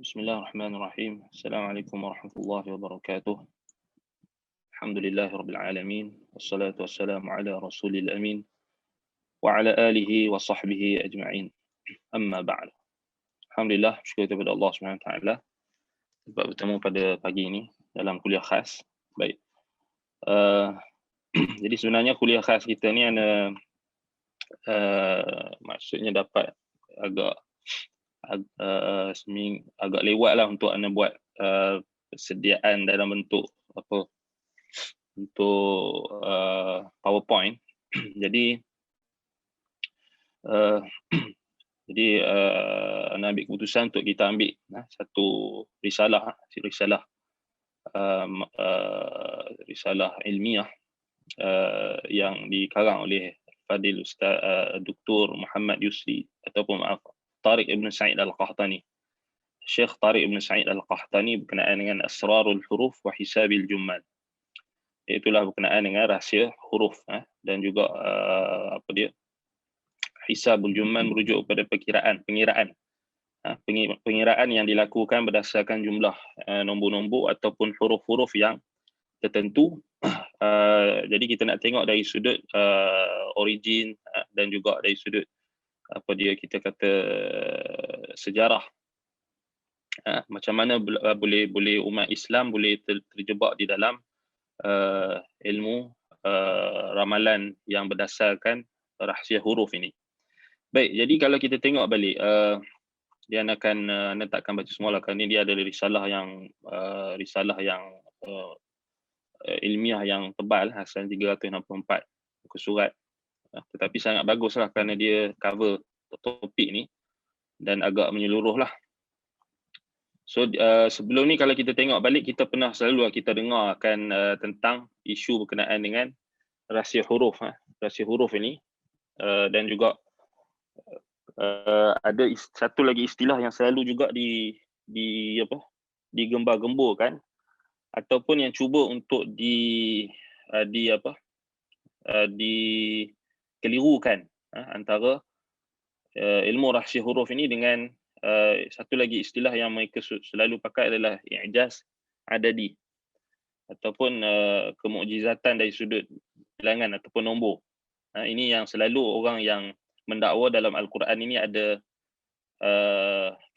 Bismillahirrahmanirrahim. Assalamualaikum warahmatullahi wabarakatuh. Alhamdulillahirabbil alamin. Wassalatu wassalamu ala rasulil amin wa ala alihi wa sahbihi ajma'in. Amma ba'd. Alhamdulillah, syukur kepada Allah Subhanahu wa taala dapat bertemu pada pagi ini dalam kuliah khas. Baik. Uh, jadi sebenarnya kuliah khas kita ni ada maksudnya dapat agak agak lewat lah untuk anda buat persediaan dalam bentuk apa untuk PowerPoint. Jadi anda ambil keputusan untuk kita ambil satu risalah ilmiah yang dikarang oleh Fadil Ustaz Dr. Muhammad Yusri ataupun Tariq Ibn Sa'id Al-Qahtani. Syekh Tariq Ibn Sa'id Al-Qahtani berkenaan dengan Asrarul Huruf wa Hisabil Jummal. Itulah berkenaan dengan rahsia huruf dan juga Hisabul Jummal merujuk kepada pengiraan yang dilakukan berdasarkan jumlah nombor-nombor ataupun huruf-huruf yang tertentu. Jadi kita nak tengok dari sudut origin dan juga dari sudut kita kata sejarah. Macam mana boleh umat Islam boleh terjebak di dalam ilmu ramalan yang berdasarkan rahsia huruf ini. Baik, jadi kalau kita tengok balik, dia anda takkan baca semua lah, kerana dia ada risalah yang ilmiah yang tebal, asal 364 muka surat. Tetapi sangat bagus lah kerana dia cover topik ni dan agak menyeluruh lah. So sebelum ni kalau kita tengok balik, kita pernah selalu kita dengar akan tentang isu berkenaan dengan rahsia huruf. Rahsia huruf ini dan juga ada satu lagi istilah yang selalu juga digembar-gemburkan ataupun yang cuba untuk dikelirukan antara ilmu rahsia huruf ini dengan satu lagi istilah yang mereka selalu pakai adalah i'jaz adadi ataupun kemukjizatan dari sudut bilangan ataupun nombor. Ini yang selalu orang yang mendakwa dalam Al-Quran ini ada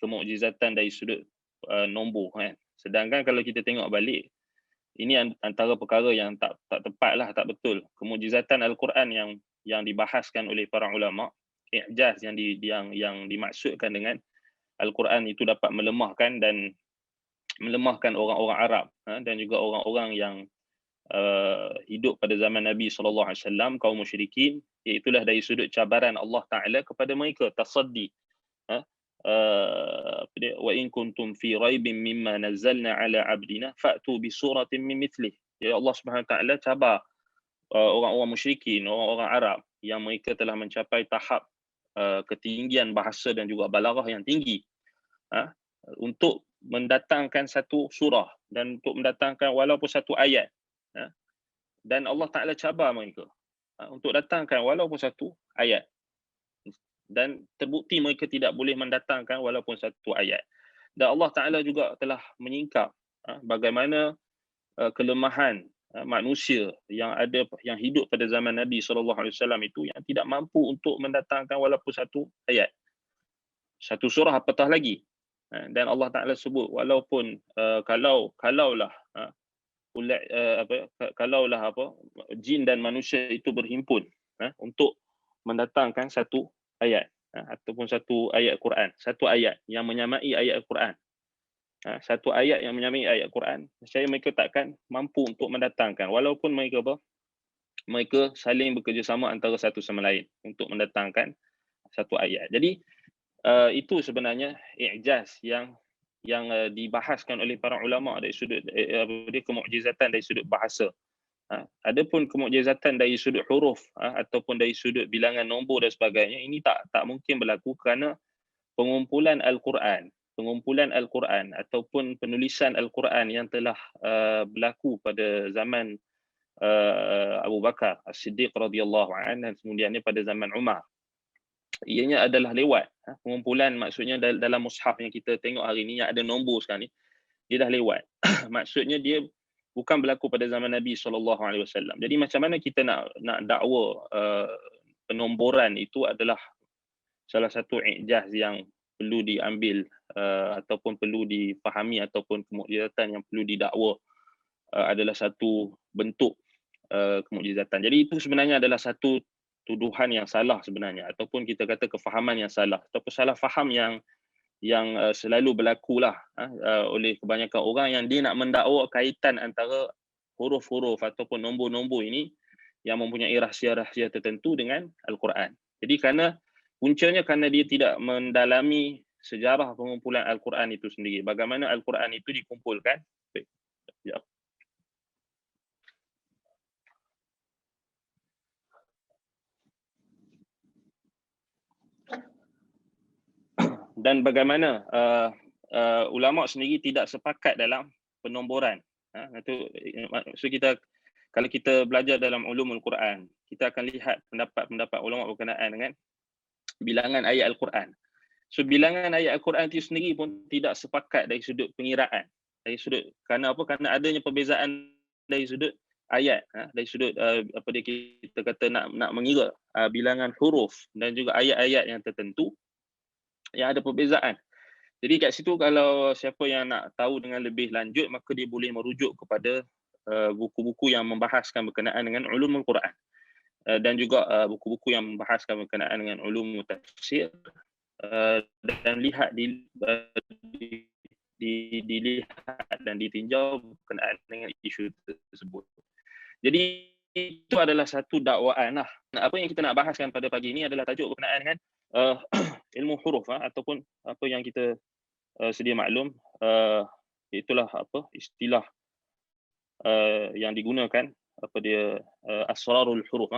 kemukjizatan dari sudut nombor kan. Sedangkan kalau kita tengok balik, ini antara perkara yang tak tepat lah, tak betul. Kemukjizatan Al-Quran yang dibahaskan oleh para ulama, i'jaz yang dimaksudkan dengan Al-Quran itu dapat melemahkan orang-orang Arab dan juga orang-orang yang hidup pada zaman Nabi SAW, kaum musyrikin, iaitulah dari sudut cabaran Allah Ta'ala kepada mereka, tasaddi. Wa in kuntum fi raibin mimma nazzalna ala abdina fa'tu bi suratin min mithlih. Ya Allah Subhanahu Wa Ta'ala cabar orang-orang musyrikin, orang-orang Arab yang mereka telah mencapai tahap ketinggian bahasa dan juga balaghah yang tinggi untuk mendatangkan satu surah dan untuk mendatangkan walaupun satu ayat. Dan Allah Ta'ala cabar mereka untuk datangkan walaupun satu ayat. Dan terbukti mereka tidak boleh mendatangkan walaupun satu ayat. Dan Allah Ta'ala juga telah menyingkap bagaimana kelemahan manusia yang hidup pada zaman Nabi SAW itu yang tidak mampu untuk mendatangkan walaupun satu ayat. Satu surah apatah lagi. Dan Allah Ta'ala sebut walaupun kalaulah jin dan manusia itu berhimpun untuk mendatangkan satu ayat ataupun satu ayat Quran, satu ayat yang menyamai ayat Quran. Satu ayat yang menyamai ayat Quran, saya mereka takkan mampu untuk mendatangkan walaupun mereka saling bekerjasama antara satu sama lain untuk mendatangkan satu ayat. Jadi itu sebenarnya i'jaz yang dibahaskan oleh para ulama dari sudut kemukjizatan dari sudut bahasa. Adapun kemukjizatan dari sudut huruf ataupun dari sudut bilangan nombor dan sebagainya, ini tak mungkin berlaku kerana pengumpulan Al-Quran ataupun penulisan Al-Quran yang telah berlaku pada zaman Abu Bakar As-Siddiq radhiyallahu anhu dan kemudiannya pada zaman Umar. ianya adalah lewat. Pengumpulan maksudnya dalam mushaf yang kita tengok hari ni yang ada nombor sekarang ni, dia dah lewat. Maksudnya dia bukan berlaku pada zaman Nabi SAW. Jadi macam mana kita nak dakwa penomboran itu adalah salah satu i'jaz yang perlu diambil ataupun perlu difahami, ataupun kemukjizatan yang perlu didakwa adalah satu bentuk kemukjizatan. Jadi itu sebenarnya adalah satu tuduhan yang salah sebenarnya, ataupun kita kata kefahaman yang salah, ataupun salah faham yang selalu berlakulah oleh kebanyakan orang yang dia nak mendakwa kaitan antara huruf-huruf ataupun nombor-nombor ini yang mempunyai rahsia-rahsia tertentu dengan Al-Quran. Jadi puncanya kerana dia tidak mendalami sejarah pengumpulan Al-Quran itu sendiri. Bagaimana Al-Quran itu dikumpulkan. Ya. Dan bagaimana ulama sendiri tidak sepakat dalam penomboran. Maksud kita, kalau kita belajar dalam ulumul Quran, kita akan lihat pendapat-pendapat ulama berkenaan dengan bilangan ayat Al-Quran. So bilangan ayat Al-Quran itu sendiri pun tidak sepakat dari sudut pengiraan. Kerana apa? Kerana adanya perbezaan dari sudut ayat, dari sudut kita kata nak mengira bilangan huruf dan juga ayat-ayat yang tertentu yang ada perbezaan. Jadi kat situ kalau siapa yang nak tahu dengan lebih lanjut, maka dia boleh merujuk kepada buku-buku yang membahaskan berkenaan dengan ulumul Quran dan juga buku-buku yang membahaskan berkenaan dengan ulum tafsir dan dilihat dan ditinjau berkenaan dengan isu tersebut. Jadi itu adalah satu dakwaan lah. Apa yang kita nak bahaskan pada pagi ini adalah tajuk berkenaan dengan ilmu huruf ataupun apa yang kita sedia maklum, itulah istilah yang digunakan asrarul huruf,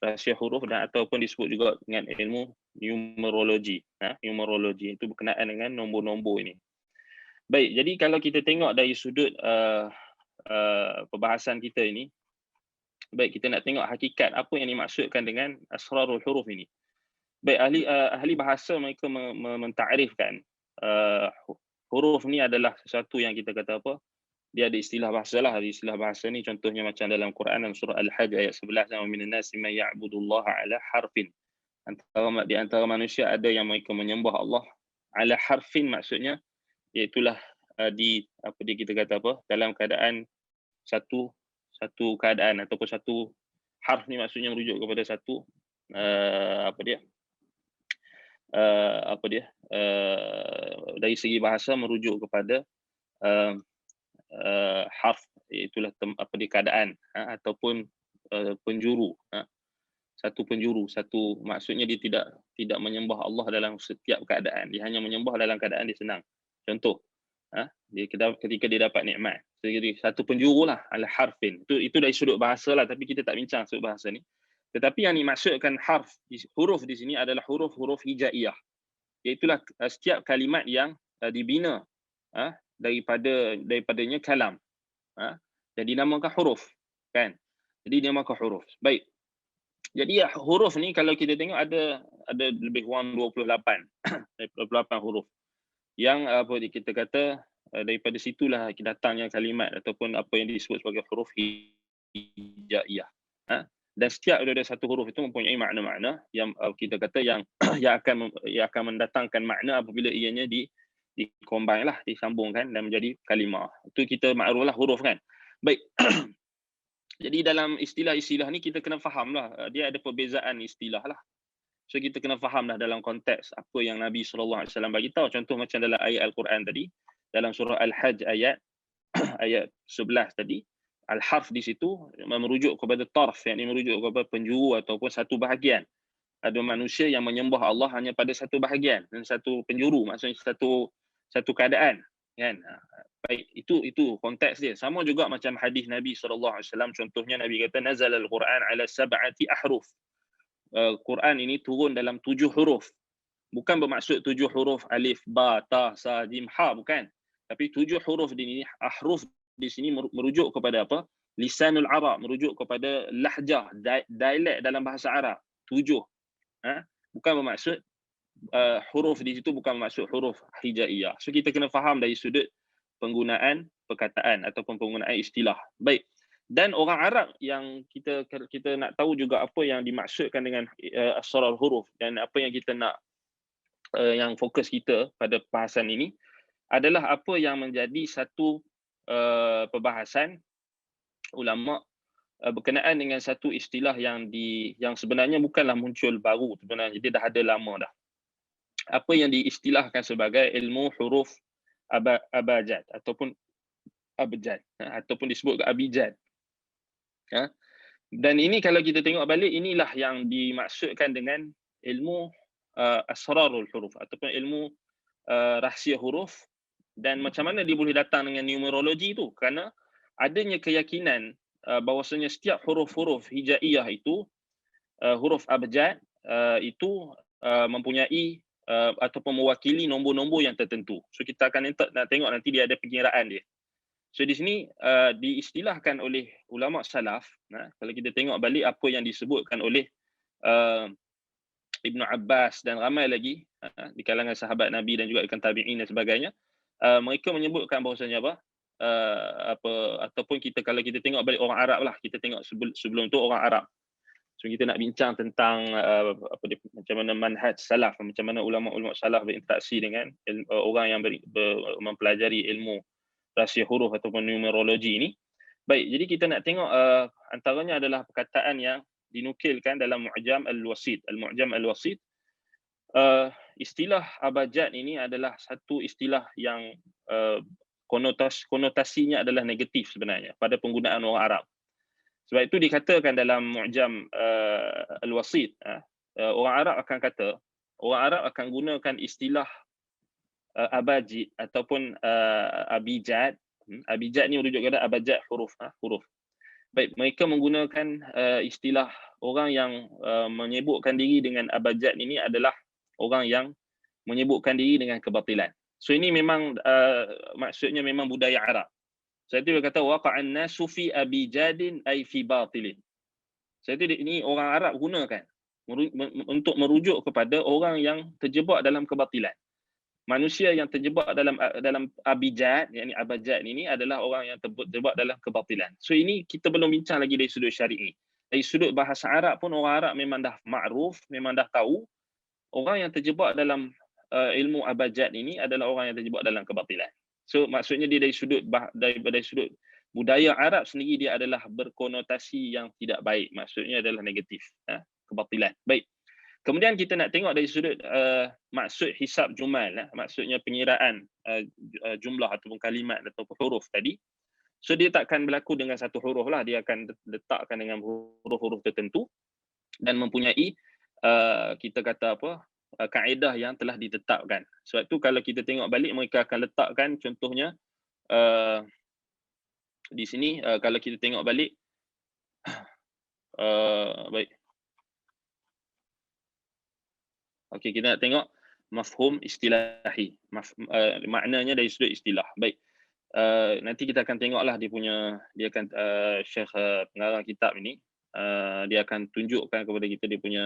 rahsia huruf, dan ataupun disebut juga dengan ilmu numerologi. Numerologi itu berkenaan dengan nombor-nombor ini. Baik, jadi kalau kita tengok dari sudut perbahasan kita ini, baik, kita nak tengok hakikat apa yang dimaksudkan dengan asrarul huruf ini. Baik, ahli bahasa mereka mentakrifkan huruf ni adalah sesuatu yang kita kata dia ada istilah bahasa lah. Istilah bahasa ni contohnya macam dalam Quran, dalam surah Al-Hajj ayat 11, wa minan nasi may ya'budullaha ala harfin. Di antara manusia ada yang mereka menyembah Allah ala harfin, maksudnya iaitulah kita kata dalam keadaan satu keadaan ataupun satu harf ni maksudnya merujuk kepada satu dari segi bahasa merujuk kepada harf, itulah keadaan ataupun penjuru. Satu penjuru, maksudnya dia tidak menyembah Allah dalam setiap keadaan. Dia hanya menyembah dalam keadaan dia senang. Contoh, ketika dia dapat nikmat. Jadi satu penjuru lah, ala harfin. Itu dari sudut bahasa lah, tapi kita tak bincang sudut bahasa ni. Tetapi yang dimaksudkan huruf di sini adalah huruf-huruf hijaiyah. Iaitulah setiap kalimat yang dibina daripadanya kalam. Jadi dinamakan huruf, kan? Jadi dinamakan huruf. Baik. Jadi huruf ni kalau kita tengok ada lebih kurang 28 huruf. Yang kita kata daripada situlah datangnya kalimat ataupun apa yang disebut sebagai huruf hijaiyah. Dan setiap ada satu huruf itu mempunyai makna-makna yang kita kata yang akan mendatangkan makna apabila ianya di-combine lah, disambungkan dan menjadi kalimah. Itu kita makruf lah huruf, kan. Baik. Jadi dalam istilah-istilah ni kita kena faham lah, dia ada perbezaan istilah lah. So kita kena faham lah dalam konteks apa yang Nabi SAW bagi tahu. Contoh macam dalam ayat Al-Quran tadi, dalam surah Al-Hajj ayat 11 tadi, al-harf di situ merujuk kepada tarf, yang merujuk kepada penjuru ataupun satu bahagian. Ada manusia yang menyembah Allah hanya pada satu bahagian dan satu penjuru, maksudnya satu keadaan, kan. Baik, itu konteks dia. Sama juga macam hadis Nabi SAW, contohnya Nabi kata nazal al-Quran ala sab'ati ahruf. Quran ini turun dalam 7 huruf. Bukan bermaksud 7 huruf alif, ba, ta, sa, jim, ha, bukan. Tapi 7 huruf di sini, ahruf di sini merujuk kepada apa? Lisanul Arab, merujuk kepada lahjah, dialek dalam bahasa Arab. 7. bukan bermaksud huruf di situ bukan bermaksud huruf hijaiyah. So kita kena faham dari sudut penggunaan perkataan ataupun penggunaan istilah. Baik. Dan orang Arab yang kita nak tahu juga apa yang dimaksudkan dengan asrar huruf, dan apa yang kita nak yang fokus kita pada bahasan ini adalah apa yang menjadi satu perbahasan ulama berkenaan dengan satu istilah yang sebenarnya bukanlah muncul baru, sebenarnya dia dah ada lama dah. Apa yang diistilahkan sebagai ilmu huruf abjad ataupun abjad, ataupun disebut abjad. Dan ini kalau kita tengok balik, inilah yang dimaksudkan dengan ilmu asrarul huruf ataupun ilmu rahsia huruf, dan macam mana dia boleh datang dengan numerologi itu, kerana adanya keyakinan bahawasanya setiap huruf-huruf hijaiyah itu, huruf abjad itu mempunyai ataupun mewakili nombor-nombor yang tertentu. So kita akan nak tengok nanti dia ada pengiraan dia. So di sini diistilahkan oleh ulama salaf, kalau kita tengok balik apa yang disebutkan oleh Ibnu Abbas dan ramai lagi di kalangan sahabat Nabi dan juga ikan tabi'in dan sebagainya, mereka menyebutkan bahawasanya ataupun kalau kita tengok balik orang Arab lah, kita tengok sebelum tu orang Arab. So kita nak bincang tentang macam mana manhaj salaf, macam mana ulama-ulama salaf berinteraksi dengan orang yang mempelajari ilmu rahsia huruf ataupun numerologi ini. Baik, jadi kita nak tengok antaranya adalah perkataan yang dinukilkan dalam Mu'jam al-Wasit. Al-Mu'jam al-Wasit, istilah abjad ini adalah satu istilah yang konotasinya adalah negatif sebenarnya pada penggunaan orang Arab. Sebab itu dikatakan dalam Mu'jam al-Wasit, orang Arab akan gunakan istilah abajid ataupun abijad. Abijad ni merujuk kepada abjad huruf. Baik, mereka menggunakan istilah orang yang menyebutkan diri dengan abjad ini adalah orang yang menyebutkan diri dengan kebatilan. So ini memang maksudnya memang budaya Arab. Saya itu dia kata waqa'an nasu fi abijadin ay fi batilin. Saya itu ini orang Arab gunakan untuk merujuk kepada orang yang terjebak dalam kebatilan. Manusia yang terjebak dalam abijad, yakni abjad ini adalah orang yang terjebak dalam kebatilan. So ini kita belum bincang lagi dari sudut syar'i. Dari sudut bahasa Arab pun orang Arab memang dah ma'ruf, memang dah tahu orang yang terjebak dalam ilmu abjad ini adalah orang yang terjebak dalam kebatilan. So maksudnya dia dari sudut budaya Arab sendiri, dia adalah berkonotasi yang tidak baik, maksudnya adalah negatif, kebatilan. Baik. Kemudian kita nak tengok dari sudut maksud hisab jumal, maksudnya pengiraan jumlah ataupun kalimat ataupun huruf tadi. So dia takkan berlaku dengan satu huruf lah, dia akan letakkan dengan huruf-huruf tertentu dan mempunyai kita kata kaedah yang telah ditetapkan. Sebab tu kalau kita tengok balik, mereka akan letakkan contohnya di sini, kalau kita tengok balik, baik. Okey, kita nak tengok mafhum istilahi. Maknanya dari sudut istilah. Baik. Nanti kita akan tengoklah dia akan Syekh pengarang kitab ini, dia akan tunjukkan kepada kita dia punya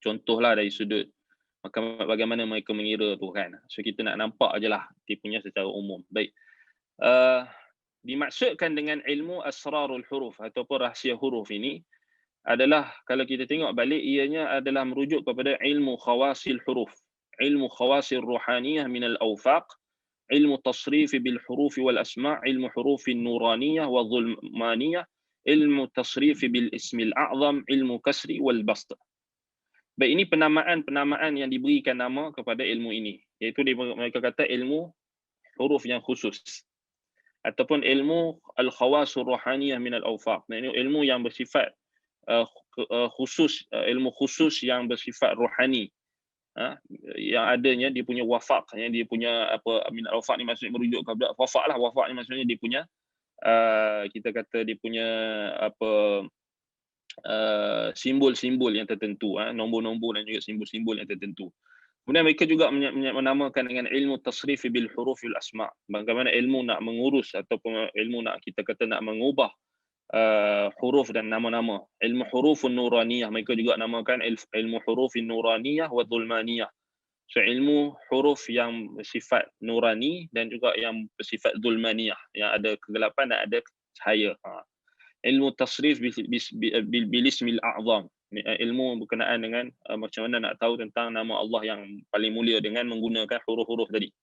contohlah dari sudut bagaimana mereka mengira tu kan. So kita nak nampak ajalah dia punya secara umum. Baik. Dimaksudkan dengan ilmu asrarul huruf ataupun rahsia huruf ini adalah, kalau kita tengok balik, ianya adalah merujuk kepada ilmu khawasil huruf, ilmu khawasil ruhaniyah minal awfaq, ilmu tasrif bil huruf wal asma', ilmu hurufin nuraniyah wa zulmaniyah, ilmu tasrif bil ismil a'zam, ilmu kasri wal bast. Baik, ini penamaan yang diberikan nama kepada ilmu ini, iaitu mereka kata ilmu huruf yang khusus ataupun ilmu al-khawasul ruhaniyah minal awfaq. Ilmu yang bersifat khusus, ilmu khusus yang bersifat rohani, yang adanya dia punya wafaq, yang dia punya min al-wafaq ni maksudnya merujuk kepada wafaq lah. Wafaq ni maksudnya dia punya kita kata dia punya simbol-simbol yang tertentu, nombor-nombor dan juga simbol-simbol yang tertentu. Kemudian mereka juga menamakan dengan ilmu tasrif bil huruf wal asma', bagaimana ilmu nak mengurus ataupun ilmu nak kita kata nak mengubah huruf dan nama-nama. Ilmu hurufun nuraniyah, mereka juga namakan ilmu hurufin nuraniyah wa dhulmaniyah. So ilmu huruf yang bersifat nurani dan juga yang bersifat dhulmaniyah, yang ada kegelapan dan ada cahaya. Ilmu tasrif bil ismil a'zam, ilmu berkenaan dengan macam mana nak tahu tentang nama Allah yang paling mulia dengan menggunakan huruf-huruf tadi.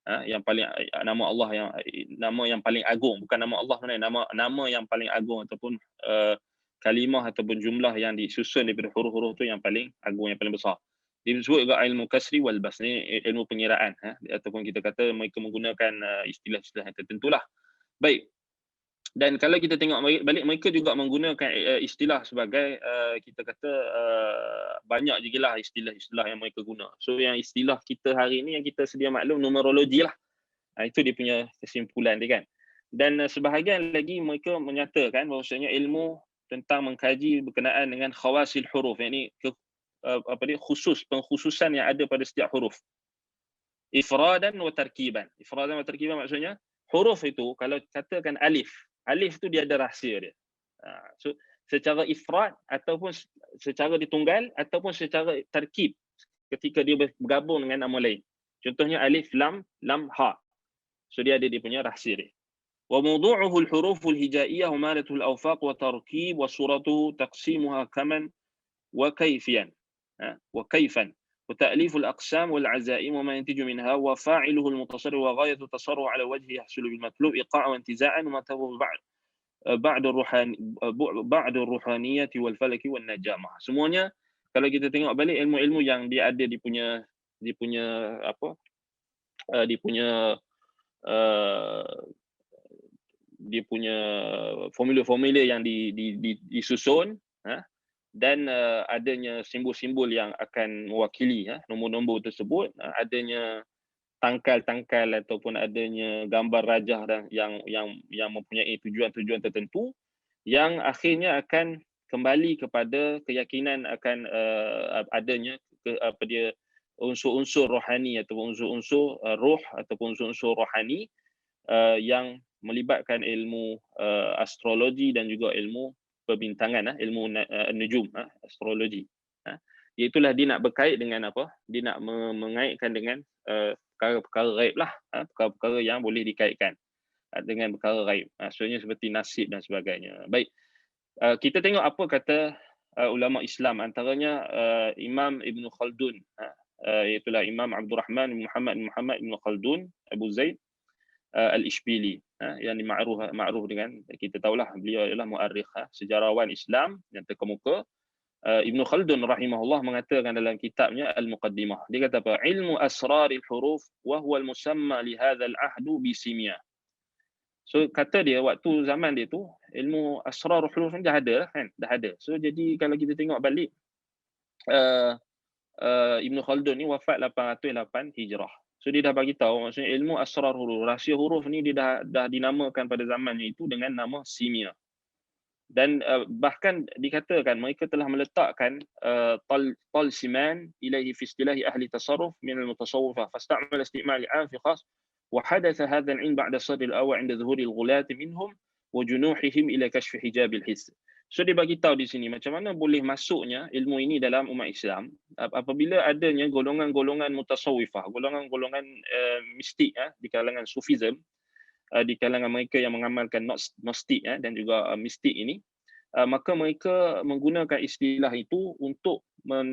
Yang paling nama Allah yang paling agung, bukan nama Allah sebenarnya, nama yang paling agung ataupun kalimah ataupun jumlah yang disusun daripada huruf-huruf tu yang paling agung, yang paling besar. Disebut juga ilmu kasri wal bas, ni ilmu pengiraan, ataupun kita kata mereka menggunakan istilah-istilah yang tertentulah. Baik. Dan kalau kita tengok balik, mereka juga menggunakan istilah sebagai kita kata banyak je lah istilah-istilah yang mereka guna. So yang istilah kita hari ni yang kita sedia maklum numerologi lah. Itu dia punya kesimpulan dia kan. Dan sebahagian lagi mereka menyatakan bahawasanya ilmu tentang mengkaji berkenaan dengan khawasil huruf, yakni pengkhususan yang ada pada setiap huruf. Ifradan wa tarkiban. Ifradan wa tarkiban maksudnya huruf itu kalau katakan alif tu dia ada rahsia dia. So secara ifrad ataupun secara ditunggal ataupun secara tarkib ketika dia bergabung dengan nama lain. Contohnya alif lam ha. So dia ada dia punya rahsia dia. Wa mawdu'uhu al-huruf al-hijaiyah wa malatu al-awfaq wa tarkib wa suratuhu taqsimuha kaman wa kayfiyan. Wa kayfan. وتأليف الأقسام والعزائم وما ينتج منها وفاعله المتصرف وغاية التصرف على وجه يحصل بالمطلوب إيقاعا وانتزاعا وما تفهم بعد الروحانية والفلك والنجامة. Semuanya kalau kita tengok balik ilmu-ilmu yang dia ada di punya formula-formula yang disusun, dan adanya simbol-simbol yang akan mewakili nombor-nombor tersebut, adanya tangkal-tangkal ataupun adanya gambar rajah dan yang mempunyai tujuan-tujuan tertentu yang akhirnya akan kembali kepada keyakinan akan adanya unsur-unsur rohani ataupun unsur-unsur roh ataupun unsur-unsur rohani yang melibatkan ilmu astrologi dan juga ilmu perbintangan, ilmu nujum, astrologi. Iaitulah dia nak berkait dengan apa? Dia nak mengaitkan dengan perkara-perkara ghaib lah, perkara-perkara yang boleh dikaitkan dengan perkara ghaib. Maksudnya seperti nasib dan sebagainya. Baik, kita tengok apa kata ulama Islam, antaranya Imam Ibn Khaldun, iaitulah Imam Abdul Rahman Muhammad Ibn Khaldun Abu Zaid Al-Ishbili, yang ma'ruf dengan, kita tahulah beliau adalah muarrikh, sejarawan Islam yang terkemuka. Ibn Khaldun rahimahullah mengatakan dalam kitabnya Al-Muqaddimah, dia kata apa? Ilmu asraril huruf wa huwa al-musamma li hadzal ahdu bisimia. So kata dia waktu zaman dia tu ilmu asrarul huruf ni dah ada kan, dah ada. So jadi kalau kita tengok balik Ibn Khaldun ni wafat 808 Hijrah. So dia dah bagi tahu maksudnya ilmu asrar huruf, rahsia huruf ni dia dah dinamakan pada zamannya itu dengan nama simia. Dan bahkan dikatakan mereka telah meletakkan talsiman ilaihi fi istilahi ahli tasarruf min al-mutasawwifah fasta'mal isti'mal al-'am fi khas wa hadatha hadha al-'ilm ba'da sadr al-awwal 'inda dhuhur al-ghulat minhum wa junuhihim ila kashf hijab al-hiss. So dia bagi tahu di sini macam mana boleh masuknya ilmu ini dalam umat Islam apabila adanya golongan-golongan mutasawwifah, golongan-golongan mistik di kalangan Sufism, di kalangan mereka yang mengamalkan Gnostik dan juga mistik ini, maka mereka menggunakan istilah itu untuk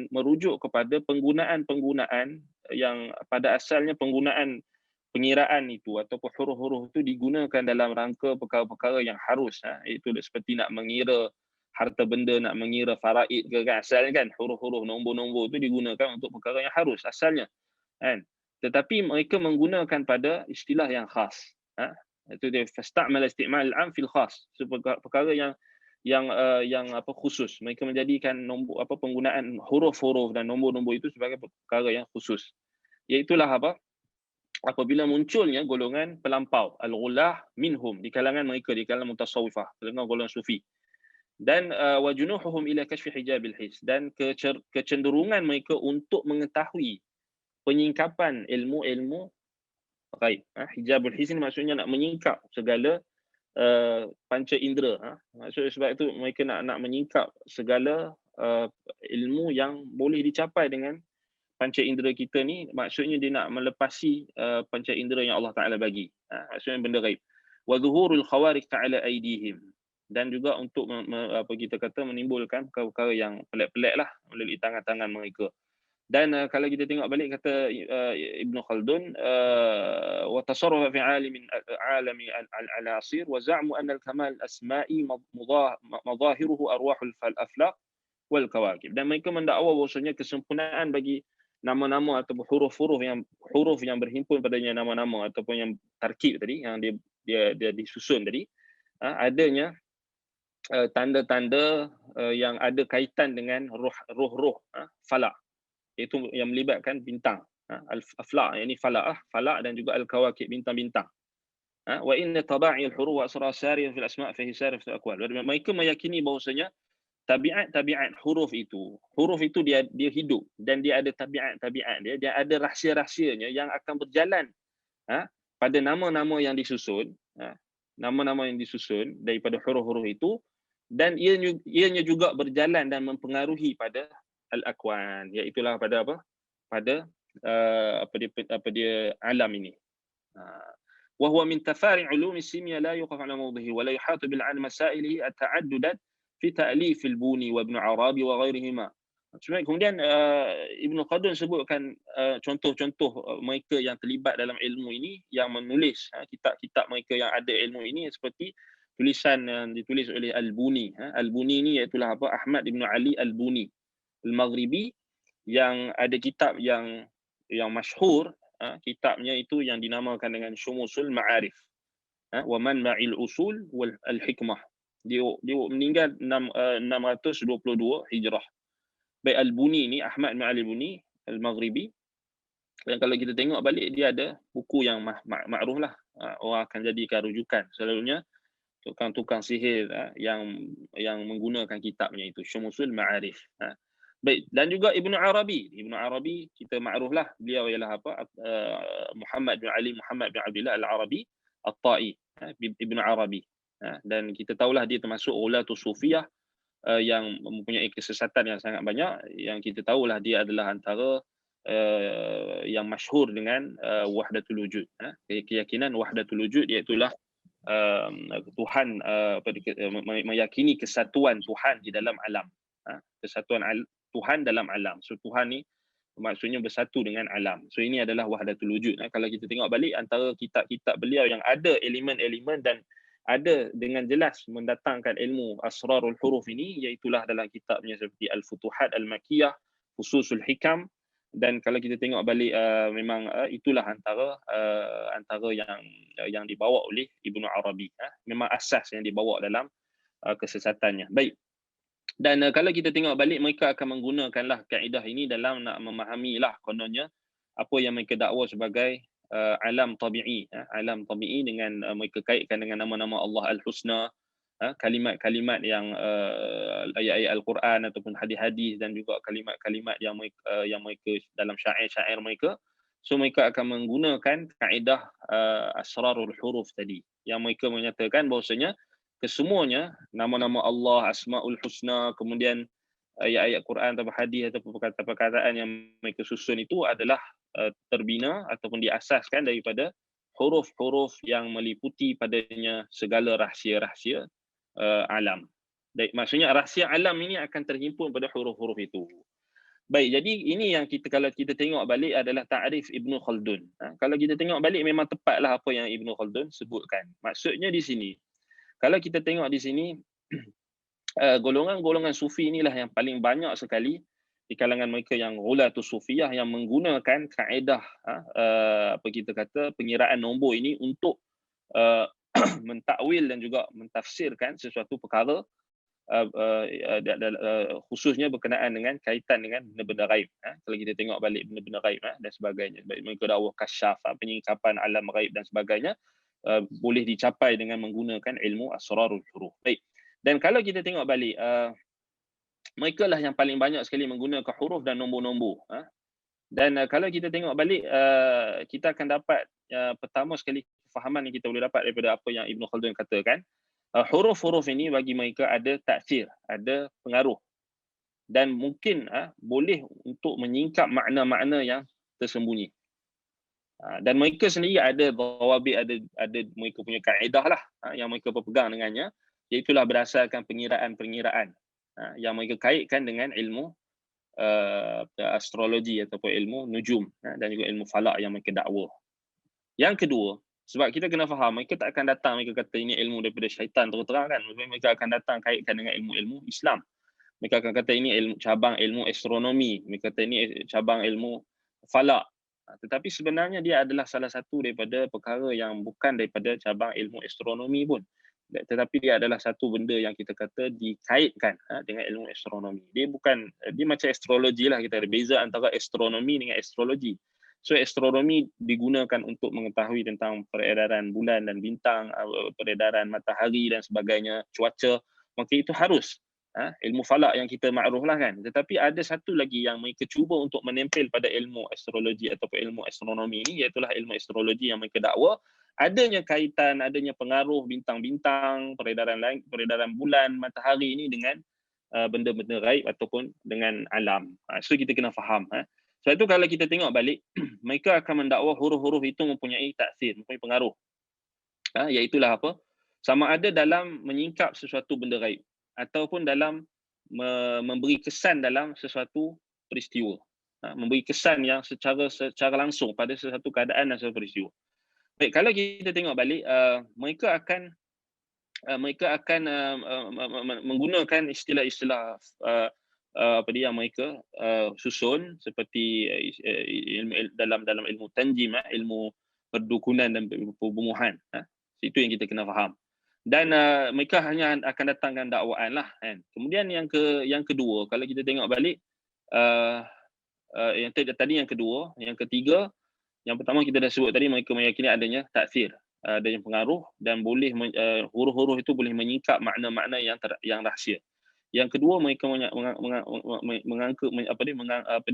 merujuk kepada penggunaan-penggunaan yang pada asalnya penggunaan pengiraan itu ataupun huruf-huruf itu digunakan dalam rangka perkara-perkara yang harus, itu seperti nak mengira harta benda, nak mengira faraid ke kan, asalnya kan huruf-huruf nombor-nombor itu digunakan untuk perkara yang harus asalnya kan, tetapi mereka menggunakan pada istilah yang khas. Itu dia fasta'mal isti'mal al-'am fil khas, perkara yang khusus. Mereka menjadikan nombor penggunaan huruf-huruf dan nombor-nombor itu sebagai perkara yang khusus. Iaitulah apabila munculnya golongan pelampau al-ghulah minhum, di kalangan mereka, di kalangan mutasawwifah, golongan sufi, dan wa junuhuhum ila kashfi hijabil hiss, dan kecenderungan mereka untuk mengetahui penyingkapan ilmu-ilmu ghaib. Hijabul hiss ni maksudnya nak menyingkap segala panca indera. Maksudnya sebab itu mereka nak menyingkap segala ilmu yang boleh dicapai dengan panca indera kita ni. Maksudnya dia nak melepasi panca indera yang Allah Ta'ala bagi. Maksudnya benda gaib. Wa zuhurul khawariq ala aidihim. Dan juga untuk apa kita kata menimbulkan perkara-perkara yang pelik-pelik lah melalui tangan-tangan mereka. Dan kalau kita tengok balik kata Ibn Khaldun, wa tasarrafa fi alami al-asir wa za'mu anna al-kamal asma'i madahiruhu arwahul aflaq wal kawakib. Dan mereka mendakwa bahawasanya kesempurnaan bagi nama-nama ataupun huruf yang berhimpun padanya nama-nama ataupun yang tarkib tadi yang dia disusun tadi, adanya tanda-tanda yang ada kaitan dengan roh-roh falak, iaitu yang melibatkan bintang, al-aflaq, yakni falak dan juga al-kawakib, bintang-bintang. Wa inna taba'i al-huruf wa asrar sariyah fil asma' fi hisar fi aqwal. Mereka meyakini bahawasanya tabiat huruf itu dia hidup dan dia ada tabiat dia ada rahsia-rahsianya yang akan berjalan pada nama-nama yang disusun, nama-nama yang disusun daripada huruf-huruf itu, dan ianya juga berjalan dan mempengaruhi pada al-akwan, iaitu pada apa? Pada apa dia alam ini. Wa huwa min tafari' ulum as-simya la yuqaf 'ala mawdihi wa la yuhatu bil 'an masailihi at-ta'addudat fi ta'lif al-Buni wa Ibn Arabi wa ghairihima. Kemudian Ibn Khaldun sebutkan contoh-contoh mereka yang terlibat dalam ilmu ini yang menulis kitab-kitab mereka yang ada ilmu ini, seperti tulisan yang ditulis oleh Al-Buni. Al-Buni ni iaitu Ahmad Ibn Ali Al-Buni Al-Maghribi, yang ada kitab yang masyhur, kitabnya itu yang dinamakan dengan Syumusul Ma'arif wa Manma'il Usul wal Hikmah. Dia meninggal 622 Hijrah. Baik, Al-Buni ni, Ahmad bin Ali Al-Buni Al-Maghribi, dan kalau kita tengok balik dia ada buku yang makruf lah, orang akan jadikan rujukan selalunya tukang-tukang sihir yang menggunakan kitabnya itu, Syumusul Ma'arif. Baik, dan juga Ibn Arabi kita makruf lah, beliau ialah Muhammad bin Ali Muhammad bin Abdullah Al-Arabi At-Ta'i, Ibn Arabi. Dan kita tahulah dia termasuk ulatus sufiyah yang mempunyai kesesatan yang sangat banyak, yang kita tahulah dia adalah antara yang masyhur dengan wahdatul wujud, keyakinan wahdatul wujud, iaitulah Tuhan, meyakini kesatuan Tuhan di dalam alam, kesatuan Tuhan dalam alam. So Tuhan ni maksudnya bersatu dengan alam. So ini adalah wahdatul wujud. Kalau kita tengok balik antara kitab-kitab beliau yang ada elemen-elemen dan ada dengan jelas mendatangkan ilmu asrarul huruf ini, iaitulah dalam kitabnya seperti Al-Futuhat Al-Makkiyah, Fususul Hikam. Dan kalau kita tengok balik memang itulah antara yang dibawa oleh Ibn Arabi, memang asas yang dibawa dalam kesesatannya. Baik. Dan kalau kita tengok balik, mereka akan menggunakanlah kaedah ini dalam nak memahamilah kononnya apa yang mereka dakwa sebagai alam tabi'i, alam tabi'i dengan mereka kaitkan dengan nama-nama Allah Al-Husna, kalimat-kalimat yang ayat-ayat Al-Quran ataupun hadis-hadis, dan juga kalimat-kalimat yang mereka dalam syair-syair mereka. So mereka akan menggunakan kaedah asrarul huruf tadi, yang mereka menyatakan bahawasanya kesemuanya nama-nama Allah, Asmaul Husna, kemudian ayat-ayat Quran atau hadis atau perkataan-perkataan yang mereka susun itu adalah terbina ataupun diasaskan daripada huruf-huruf yang meliputi padanya segala rahsia-rahsia alam. Maksudnya rahsia alam ini akan terhimpun pada huruf-huruf itu. Baik, jadi ini yang kalau kita tengok balik adalah ta'rif Ibn Khaldun. Kalau kita tengok balik memang tepatlah apa yang Ibn Khaldun sebutkan. Maksudnya di sini, kalau kita tengok di sini, golongan-golongan sufi inilah yang paling banyak sekali di kalangan mereka yang ghulatus sufiyah yang menggunakan kaedah apa kita kata pengiraan nombor ini untuk mentakwil dan juga mentafsirkan sesuatu perkara, khususnya berkenaan dengan kaitan dengan benda-benda ghaib. Kalau kita tengok balik benda-benda ghaib dan sebagainya, baik mereka dakwah kasyaf, penyingkapan alam ghaib dan sebagainya, boleh dicapai dengan menggunakan ilmu asrarul huruf. Baik. Dan kalau kita tengok balik, mereka lah yang paling banyak sekali menggunakan huruf dan nombor-nombor. Dan kalau kita tengok balik, kita akan dapat pertama sekali kefahaman yang kita boleh dapat daripada apa yang Ibn Khaldun katakan, huruf-huruf ini bagi mereka ada taksir, ada pengaruh, dan mungkin boleh untuk menyingkap makna-makna yang tersembunyi. Dan mereka sendiri ada dawabit, ada mereka punya kaedah lah yang mereka berpegang dengannya, iaitulah berdasarkan pengiraan-pengiraan yang mereka kaitkan dengan ilmu astrologi ataupun ilmu nujum dan juga ilmu falak yang mereka dakwa. Yang kedua, sebab kita kena faham, mereka tak akan datang mereka kata ini ilmu daripada syaitan terang-terang kan. Mereka akan datang kaitkan dengan ilmu-ilmu Islam. Mereka akan kata ini cabang ilmu astronomi, mereka kata ini cabang ilmu falak. Tetapi sebenarnya dia adalah salah satu daripada perkara yang bukan daripada cabang ilmu astronomi pun. Tetapi dia adalah satu benda yang kita kata dikaitkan dengan ilmu astronomi. Dia macam astrologi lah, kita ada beza antara astronomi dengan astrologi. So astronomi digunakan untuk mengetahui tentang peredaran bulan dan bintang, peredaran matahari dan sebagainya, cuaca. Maka itu harus ilmu falak yang kita makruf lah kan. Tetapi ada satu lagi yang mereka cuba untuk menempel pada ilmu astrologi ataupun ilmu astronomi ini, iaitulah ilmu astrologi yang mereka dakwa adanya kaitan, adanya pengaruh bintang-bintang, peredaran bulan, matahari ini dengan benda-benda gaib ataupun dengan alam. So kita kena faham. Sebab itu kalau kita tengok balik, mereka akan mendakwa huruf-huruf itu mempunyai taksir, mempunyai pengaruh. Iaitulah apa? Sama ada dalam menyingkap sesuatu benda gaib ataupun dalam memberi kesan dalam sesuatu peristiwa. Memberi kesan yang secara langsung pada sesuatu keadaan dan sesuatu peristiwa. Baik, kalau kita tengok balik, mereka akan menggunakan istilah-istilah yang mereka susun seperti dalam ilmu tanjim, ilmu perdukunan dan perbunuhan. Itu yang kita kena faham. Dan mereka hanya akan datangkan dakwaan lah kan. Kemudian yang kedua, kalau kita tengok balik, yang tadi yang kedua, yang ketiga, yang pertama kita dah sebut tadi, mereka meyakini adanya taksir, adanya pengaruh, dan boleh huruf-huruf itu boleh menyingkap makna-makna yang rahsia. Yang kedua, mereka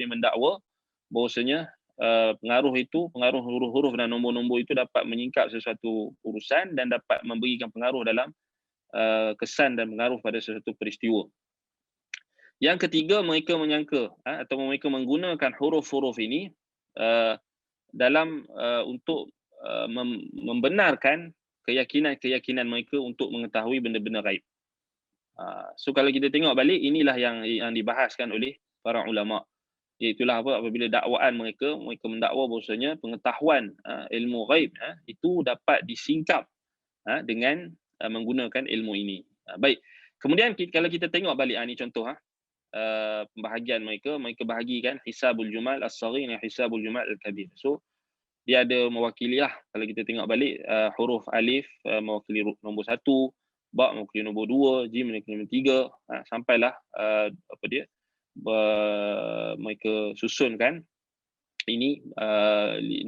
mendakwa bahawasanya pengaruh huruf-huruf dan nombor-nombor itu dapat menyingkap sesuatu urusan dan dapat memberikan pengaruh dalam kesan dan pengaruh pada sesuatu peristiwa. Yang ketiga, mereka menyangka atau mereka menggunakan huruf-huruf ini dalam untuk membenarkan keyakinan mereka untuk mengetahui benda-benda gaib. So kalau kita tengok balik, inilah yang dibahaskan oleh para ulama. Iaitulah apabila dakwaan mereka mendakwa bahawasanya pengetahuan ilmu gaib itu dapat disingkap dengan menggunakan ilmu ini. Baik. Kemudian kalau kita tengok balik, ni contoh pembahagian mereka bahagikan hisabul jumal as-saghir dan hisabul jumal al-kabir. So dia ada mewakili lah, kalau kita tengok balik, huruf alif mewakili nombor 1, ba mewakili nombor 2, jim mewakili nombor 3, sampailah mereka susunkan ini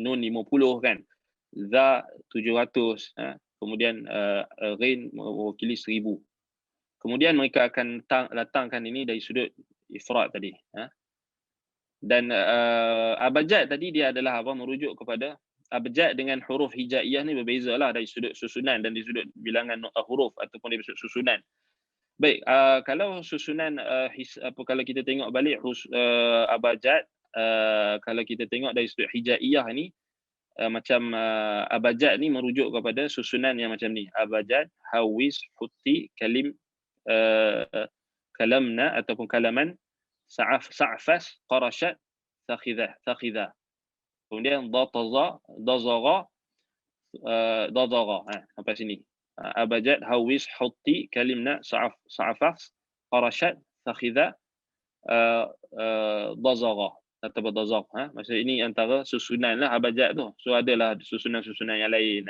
nun 50 kan, za 700, kemudian ghain mewakili 1000. Kemudian mereka akan datangkan ini dari sudut ifrad tadi. Dan abjad tadi dia adalah merujuk kepada abjad dengan huruf hijaiyah ni berbezalah dari sudut susunan dan dari sudut bilangan huruf ataupun dari sudut susunan. Baik, kalau susunan kalau kita tengok balik abjad, kalau kita tengok dari sudut hijaiyah ni, macam abjad ni merujuk kepada susunan yang macam ni. Abjad, hawiz, hutti, kalamna ataupun kalaman, sa'fas, qarashat, thakhidha. Kemudian dataza, dazagha, dadaga. Sampai sini. Abjad, hawiz, hutti, kalimna, sa'fas, qarashat, thakhidha, dazagha atau dazag. Maksud ini antara susunan lah abjad tu. So adalah susunan-susunan yang lain.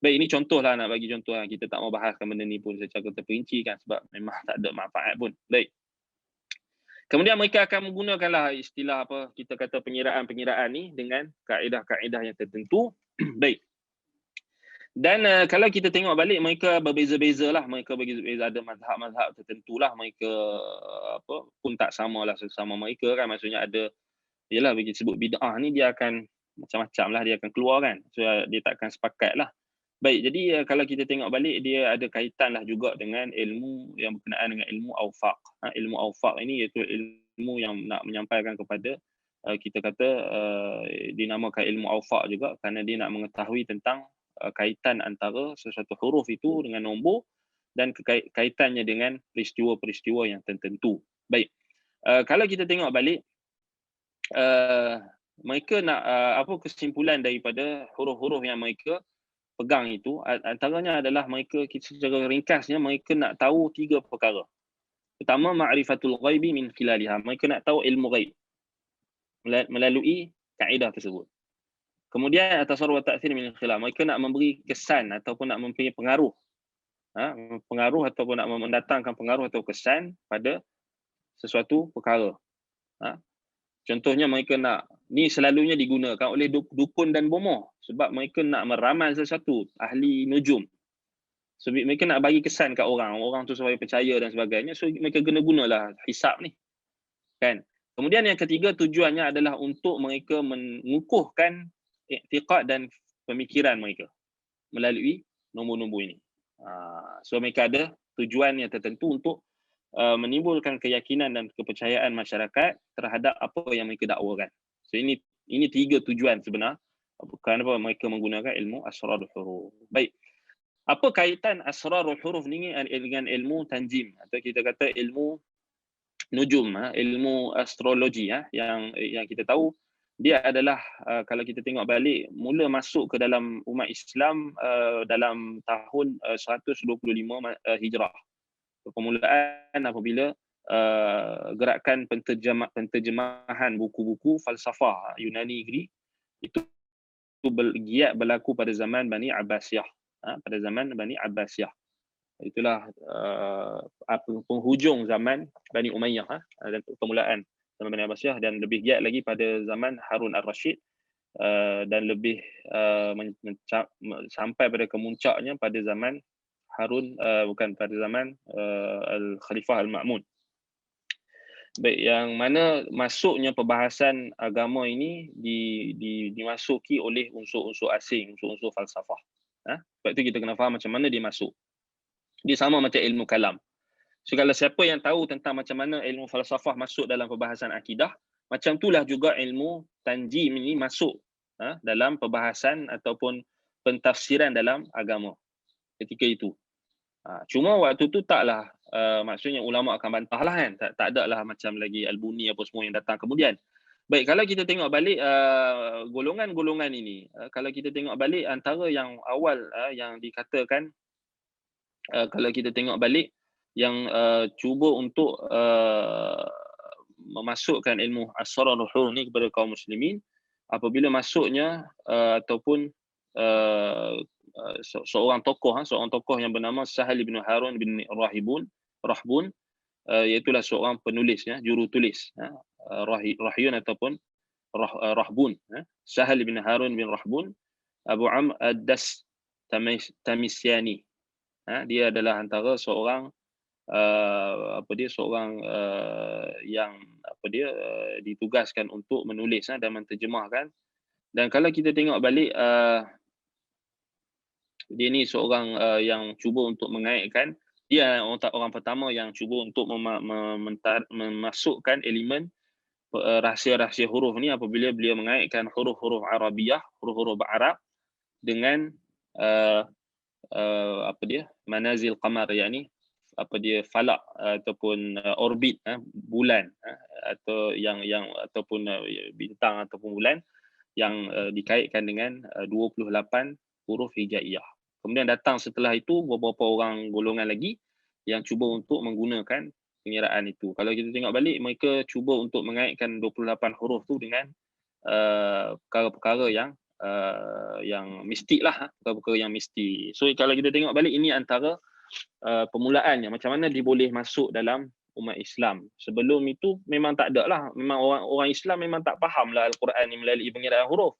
Baik, ini contoh lah, nak bagi contoh lah. Kita tak mau bahaskan benda ni pun secara terperinci kan, sebab memang tak ada manfaat pun. Baik. Kemudian mereka akan menggunakanlah istilah kita kata pengiraan-pengiraan ni dengan kaedah-kaedah yang tertentu. Baik. Dan kalau kita tengok balik, mereka berbeza-beza lah. Mereka berbeza, ada mazhab-mazhab tertentu lah. Mereka pun tak samalah sesama mereka kan. Maksudnya ada, yelah bagi sebut bid'ah ni dia akan macam-macam lah, dia akan keluar kan. So dia takkan sepakat lah. Baik, jadi kalau kita tengok balik, dia ada kaitanlah juga dengan ilmu yang berkenaan dengan ilmu awfaq. Ilmu awfaq ini iaitu ilmu yang nak menyampaikan kepada kita kata dinamakan ilmu awfaq juga kerana dia nak mengetahui tentang kaitan antara sesuatu huruf itu dengan nombor dan kaitannya dengan peristiwa-peristiwa yang tertentu. Baik, kalau kita tengok balik, mereka nak apa kesimpulan daripada huruf-huruf yang mereka pegang itu, antaranya adalah mereka, secara ringkasnya, mereka nak tahu 3 perkara. Pertama, ma'rifatul ghaibi min khilaliha. Mereka nak tahu ilmu ghaib melalui kaedah tersebut. Kemudian at-tasarruf wa ta'thir min khilal. Mereka nak memberi kesan ataupun nak memberi pengaruh. Pengaruh ataupun nak mendatangkan pengaruh atau kesan pada sesuatu perkara. Contohnya mereka nak, ni selalunya digunakan oleh dukun dan bomoh sebab mereka nak meramal sesuatu, ahli nujum. So mereka nak bagi kesan kat orang tu supaya percaya dan sebagainya. So mereka gunalah hisab ni. Kan? Kemudian yang ketiga, tujuannya adalah untuk mereka mengukuhkan i'tiqad dan pemikiran mereka melalui nombor-nombor ini. So mereka ada tujuan yang tertentu untuk menimbulkan keyakinan dan kepercayaan masyarakat terhadap apa yang mereka dakwakan. So ini 3 tujuan sebenar kenapa mereka menggunakan ilmu asrarul huruf. Baik. Apa kaitan asrarul huruf ni dengan ilmu tanjim atau kita kata ilmu nujum, ilmu astrologi yang kita tahu dia adalah kalau kita tengok balik mula masuk ke dalam umat Islam dalam tahun 125 Hijrah. Permulaan apabila gerakan penterjemahan buku-buku falsafah Yunani Greek itu giat berlaku pada zaman Bani Abbasiyah. Pada zaman Bani Abbasiyah. Itulah penghujung zaman Bani Umayyah dan permulaan zaman Bani Abbasiyah, dan lebih giat lagi pada zaman Harun al-Rashid dan lebih sampai pada kemuncaknya pada zaman Harun bukan pada zaman Al-Khalifah Al-Ma'mun. Baik, yang mana masuknya perbahasan agama ini dimasuki oleh unsur-unsur asing, unsur-unsur falsafah. Sebab itu kita kena faham macam mana dia masuk. Dia sama macam ilmu kalam. So kalau siapa yang tahu tentang macam mana ilmu falsafah masuk dalam perbahasan akidah, macam itulah juga ilmu tanjim ini masuk dalam perbahasan ataupun pentafsiran dalam agama ketika itu. Cuma waktu tu taklah maksudnya ulama akan bantahlah kan, tak ada lah macam lagi Al-Buni apa semua yang datang kemudian. Baik, kalau kita tengok balik golongan-golongan ini, kalau kita tengok balik antara yang awal yang dikatakan kalau kita tengok balik yang cuba untuk memasukkan ilmu asrarul huruf ni kepada kaum muslimin apabila masuknya ataupun seorang tokoh yang bernama Sahal bin Harun bin Rahbun, iaitulah seorang penulis, juru tulis, Rahyun ataupun Rahbun. Sahal bin Harun bin Rahbun, Abu Amr ad-Dastamisyani. Dia adalah antara seorang yang ditugaskan untuk menulis dan menterjemahkan. Dan kalau kita tengok balik dia ni seorang yang cuba untuk mengaitkan, dia orang pertama yang cuba untuk memasukkan elemen rahsia-rahsia huruf ni apabila beliau mengaitkan huruf-huruf Arabiyah, huruf-huruf Arab dengan manazil qamar, yakni falak ataupun orbit bulan atau yang ataupun bintang ataupun bulan yang dikaitkan dengan 28 huruf hijaiyah. Kemudian datang setelah itu beberapa orang golongan lagi yang cuba untuk menggunakan pengiraan itu. Kalau kita tengok balik, mereka cuba untuk mengaitkan 28 huruf tu dengan perkara-perkara yang mistik lah, perkara-perkara yang mistik. So kalau kita tengok balik, ini antara permulaannya, macam mana dia boleh masuk dalam umat Islam. Sebelum itu memang tak ada lah, memang orang Islam memang tak faham lah Al-Quran ni melalui pengiraan huruf.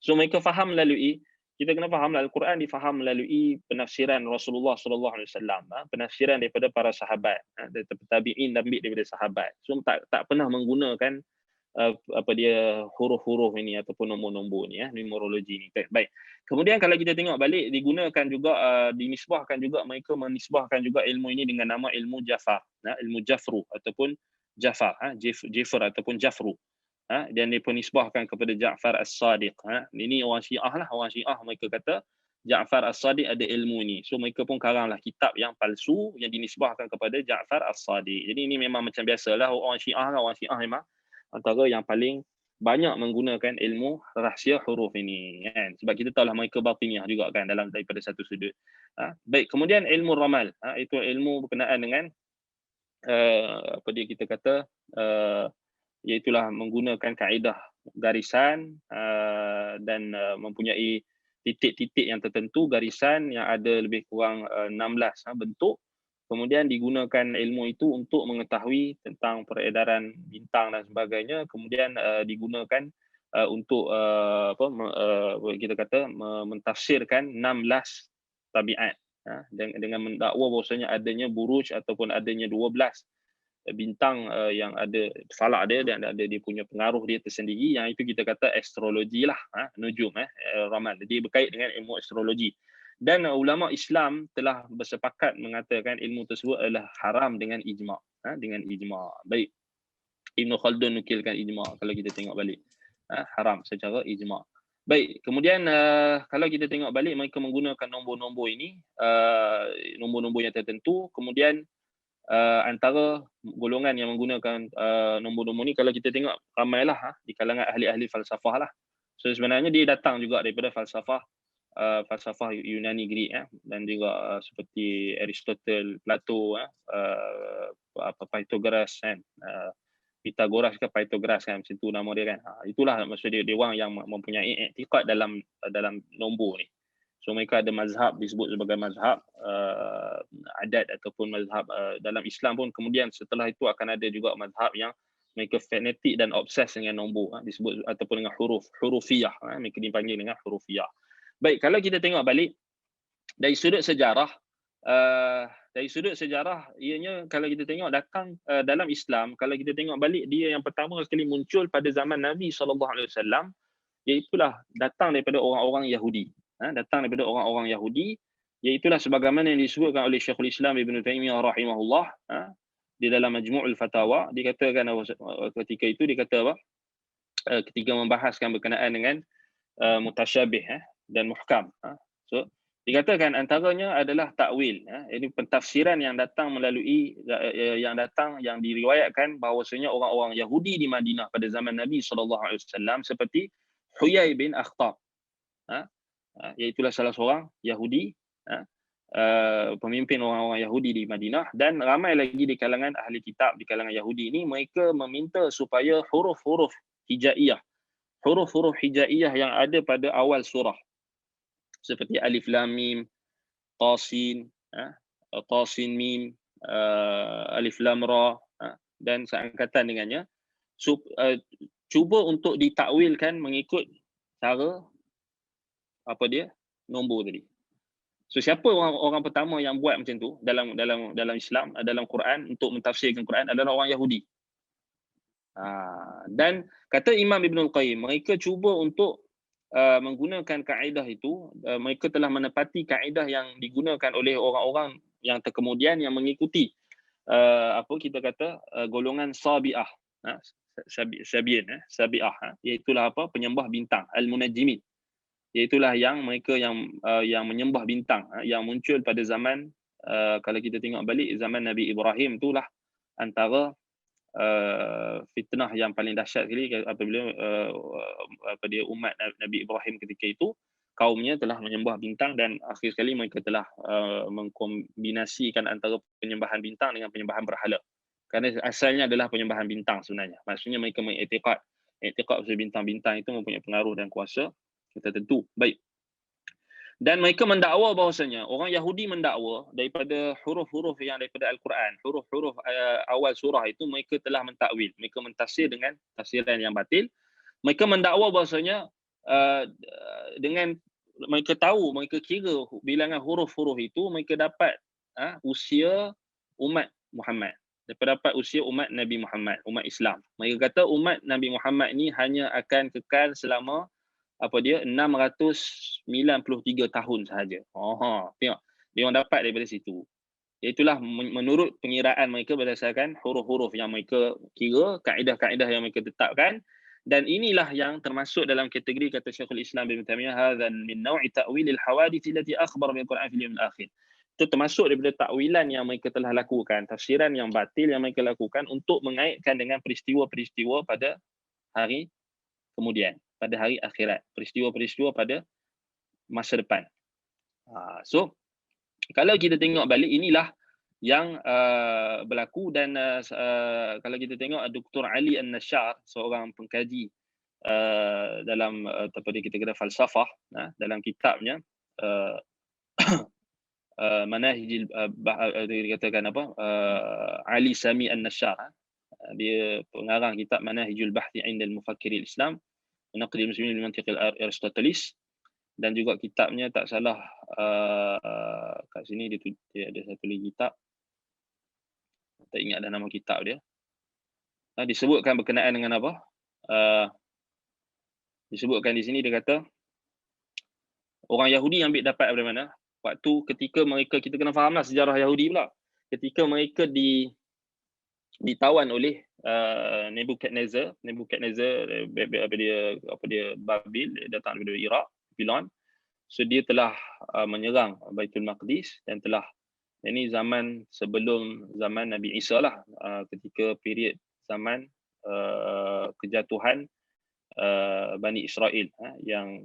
So mereka faham melalui, kita kena faham lah Al-Quran difaham melalui penafsiran Rasulullah SAW, penafsiran daripada para sahabat, daripada tabi'in dan daripada sahabat. So tak pernah menggunakan apa dia huruf-huruf ini ataupun nombor-nombor ni numerologi ni. Baik. Kemudian kalau kita tengok balik digunakan juga dinisbahkan juga mereka menisbahkan juga ilmu ini dengan nama ilmu Jafar, ilmu Jafru ataupun Jafar, Jafar ataupun Jafru. Dan dia penisbahkan kepada Ja'far As-Sadiq. Ini orang Syiah lah, orang Syiah mereka kata Ja'far As-Sadiq ada ilmu ni. So mereka pun karanglah kitab yang palsu yang dinisbahkan kepada Ja'far As-Sadiq. Jadi ini memang macam biasalah orang Syiah memang antara yang paling banyak menggunakan ilmu rahsia huruf ini kan. Sebab kita tahulah mereka batiniah juga kan dalam daripada satu sudut. Baik, kemudian ilmu ramal, itu ilmu berkenaan dengan apa dia kita kata iaitulah menggunakan kaedah garisan dan mempunyai titik-titik yang tertentu, garisan yang ada lebih kurang 16 bentuk. Kemudian digunakan ilmu itu untuk mengetahui tentang peredaran bintang dan sebagainya. Kemudian digunakan untuk kita kata mentafsirkan 16 tabiat dengan mendakwa bahawasanya adanya buruj ataupun adanya 12 bintang yang ada falak dia dan ada dia punya pengaruh dia tersendiri, yang itu kita kata astrologi lah, nujum, ramal. Jadi berkait dengan ilmu astrologi. Dan ulama Islam telah bersepakat mengatakan ilmu tersebut adalah haram dengan ijma'. Dengan ijma'. Baik. Ibn Khaldun nukilkan ijma' kalau kita tengok balik. Haram secara ijma'. Baik. Kemudian kalau kita tengok balik mereka menggunakan nombor-nombor ini, nombor-nombor yang tertentu. Kemudian antara golongan yang menggunakan nombor-nombor ni, kalau kita tengok ramailah di kalangan ahli-ahli falsafah lah. So sebenarnya dia datang juga daripada falsafah Yunani Greek dan juga seperti Aristotle, Plato, Pythagoras kan, Pythagoras ke Pythagoras kan, macam tu nama dia kan. Itulah maksud dia orang yang mempunyai i'tiqad dalam nombor ni. So mereka ada mazhab disebut sebagai mazhab adat ataupun mazhab dalam Islam pun. Kemudian setelah itu akan ada juga mazhab yang mereka fanatik dan obses dengan nombor, disebut ataupun dengan hurufiyah, mereka dipanggil dengan hurufiyah. Baik, kalau kita tengok balik dari sudut sejarah, ianya kalau kita tengok datang dalam Islam, kalau kita tengok balik dia yang pertama sekali muncul pada zaman Nabi SAW, iaitulah datang daripada orang-orang Yahudi. Datang daripada orang-orang Yahudi, iaitulah sebagaimana yang disebutkan oleh Syekhul Islam Ibn Taymiyah rahimahullah di dalam Majmu'ul Fatawa. Dikatakan ketika itu apa? Ketika membahaskan berkenaan dengan mutasyabih dan muhkam. So dikatakan antaranya adalah takwil. Ini pentafsiran yang datang melalui yang diriwayatkan bahawasanya orang-orang Yahudi di Madinah pada zaman Nabi SAW seperti Huyai bin Akhtab. Iaitulah salah seorang Yahudi, pemimpin orang-orang Yahudi di Madinah, dan ramai lagi di kalangan ahli kitab di kalangan Yahudi ini mereka meminta supaya huruf-huruf hijaiyah yang ada pada awal surah seperti alif lam mim, tasin, tasin mim, alif lam ra dan seangkatan dengannya, cuba untuk ditakwilkan mengikut cara nombor tadi. So siapa orang pertama yang buat macam tu dalam Islam, dalam Quran, untuk mentafsirkan Quran adalah orang Yahudi. Dan kata Imam Ibn Al-Qayyim, mereka cuba untuk menggunakan kaedah itu, mereka telah menepati kaedah yang digunakan oleh orang-orang yang terkemudian yang mengikuti golongan Sabi'ah, Sabi'ah, iaitulah penyembah bintang, Al-Munajjimin. Iaitulah yang mereka yang menyembah bintang, yang muncul pada zaman kalau kita tengok balik zaman Nabi Ibrahim, itulah antara fitnah yang paling dahsyat sekali apabila umat Nabi Ibrahim ketika itu, kaumnya telah menyembah bintang, dan akhir sekali mereka telah mengkombinasikan antara penyembahan bintang dengan penyembahan berhala. Kerana asalnya adalah penyembahan bintang sebenarnya. Maksudnya mereka mengiktikad bahawa bintang-bintang itu mempunyai pengaruh dan kuasa tertentu. Baik. Dan mereka mendakwa bahawasanya, orang Yahudi mendakwa daripada huruf-huruf yang daripada Al-Quran, huruf-huruf awal surah itu mereka telah mentakwil, mereka mentafsir dengan tafsiran yang batil. Mereka mendakwa bahawasanya dengan mereka tahu, mereka kira bilangan huruf-huruf itu, mereka dapat usia umat Muhammad. pendapat usia umat Nabi Muhammad, umat Islam. Mereka kata umat Nabi Muhammad ni hanya akan kekal selama 693 tahun sahaja. Tengok. Dia orang dapat daripada situ. Itulah menurut pengiraan mereka berdasarkan huruf-huruf yang mereka kira, kaedah-kaedah yang mereka tetapkan. Dan inilah yang termasuk dalam kategori kata Syekhul Islam Ibn Taimiyah, hadza min naw'i ta'wilil hawadits allati akhbar bil Quran fil yawmil akhir. Itu termasuk daripada takwilan yang mereka telah lakukan, tafsiran yang batil yang mereka lakukan untuk mengaitkan dengan peristiwa-peristiwa pada hari kemudian, pada hari akhirat, peristiwa-peristiwa pada masa depan. So kalau kita tengok balik, inilah yang berlaku. Dan kalau kita tengok Dr. Ali An-Nashar, seorang pengkaji dalam kita kata falsafah, dalam kitabnya Manahijil dikatakan Ali Sami An-Nashar, dia pengarang kitab Manahijul Bahthi 'inda al-Mufakkir al-Islam Naqd al-Muslimin bil Mantiq al-Aristotelis. Dan juga kitabnya tak salah kat sini dia ada satu lagi kitab, tak ingat dah nama kitab dia. Disebutkan berkenaan dengan apa? Disebutkan di sini, dia kata orang Yahudi ambil dapat dari mana? Waktu ketika mereka, kita kena fahamlah sejarah Yahudi pula. Ketika mereka ditawan oleh Nebukadnezar dia Babil, dia datang daripada Iraq, Babylon. So dia telah menyerang Baitul Maqdis, dan telah, ini zaman sebelum zaman Nabi Isa lah, ketika period zaman kejatuhan Bani Israel, yang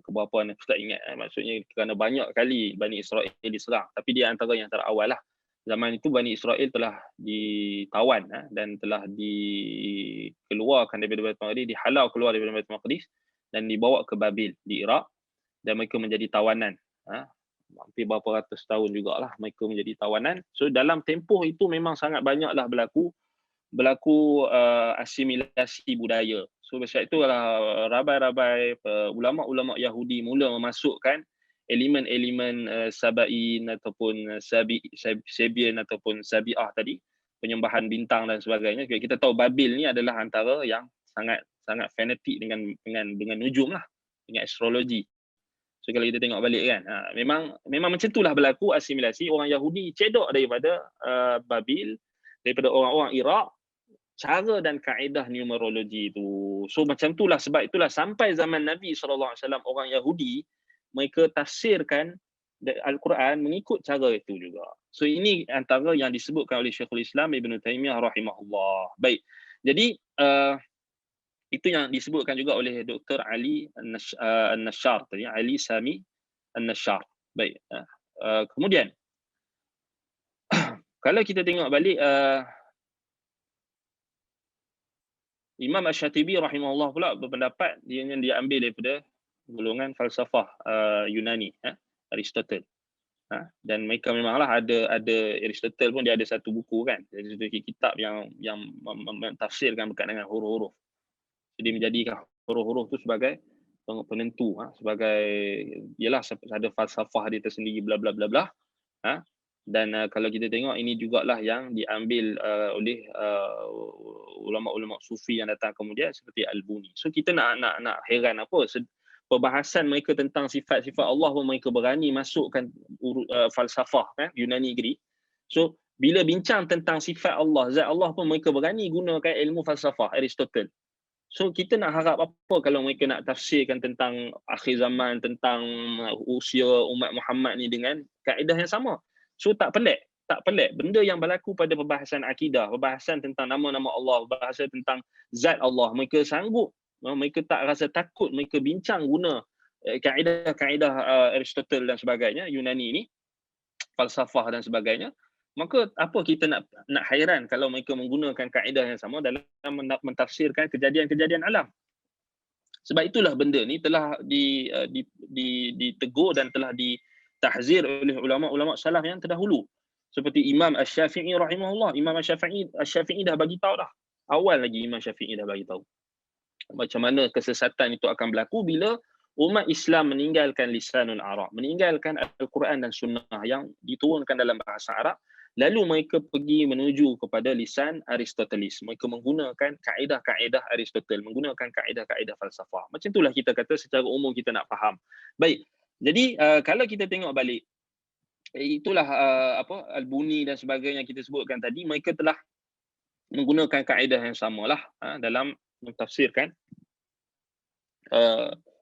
keberapa aku tak ingat, maksudnya kerana banyak kali Bani Israel diserang, tapi dia antara yang terawal lah. Zaman itu Bani Israel telah ditawan dan telah dikeluarkan daripada Baitul Maqdis, dihalau keluar daripada Baitul Maqdis dan dibawa ke Babil di Iraq, dan mereka menjadi tawanan. Hampir berapa ratus tahun jugalah mereka menjadi tawanan. So dalam tempoh itu memang sangat banyaklah berlaku asimilasi budaya. So sebab itu rabai-rabai ulama-ulama Yahudi mula memasukkan elemen-elemen Sabain ataupun Sabian ataupun Sabiah tadi, penyembahan bintang dan sebagainya. Kita tahu Babil ni adalah antara yang sangat fanatik dengan nujum lah, dengan astrologi. So kalau kita tengok balik kan, memang macam itulah berlaku asimilasi. Orang Yahudi cedok daripada Babil, daripada orang-orang Iraq, cara dan kaedah numerologi itu. So macam itulah, sebab itulah sampai zaman Nabi SAW, orang Yahudi mereka tafsirkan Al-Quran mengikut cara itu juga. So ini antara yang disebutkan oleh Syekhul Islam Ibn Taimiyah rahimahullah. Baik, jadi itu yang disebutkan juga oleh Dr. Ali An-Nashar tadi, Ali Sami An-Nashar. Baik. Kemudian kalau kita tengok balik, Imam Asy-Syatibi rahimahullah pula berpendapat dia ambil daripada golongan falsafah Yunani, Aristotle. Dan mereka memanglah ada Aristotle pun dia ada satu buku kan, ada satu kitab yang mentafsirkan berkaitan dengan huruf-huruf. Jadi menjadikan huruf-huruf tu sebagai penentu, sebagai ialah ada falsafah dia tersendiri, bla bla bla bla. Dan kalau kita tengok, ini jugalah yang diambil oleh ulama-ulama sufi yang datang kemudian seperti Al-Buni. So kita nak heran apa perbahasan mereka tentang sifat-sifat Allah pun mereka berani masukkan falsafah Yunani Greek. So bila bincang tentang sifat Allah, zat Allah pun mereka berani gunakan ilmu falsafah Aristotle. So kita nak harap apa kalau mereka nak tafsirkan tentang akhir zaman, tentang usia umat Muhammad ni dengan kaedah yang sama. So tak pelik. Benda yang berlaku pada perbahasan akidah, perbahasan tentang nama-nama Allah, perbahasan tentang zat Allah, mereka sanggup, mereka tak rasa takut, mereka bincang guna kaedah-kaedah Aristotle dan sebagainya, Yunani ni, falsafah dan sebagainya. Maka apa kita nak hairan kalau mereka menggunakan kaedah yang sama dalam mentafsirkan kejadian-kejadian alam. Sebab itulah benda ni telah ditegur dan telah ditahzir oleh ulama-ulama salaf yang terdahulu. Seperti Imam Asy-Syafi'i rahimahullah. Imam Asy-Syafi'i dah bagi tahu dah. Awal lagi Imam Syafi'i dah bagi tahu macam mana kesesatan itu akan berlaku bila umat Islam meninggalkan lisanul Arab, meninggalkan Al-Quran dan Sunnah yang diturunkan dalam bahasa Arab, Lalu mereka pergi menuju kepada lisan Aristoteles. Mereka menggunakan kaedah-kaedah Aristoteles, menggunakan kaedah-kaedah falsafah. Macam itulah kita kata secara umum kita nak faham. Baik. Jadi kalau kita tengok balik, itulah Al-Buni dan sebagainya kita sebutkan tadi, mereka telah menggunakan kaedah yang samalah dalam mentafsirkan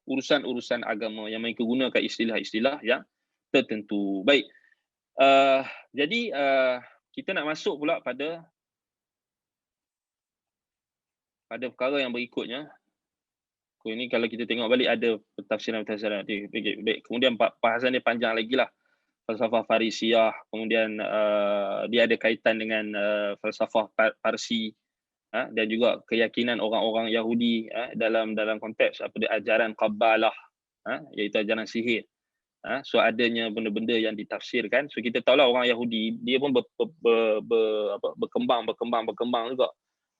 urusan-urusan agama, yang mereka gunakan istilah-istilah yang tertentu. Baik. Jadi kita nak masuk pula pada perkara yang berikutnya. Ini kalau kita tengok balik ada tafsiran-tafsiran. Baik. Kemudian bahasan dia panjang lagi lah. Falsafah Farisiyah, kemudian dia ada kaitan dengan falsafah Parsi, dan juga keyakinan orang-orang Yahudi dalam konteks ajaran Qabbalah, iaitu ajaran sihir. So adanya benda-benda yang ditafsirkan. So kita tahulah orang Yahudi dia pun berkembang juga.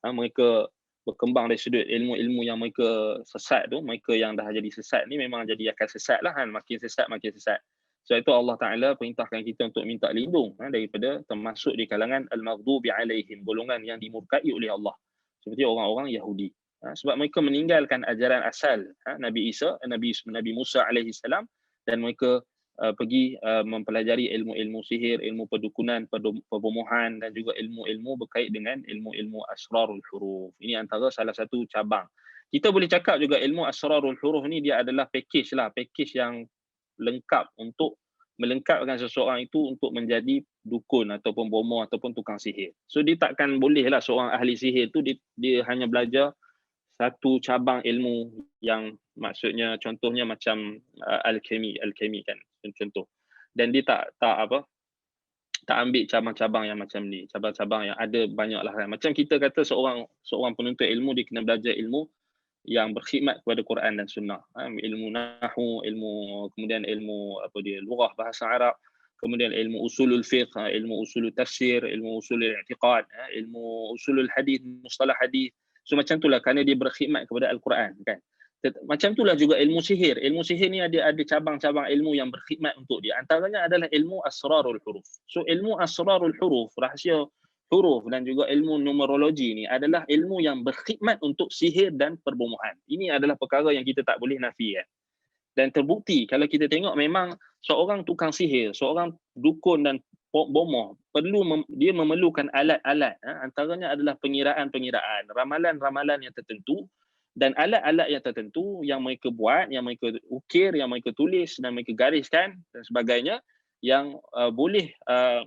Mereka berkembang dari sudut ilmu-ilmu yang mereka sesat tu. Mereka yang dah jadi sesat ni memang jadi akan sesat lah kan. Makin sesat. So itu Allah Ta'ala perintahkan kita untuk minta lindung daripada termasuk di kalangan al-maghdubi alaihim, golongan yang dimurkai oleh Allah, seperti orang-orang Yahudi. Sebab mereka meninggalkan ajaran asal Nabi Isa, Nabi Musa alaihi salam, dan mereka pergi mempelajari ilmu-ilmu sihir, ilmu perdukunan, perbomohan, dan juga ilmu-ilmu berkait dengan ilmu-ilmu asrarul huruf. Ini antara salah satu cabang. Kita boleh cakap juga ilmu asrarul huruf ni dia adalah package yang lengkap untuk melengkapkan seseorang itu untuk menjadi dukun ataupun bomoh ataupun tukang sihir. So dia takkan bolehlah seorang ahli sihir tu dia hanya belajar satu cabang ilmu yang maksudnya contohnya macam alkemi kan contoh. Dan dia tak ambil cabang-cabang yang macam ni, cabang-cabang yang ada banyaklah kan. Macam kita kata seorang penuntut ilmu dia kena belajar ilmu yang berkhidmat kepada Quran dan Sunnah. Ilmu nahwu, kemudian ilmu lughah bahasa Arab, kemudian ilmu usulul fiqh, ilmu usulul tafsir, ilmu usulul i'tiqad, ilmu usulul hadis, mustalah hadis. So macam itulah kerana dia berkhidmat kepada Al-Quran kan. Macam itulah juga ilmu sihir. Ilmu sihir ni ada cabang-cabang ilmu yang berkhidmat untuk dia. Antaranya adalah ilmu asrarul huruf. So ilmu asrarul huruf, rahsia huruf, dan juga ilmu numerologi ni adalah ilmu yang berkhidmat untuk sihir dan perbomohan. Ini adalah perkara yang kita tak boleh nafikan. Dan terbukti kalau kita tengok memang seorang tukang sihir, seorang dukun dan bomoh dia memerlukan alat-alat. Antaranya adalah pengiraan-pengiraan, ramalan-ramalan yang tertentu, dan alat-alat yang tertentu yang mereka buat, yang mereka ukir, yang mereka tulis dan mereka gariskan dan sebagainya, yang boleh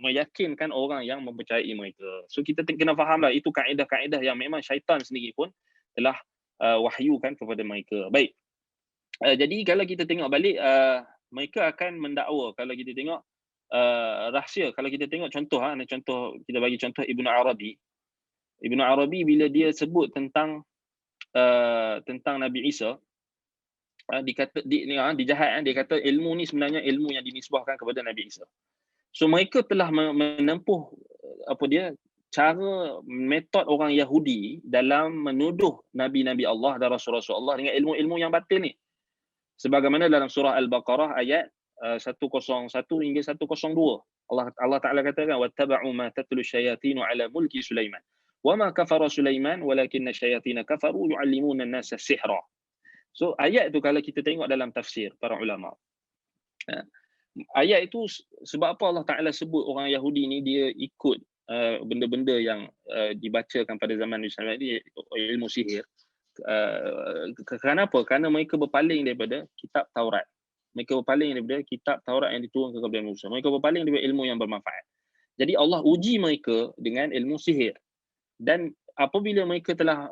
meyakinkan orang yang mempercayai mereka. So kita kena fahamlah itu kaedah-kaedah yang memang syaitan sendiri pun telah wahyukan kepada mereka. Baik. Jadi kalau kita tengok balik, mereka akan mendakwa. Kalau kita tengok rahsia, kalau kita tengok contoh, kita bagi contoh Ibn Arabi bila dia sebut tentang Nabi Isa, dia kata ilmu ni sebenarnya ilmu yang dinisbahkan kepada Nabi Isa. So mereka telah menempuh cara metod orang Yahudi dalam menuduh nabi-nabi Allah dan rasul-rasul Allah dengan ilmu-ilmu yang batil ni. Sebagaimana dalam surah Al-Baqarah ayat 101 hingga 102, Allah Ta'ala katakan wattaba'u ma tatlu syayatinu ala mulki Sulaiman wama kafara Sulaiman walakinna syayatina kafaru yu'allimuna an-nasa sihra. So ayat tu kalau kita tengok dalam tafsir para ulama, ayat itu sebab apa Allah Ta'ala sebut orang Yahudi ni dia ikut benda-benda yang dibacakan pada zaman Nabi SAW ni, ilmu sihir. Kenapa? Kerana mereka berpaling daripada kitab Taurat. Mereka berpaling daripada kitab Taurat yang diturunkan kepada Musa. Mereka berpaling daripada ilmu yang bermanfaat. Jadi Allah uji mereka dengan ilmu sihir. Dan apabila mereka telah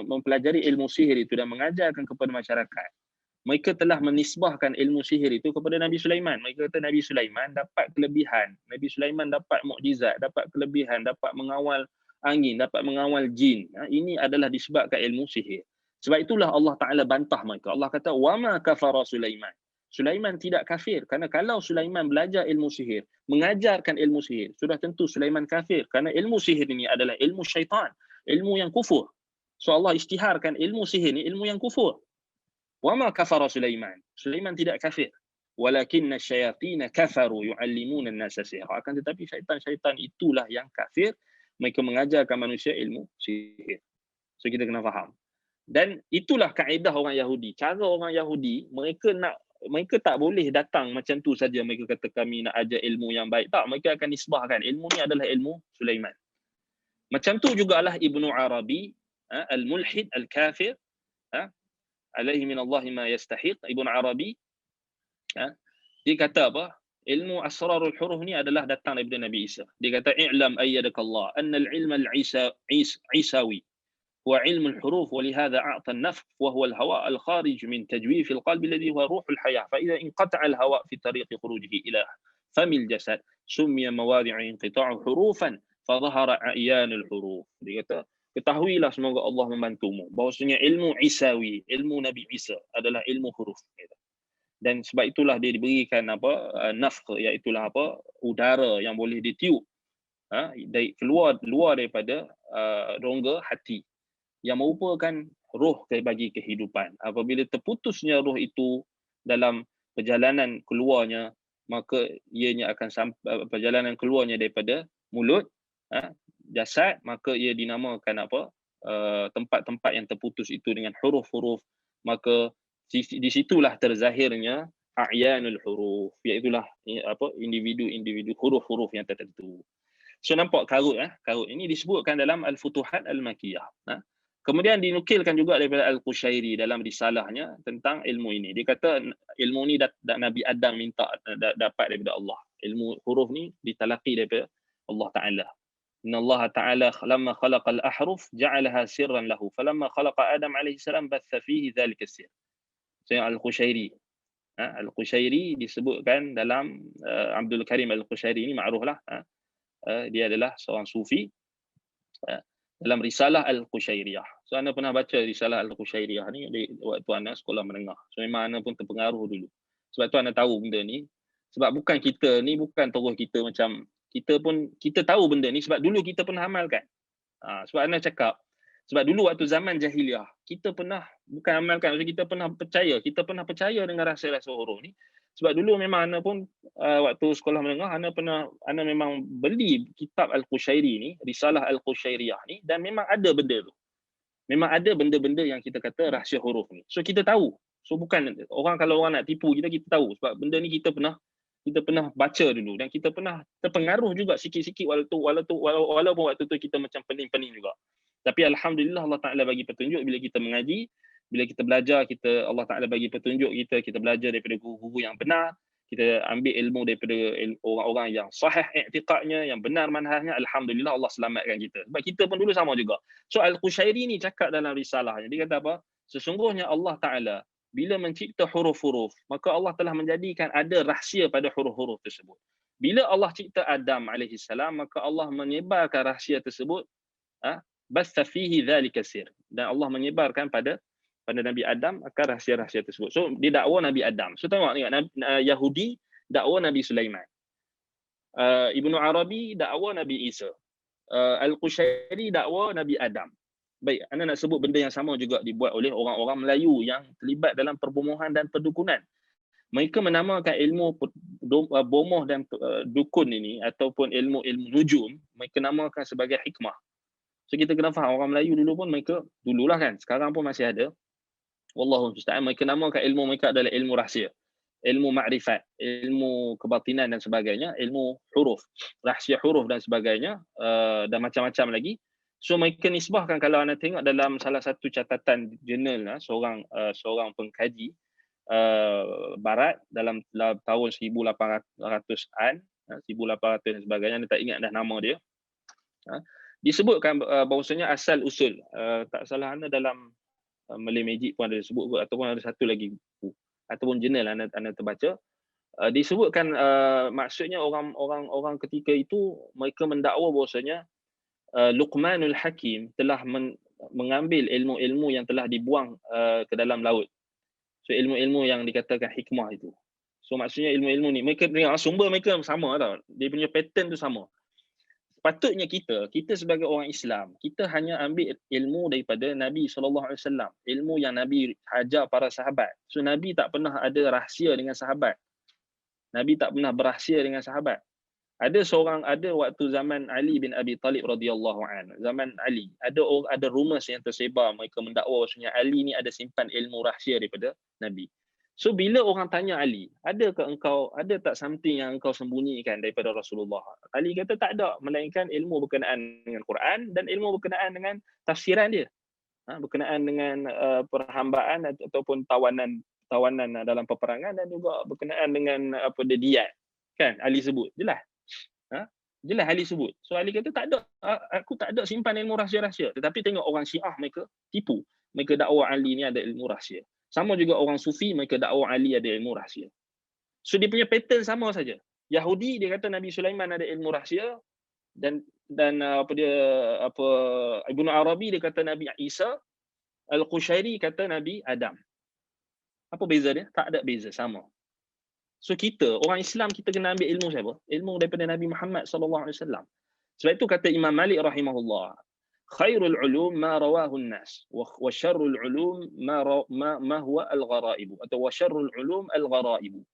mempelajari ilmu sihir itu dan mengajarkan kepada masyarakat, mereka telah menisbahkan ilmu sihir itu kepada Nabi Sulaiman. Mereka kata Nabi Sulaiman dapat kelebihan. Nabi Sulaiman dapat mukjizat, dapat kelebihan, dapat mengawal angin, dapat mengawal jin. Ini adalah disebabkan ilmu sihir. Sebab itulah Allah Ta'ala bantah mereka. Allah kata, وَمَا كَفَرَ Sulaiman. Sulaiman tidak kafir. Kerana kalau Sulaiman belajar ilmu sihir, mengajarkan ilmu sihir, sudah tentu Sulaiman kafir. Kerana ilmu sihir ini adalah ilmu syaitan. Ilmu yang kufur. So Allah isytiharkan ilmu sihir ini ilmu yang kufur. وَمَا كَفَرَ Sulaiman. Sulaiman tidak kafir. walakinna syayatin kafaru yu'allimuna an-nasa sihra. Akan tetapi syaitan-syaitan itulah yang kafir, mereka mengajarkan manusia ilmu sihir. So kita kena faham. Dan itulah kaedah orang Yahudi. Cara orang Yahudi, mereka tak boleh datang macam tu saja. Mereka kata kami nak ajar ilmu yang baik. Tak, mereka akan nisbahkan. Ilmu ni adalah ilmu Sulaiman. Macam tu jugalah Ibnu Arabi, al-mulhid, al-kafir, alaihi minallahi ma yastahiq. Ibnu Arabi, dia kata apa? Ilmu asrarul huruf ni adalah datang daripada Nabi Isa. Dia kata, i'lam ayyadakallah, anna al-ilm al-Isawi هو علم الحروف ولهذا أعطى النفخ وهو الهواء الخارج من تجويف القلب الذي هو روح الحياة فإذا انقطع الهواء في طريق خروجه إلى فم الجسد سمي مواضع انقطاع حروفا فظهر أعيان الحروف. Dia kata, ketahuilah semoga Allah membantumu bahwasanya ilmu Isawi, ilmu Nabi Isa adalah ilmu huruf. Dan sebab itulah dia diberikan nafkh, iaitu udara yang boleh ditiup keluar daripada rongga hati, yang merupakan roh bagi kehidupan. Apabila terputusnya roh itu dalam perjalanan keluarnya, maka ianya akan sampai perjalanan keluarnya daripada mulut, jasad, maka ia dinamakan tempat-tempat yang terputus itu dengan huruf-huruf. Maka di situlah terzahirnya a'yanul huruf, iaitulah individu-individu huruf-huruf yang tertentu. So nampak karut ini disebutkan dalam Al-Futuhat Al-Makkiyah. Kemudian dinukilkan juga daripada Al-Qushairi dalam risalahnya tentang ilmu ini. Dia kata ilmu ni Nabi Adam minta dapat daripada Allah. Ilmu huruf ni ditalaqi daripada Allah Ta'ala. Inna Allah Ta'ala lamma khalaqa al-ahruf ja'alaha sirran lahu. Falamma khalaqa Adam alaihi salam batha fihi dhalika sir. So Al-Qushairi. Al-Qushairi disebutkan dalam Abdul Karim Al-Qushairi ni ma'ruf lah. Dia adalah seorang sufi. Dalam risalah Al-Qushairiyah. So, anda pernah baca risalah Al-Qushairiyah ni waktu anda sekolah menengah. So, memang anda pun terpengaruh dulu. Sebab tu anda tahu benda ni. Sebab bukan kita ni, bukan terus kita macam, kita tahu benda ni sebab dulu kita pernah amalkan. Sebab anda cakap, sebab dulu waktu zaman jahiliah, kita pernah, bukan amalkan, kita pernah percaya dengan rahsia-rahsia huruf ni. Sebab dulu memang anda pun waktu sekolah menengah anda memang beli kitab Al-Qushairi ni, risalah Al-Qushairiyah ni, dan memang ada benda tu. Memang ada benda-benda yang kita kata rahsia huruf ni. So kita tahu. So bukan kalau orang nak tipu kita tahu sebab benda ni kita pernah baca dulu dan kita pernah terpengaruh juga sikit-sikit walaupun waktu tu kita macam pening-pening juga. Tapi alhamdulillah Allah Taala bagi petunjuk bila kita mengaji. Bila kita belajar, Allah Ta'ala bagi petunjuk kita belajar daripada guru-guru yang benar, kita ambil ilmu daripada orang-orang yang sahih i'tiqadnya, yang benar manhajnya, alhamdulillah Allah selamatkan kita. Sebab kita pun dulu sama juga. So Al-Qushairi ni cakap dalam risalahnya, dia kata apa? Sesungguhnya Allah Ta'ala bila mencipta huruf-huruf, maka Allah telah menjadikan ada rahsia pada huruf-huruf tersebut. Bila Allah cipta Adam AS, maka Allah menyebarkan rahsia tersebut, basta fihi dhalika sir. Dan Allah menyebarkan pada Nabi Adam akan rahsia-rahsia tersebut. So dia dakwa Nabi Adam. So tengok Yahudi dakwa Nabi Sulaiman. Ibnu Arabi dakwa Nabi Isa. Al-Qushairi dakwa Nabi Adam. Baik, anda nak sebut benda yang sama juga dibuat oleh orang-orang Melayu yang terlibat dalam perbomohan dan perdukunan. Mereka menamakan ilmu bomoh dan dukun ini ataupun ilmu nujum, mereka namakan sebagai hikmah. So kita kena faham orang Melayu dulu pun mereka dululah kan, sekarang pun masih ada. Wallahu musta'an, mereka namakan ilmu mereka adalah ilmu rahsia, ilmu makrifat, ilmu kebatinan dan sebagainya, ilmu huruf, rahsia huruf dan sebagainya, dan macam-macam lagi. So mereka nisbahkan, kalau anda tengok dalam salah satu catatan jurnal seorang pengkaji barat dalam tahun 1800-an, 1800 dan sebagainya, anda tak ingat dah nama dia. Disebutkan bahawasanya asal usul, tak salah anda dalam Malay Magic pun ada disebut, ataupun ada satu lagi buku ataupun jurnal anda terbaca, disebutkan maksudnya orang ketika itu mereka mendakwa bahawasanya Luqmanul Hakim telah mengambil ilmu-ilmu yang telah dibuang ke dalam laut. So ilmu-ilmu yang dikatakan hikmah itu. So maksudnya ilmu-ilmu ni mereka sumber mereka sama tau. Dia punya pattern tu sama. Patutnya kita sebagai orang Islam, kita hanya ambil ilmu daripada Nabi SAW, ilmu yang Nabi ajar para sahabat. So Nabi tak pernah ada rahsia dengan sahabat. Nabi tak pernah berahsia dengan sahabat. Ada waktu zaman Ali bin Abi Talib radhiyallahu an, zaman Ali, ada rumours yang tersebar, mereka mendakwa bahawasanya Ali ni ada simpan ilmu rahsia daripada Nabi. So bila orang tanya Ali, ada tak something yang engkau sembunyikan daripada Rasulullah? Ali kata tak ada, melainkan ilmu berkenaan dengan Quran dan ilmu berkenaan dengan tafsiran dia. Berkenaan dengan perhambaan ataupun tawanan dalam peperangan, dan juga berkenaan dengan diat. Kan Ali sebut, jelas. Jelas Ali sebut. So Ali kata tak ada, aku tak ada simpan ilmu rahsia-rahsia. Tetapi tengok orang Syiah, mereka tipu. Mereka dakwa Ali ni ada ilmu rahsia. Sama juga orang Sufi, mereka dakwa Ali ada ilmu rahsia. So dia punya pattern sama saja. Yahudi dia kata Nabi Sulaiman ada ilmu rahsia, dan Ibnu Arabi dia kata Nabi Isa, Al-Qushairi kata Nabi Adam. Apa beza dia? Tak ada beza, sama. So kita, orang Islam, kita kena ambil ilmu siapa? Ilmu daripada Nabi Muhammad sallallahu alaihi wasallam. Sebab itu kata Imam Malik rahimahullah, khairul ulum ma rawahu an-nas wa syarrul ulum ma huwa al-gharaib, atau wa syarrul ulum al-gharaib.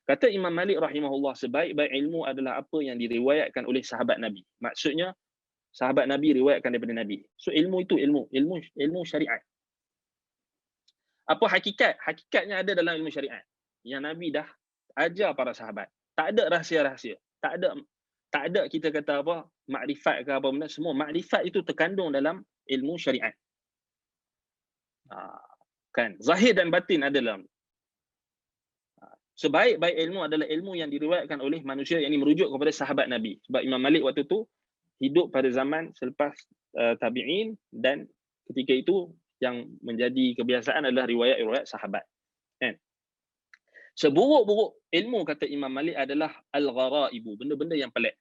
Kata Imam Malik rahimahullah, sebaik-baik ilmu adalah apa yang diriwayatkan oleh sahabat Nabi. Maksudnya sahabat Nabi riwayatkan daripada Nabi. So ilmu itu ilmu syariat. Apa hakikat? Hakikatnya ada dalam ilmu syariat yang Nabi dah ajar para sahabat. Tak ada rahsia-rahsia. Tak ada kita kata apa, makrifat ke apa benda, semua makrifat itu terkandung dalam ilmu syariat. Kan? Zahir dan batin ada dalam. Sebaik-baik ilmu adalah ilmu yang diriwayatkan oleh manusia, yang ini merujuk kepada sahabat Nabi. Sebab Imam Malik waktu tu hidup pada zaman selepas tabi'in, dan ketika itu yang menjadi kebiasaan adalah riwayat-riwayat sahabat. Kan? Seburuk-buruk ilmu, kata Imam Malik, adalah al-gharaibu, benda-benda yang pelik.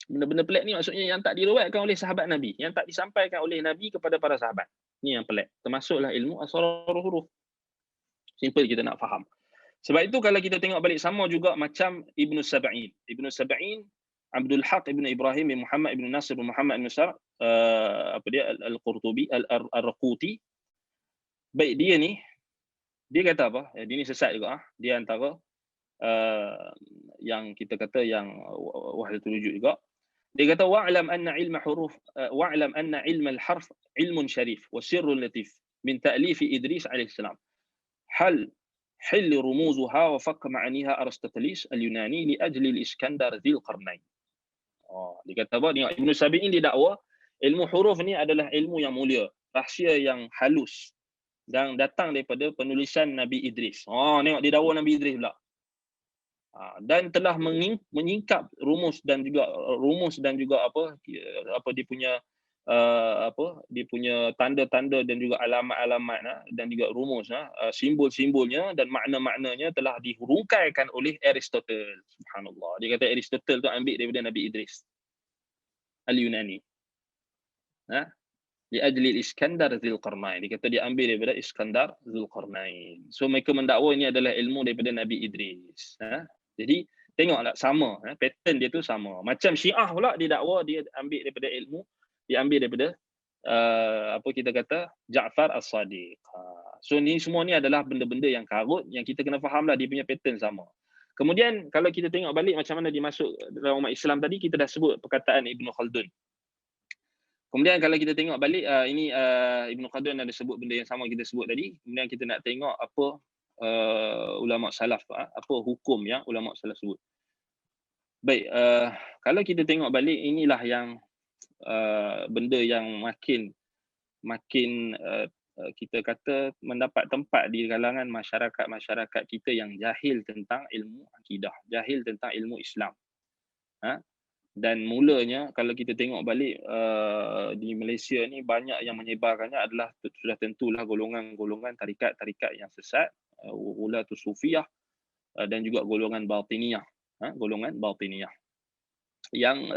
Benda-benda pelik ni maksudnya yang tak diriwayatkan oleh sahabat Nabi, yang tak disampaikan oleh Nabi kepada para sahabat. Ni yang pelik. Termasuklah ilmu asrarul huruf. Simple kita nak faham. Sebab itu kalau kita tengok balik, sama juga macam Ibnu Sab'in. Ibnu Sab'in, Abdul Haq Ibnu Ibrahim bin Muhammad Ibnu Nasir bin Muhammad Ibnu Sar' Al-Qurtubi, Al-Raquti. Baik, dia kata apa? Dia ni sesat juga. Dia antara yang kita kata yang wahdatul wujud juga. Dia kata wa'lam anna ilma huruf wa'lam anna ilma al-harf ilmun syarif wa sirrun latif min ta'lif Idris alaihi salam. Hal رموزها وفك معانيها أرسطوطاليس اليوناني لأجل الإسكندر ذي القرنين. Dia kata apa? Ibnu Sab'in dia dakwa ilmu huruf ni adalah ilmu yang mulia, rahsia yang halus, dan datang daripada penulisan Nabi Idris. Tengok dia dakwa Nabi Idris pula. Dan telah menyingkap rumus dan juga dia punya tanda-tanda dan juga alamat-alamat dan juga rumus, simbol-simbolnya dan makna-maknanya telah dihurungkaikan oleh Aristotle. Subhanallah. Dia kata Aristotle tu ambil daripada Nabi Idris Al-Yunani. Li ajli Iskandar Dzulqarnain. Dia kata dia ambil daripada Iskandar Dzulqarnain. So mereka mendakwa ini adalah ilmu daripada Nabi Idris. Jadi tengoklah, sama, pattern dia tu sama. Macam Syiah pula, dia dakwa dia ambil daripada ilmu, dia ambil daripada kita kata Ja'far As-Sadiq. So ni semua ni adalah benda-benda yang karut, yang kita kena fahamlah dia punya pattern sama. Kemudian kalau kita tengok balik macam mana dia masuk dalam umat Islam tadi, kita dah sebut perkataan Ibnu Khaldun. Kemudian kalau kita tengok balik, Ibnu Khaldun ada sebut benda yang sama kita sebut tadi. Kemudian kita nak tengok apa ulama salaf, apa hukum yang ulama salaf sebut. Baik, kalau kita tengok balik, inilah yang benda yang makin kita kata mendapat tempat di kalangan masyarakat kita yang jahil tentang ilmu akidah, jahil tentang ilmu Islam. Dan mulanya kalau kita tengok balik di Malaysia ni, banyak yang menyebarkannya adalah sudah tentulah golongan-golongan tarikat-tarikat yang sesat, ulatus sufiyah, dan juga golongan batiniyah, yang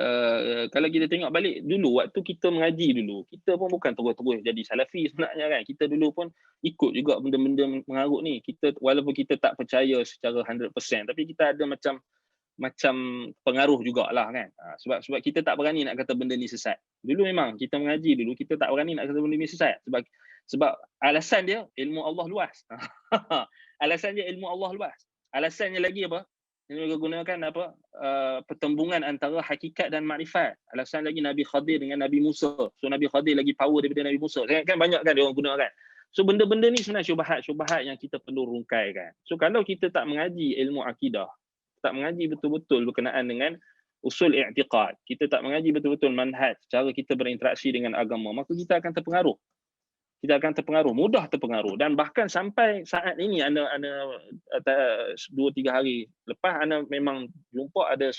kalau kita tengok balik dulu waktu kita mengaji dulu, kita pun bukan terus-terus jadi salafi sebenarnya kan. Kita dulu pun ikut juga benda-benda mengarut ni. Kita walaupun kita tak percaya secara 100%, tapi kita ada macam pengaruh jugalah kan. Sebab kita tak berani nak kata benda ni sesat. Dulu memang kita mengaji dulu, kita tak berani nak kata benda ni sesat sebab alasan dia ilmu Allah luas. Alasan dia ilmu Allah luas. Alasannya lagi apa? Mereka gunakan apa? Pertembungan antara hakikat dan makrifat. Alasan lagi Nabi Khadir dengan Nabi Musa. So Nabi Khadir lagi power daripada Nabi Musa. Kan banyak kan dia orang gunakan. So benda-benda ni sebenarnya syubhat-syubhat yang kita perlu rungkaikan. So kalau kita tak mengaji ilmu akidah, tak mengaji betul-betul berkenaan dengan usul i'tiqad, kita tak mengaji betul-betul manhaj, cara kita berinteraksi dengan agama, maka kita akan terpengaruh. Kita akan terpengaruh, mudah terpengaruh. Dan bahkan sampai saat ini, ana 2-3 hari lepas, ana memang jumpa ada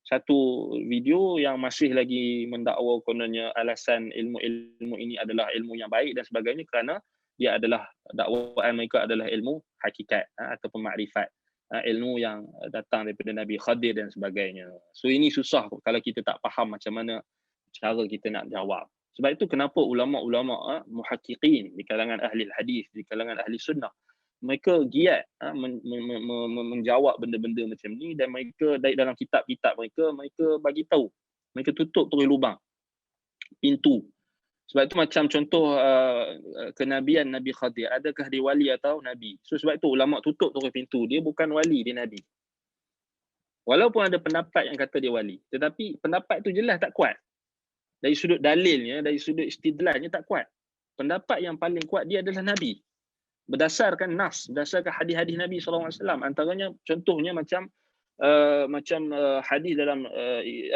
satu video yang masih lagi mendakwa kononnya alasan ilmu-ilmu ini adalah ilmu yang baik dan sebagainya, kerana dia adalah, dakwaan mereka adalah ilmu hakikat ataupun makrifat, ilmu yang datang daripada Nabi Khadir dan sebagainya. So ini susah kalau kita tak faham macam mana cara kita nak jawab. Sebab itu kenapa ulama-ulama muhaqqiqin di kalangan ahli hadis, di kalangan ahli sunnah, mereka giat menjawab benda-benda macam ni, dan mereka dalam kitab-kitab mereka bagi tahu, mereka tutup terus lubang pintu. Sebab itu macam contoh kenabian Nabi Khadir, adakah dia wali atau nabi? So sebab itu ulama tutup terus pintu, dia bukan wali, dia nabi. Walaupun ada pendapat yang kata dia wali, tetapi pendapat itu jelas tak kuat. Dari sudut dalilnya, dari sudut istidlalnya tak kuat. Pendapat yang paling kuat dia adalah Nabi. Berdasarkan nas, berdasarkan hadis-hadis Nabi SAW. Antaranya, contohnya macam hadis dalam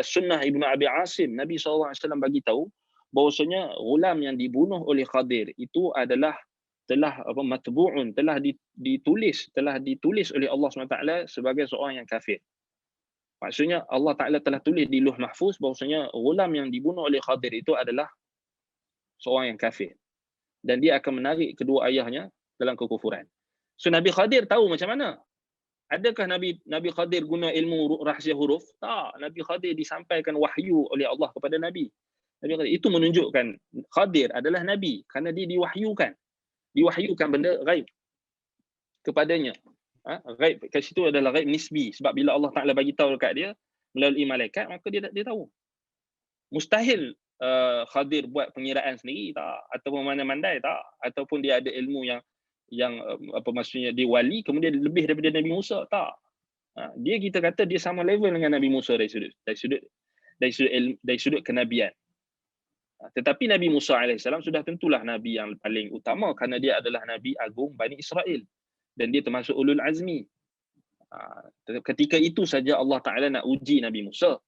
Sunnah Ibnu Abi Asim. Nabi SAW bagi tahu bahawasanya ghulam yang dibunuh oleh Khadir itu adalah telah matbu'un, telah ditulis oleh Allah SWT sebagai seorang yang kafir. Maksudnya Allah Ta'ala telah tulis di Lauh Mahfuz bahawasanya ghulam yang dibunuh oleh Khadir itu adalah seorang yang kafir. Dan dia akan menarik kedua ayahnya dalam kekufuran. So Nabi Khadir tahu macam mana? Adakah Nabi Khadir guna ilmu rahsia huruf? Tak. Nabi Khadir disampaikan wahyu oleh Allah kepada Nabi. Itu menunjukkan Khadir adalah Nabi kerana dia diwahyukan benda ghaib kepadanya. Ghaib kat situ adalah ghaib nisbi, sebab bila Allah Taala bagi tahu dekat dia melalui malaikat, maka dia tahu. Mustahil Khadir buat pengiraan sendiri tak, ataupun mandai-mandai tak, ataupun dia ada ilmu yang apa maksudnya dia wali kemudian lebih daripada Nabi Musa tak. Dia kita kata dia sama level dengan Nabi Musa dari sudut kenabian. Tetapi Nabi Musa alaihissalam sudah tentulah nabi yang paling utama kerana dia adalah nabi agung Bani Israel. Dan dia termasuk ulul azmi. Ketika itu saja Allah Ta'ala nak uji Nabi Musa.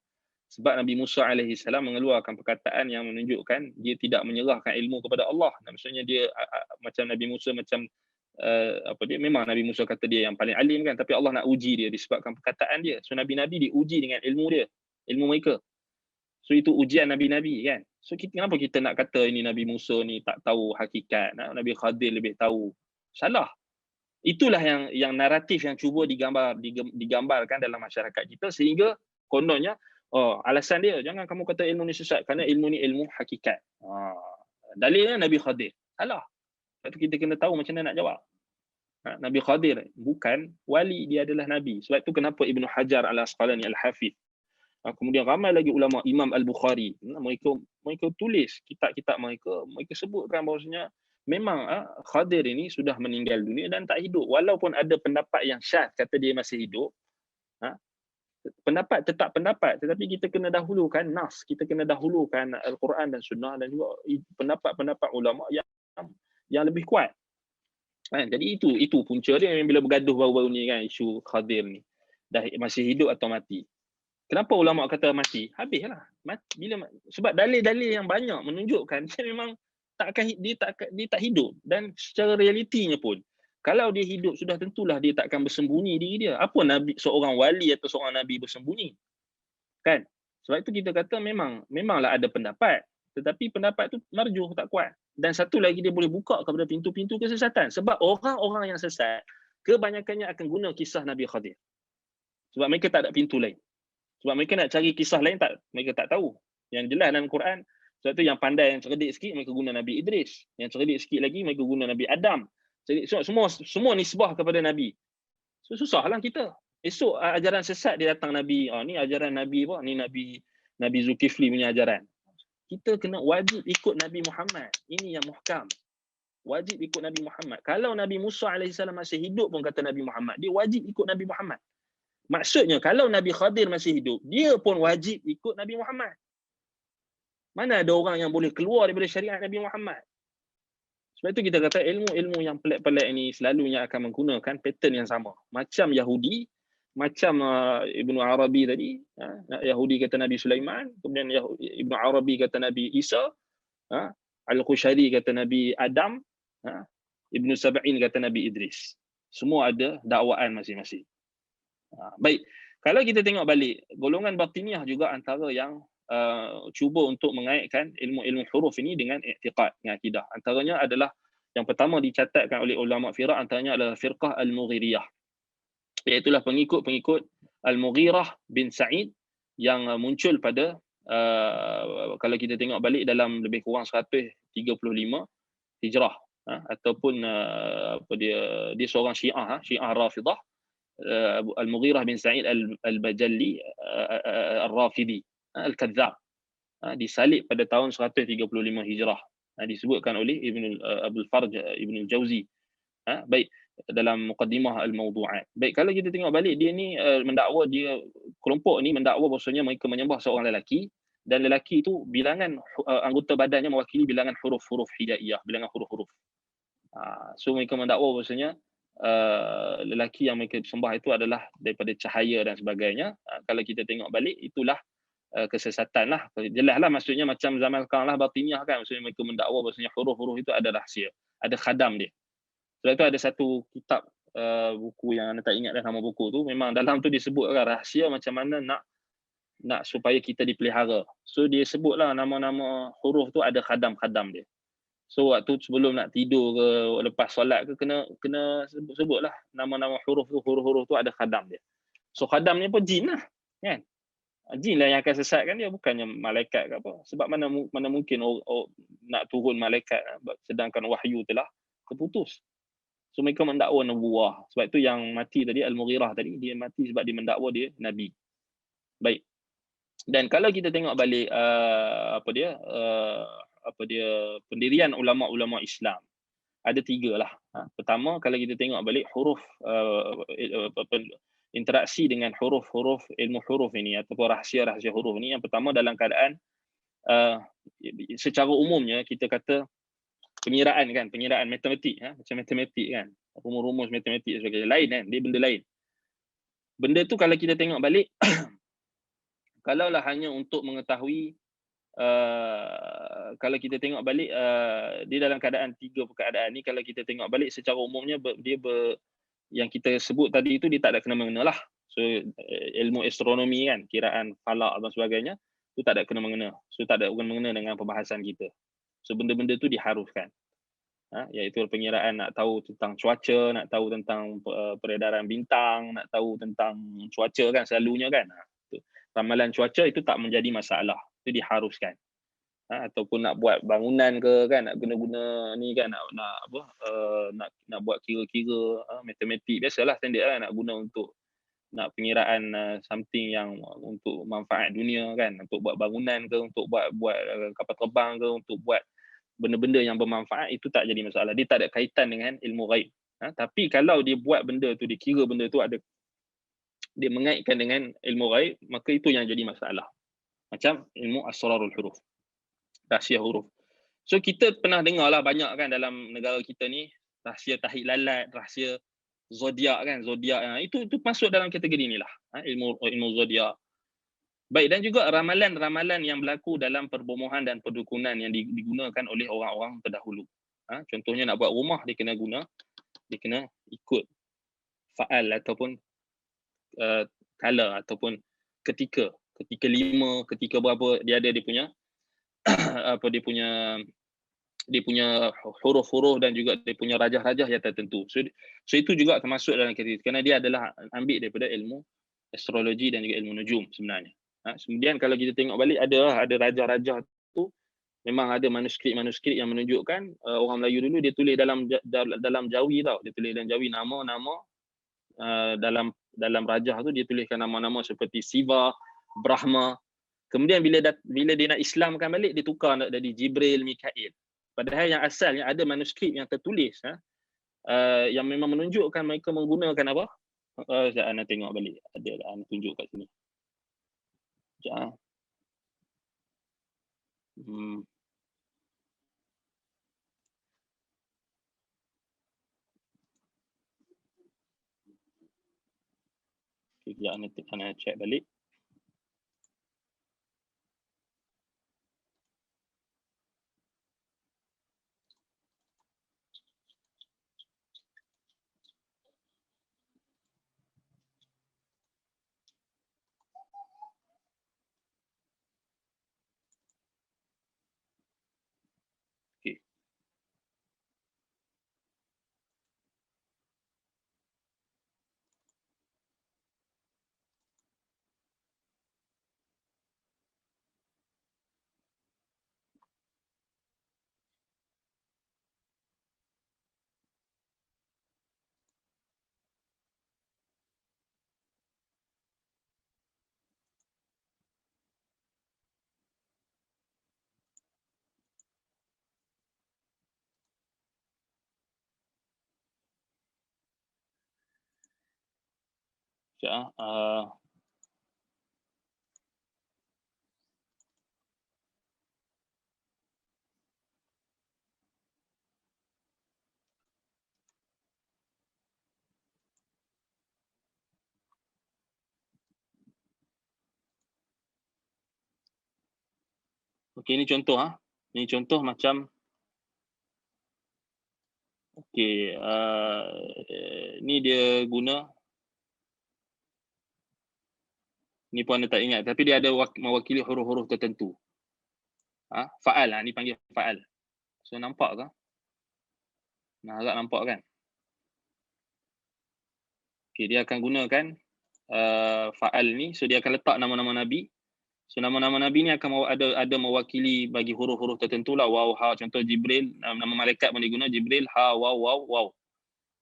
Sebab Nabi Musa AS mengeluarkan perkataan yang menunjukkan dia tidak menyerahkan ilmu kepada Allah. Maksudnya dia macam Nabi Musa, memang Nabi Musa kata dia yang paling alim kan, tapi Allah nak uji dia disebabkan perkataan dia. So Nabi-Nabi diuji dengan ilmu dia, ilmu mereka. So itu ujian Nabi-Nabi kan. So kenapa kita nak kata ini Nabi Musa ni tak tahu hakikat, Nabi Khadir lebih tahu? Salah. Itulah yang naratif yang cuba digambarkan dalam masyarakat kita, sehingga kononnya alasan dia jangan kamu kata ilmu ni sesat kerana ilmu ni ilmu hakikat. Dalilnya Nabi Khadir. Salah. Sebab tu kita kena tahu macam mana nak jawab. Nabi Khadir bukan wali, dia adalah nabi. Sebab tu kenapa Ibnu Hajar Al-Asqalani Al-Hafiz, kemudian ramai lagi ulama, Imam Al-Bukhari, mereka tulis kitab-kitab mereka sebutkan bahawasanya memang Khadir ini sudah meninggal dunia dan tak hidup. Walaupun ada pendapat yang syadz kata dia masih hidup, pendapat tetap pendapat, tetapi kita kena dahulukan nas, kita kena dahulukan Al-Quran dan Sunnah, dan juga pendapat-pendapat ulama yang lebih kuat. Jadi itu punca dia bila bergaduh baru-baru ni kan, isu Khadir ni dah masih hidup atau mati. Kenapa ulama kata mati? Habislah. Sebab dalil-dalil yang banyak menunjukkan dia memang dia tak hidup. Dan secara realitinya pun, kalau dia hidup sudah tentulah dia takkan bersembunyi diri dia. Apa nabi, seorang wali atau seorang nabi bersembunyi? Kan? Sebab itu kita kata memanglah ada pendapat, tetapi pendapat itu marjuh, tak kuat. Dan satu lagi, dia boleh buka kepada pintu-pintu kesesatan. Sebab orang-orang yang sesat kebanyakannya akan guna kisah Nabi Khadir. Sebab mereka tak ada pintu lain. Sebab mereka nak cari kisah lain, mereka tak tahu. Yang jelas dalam Quran, sebab tu yang pandai, yang cerdik sikit, mereka guna Nabi Idris. Yang cerdik sikit lagi, mereka guna Nabi Adam. Semua nisbah kepada Nabi. So susahlah kita. Esok ajaran sesat dia datang Nabi. Ni ajaran Nabi apa? Ni Nabi Zulkifli punya ajaran. Kita kena wajib ikut Nabi Muhammad. Ini yang muhkam. Wajib ikut Nabi Muhammad. Kalau Nabi Musa AS masih hidup pun kata Nabi Muhammad, dia wajib ikut Nabi Muhammad. Maksudnya kalau Nabi Khadir masih hidup, dia pun wajib ikut Nabi Muhammad. Mana ada orang yang boleh keluar daripada syariat Nabi Muhammad? Sebab itu kita kata ilmu-ilmu yang pelik-pelik ini selalunya akan menggunakan pattern yang sama. Macam Yahudi, macam Ibnu Arabi tadi, Yahudi kata Nabi Sulaiman, kemudian Ibnu Arabi kata Nabi Isa, Al-Qushari kata Nabi Adam, Ibnu Sab'in kata Nabi Idris. Semua ada dakwaan masing-masing. Baik, kalau kita tengok balik, golongan Batiniyah juga antara yang cuba untuk mengaitkan ilmu-ilmu huruf ini dengan i'tiqad, dengan akidah. Antaranya adalah yang pertama dicatatkan oleh ulama firqah, antaranya adalah firqah Al-Mughiriyah. Iaitulah pengikut Al-Mughirah bin Sa'id yang muncul pada kalau kita tengok balik dalam lebih kurang 135 Hijrah, ataupun apa dia seorang Syiah Rafidah, Al-Mughirah bin Sa'id Al-Bajalli Al-Rafidi Al-Kadzab, disalib pada tahun 135 Hijrah, disebutkan oleh Abdul Farj Ibn Al-Jauzi. Baik, dalam Muqaddimah Al-Mawdu'at. Baik, kalau kita tengok balik, dia ni mendakwa, kelompok ni mendakwa bahawasanya mereka menyembah seorang lelaki, dan lelaki itu bilangan anggota badannya mewakili bilangan huruf-huruf hijaiyah, bilangan huruf-huruf. So mereka mendakwa bahawasanya lelaki yang mereka sembah itu adalah daripada cahaya dan sebagainya. Kalau kita tengok balik, itulah kesesatan lah. Jelas lah, maksudnya macam zaman sekarang lah Batiniyah kan, maksudnya mereka mendakwa bahawasanya huruf-huruf itu ada rahsia, ada khadam dia. Sebab itu ada satu kitab buku yang anda tak ingat dah nama buku tu, memang dalam tu disebutkan rahsia macam mana nak supaya kita dipelihara. So dia sebutlah nama-nama huruf tu ada khadam-khadam dia. So waktu sebelum nak tidur ke lepas solat ke, kena sebutlah nama-nama huruf-huruf tu ada khadam dia. So khadam ni pun jin lah kan. Jin lah yang akan sesatkan dia, bukannya malaikat ke apa. Sebab mana mungkin nak turun malaikat sedangkan wahyu telah terputus. So mereka mendakwa nubuwah. Sebab itu yang mati tadi, Al-Mughirah tadi, dia mati sebab dia mendakwa dia Nabi. Baik. Dan kalau kita tengok balik pendirian ulama-ulama Islam, ada 3 lah. Pertama, kalau kita tengok balik huruf, interaksi dengan huruf-huruf, ilmu huruf ini ataupun rahsia-rahsia huruf ini, yang pertama dalam keadaan secara umumnya kita kata pengiraan matematik, macam matematik kan, rumus-rumus matematik dan sebagainya, lain kan, dia benda lain. Benda tu kalau kita tengok balik kalaulah hanya untuk mengetahui kalau kita tengok balik dia dalam keadaan 3 perkataan ni, kalau kita tengok balik secara umumnya yang kita sebut tadi itu dia tak ada kena-mengena lah. So ilmu astronomi kan, kiraan falak dan sebagainya, tu tak ada kena-mengena. So tak ada kena-mengena dengan pembahasan kita. So benda-benda tu diharuskan. Iaitu pengiraan, nak tahu tentang cuaca, nak tahu tentang peredaran bintang, nak tahu tentang cuaca kan selalunya kan. Ramalan cuaca itu tak menjadi masalah. Itu diharuskan. Ataupun nak buat bangunan ke kan, nak guna-guna ni kan, nak buat kira-kira matematik, biasalah standard lah, nak guna untuk nak pengiraan something yang untuk manfaat dunia kan, untuk buat bangunan ke, untuk buat kapal terbang ke, untuk buat benda-benda yang bermanfaat, itu tak jadi masalah. Dia tak ada kaitan dengan ilmu ghaib. Tapi kalau dia buat benda tu, dia kira benda tu dia mengaitkan dengan ilmu ghaib, maka itu yang jadi masalah. Macam ilmu asrarul huruf, rahsia huruf. So kita pernah dengar lah banyak kan dalam negara kita ni, rahsia tahid lalat, rahsia zodiak kan, zodiak itu masuk dalam kategori inilah, ilmu zodiak. Baik, dan juga ramalan-ramalan yang berlaku dalam perbomohan dan perdukunan yang digunakan oleh orang-orang terdahulu. Contohnya nak buat rumah, dia kena ikut faal ataupun kala ataupun ketika 5, ketika berapa, dia punya dia punya huruf-huruf dan juga dia punya rajah-rajah yang tertentu. So itu juga termasuk dalam kategori, kerana dia adalah ambil daripada ilmu astrologi dan juga ilmu nujum sebenarnya. Kemudian kalau kita tengok balik, ada rajah-rajah tu memang ada manuskrip yang menunjukkan orang Melayu dulu dia tulis dalam Jawi tau. Dia tulis dalam Jawi nama-nama dalam rajah tu dia tuliskan nama-nama seperti Siva, Brahma. Kemudian bila dia nak Islamkan balik, dia tukar jadi Jibril, Mikail. Padahal yang asalnya ada manuskrip yang tertulis yang memang menunjukkan mereka menggunakan apa? Sekejap Ana tengok balik. Ada Ana tunjuk kat sini. Sekejap. Sekejap Ana check balik. Okay. Sekejap. Okey, ini contoh Ini contoh macam okey, ni dia guna ni pun anda tak ingat tapi dia ada mewakili huruf-huruf tertentu. Fa'al ni panggil fa'al. So nampak ke? Agak nampak kan? Okey, dia akan gunakan fa'al ni, so dia akan letak nama-nama nabi. So nama-nama nabi ni akan ada mewakili bagi huruf-huruf tertentu lah. Waw, ha, contoh Jibril, nama malaikat pun diguna Jibril, ha, waw, waw, waw.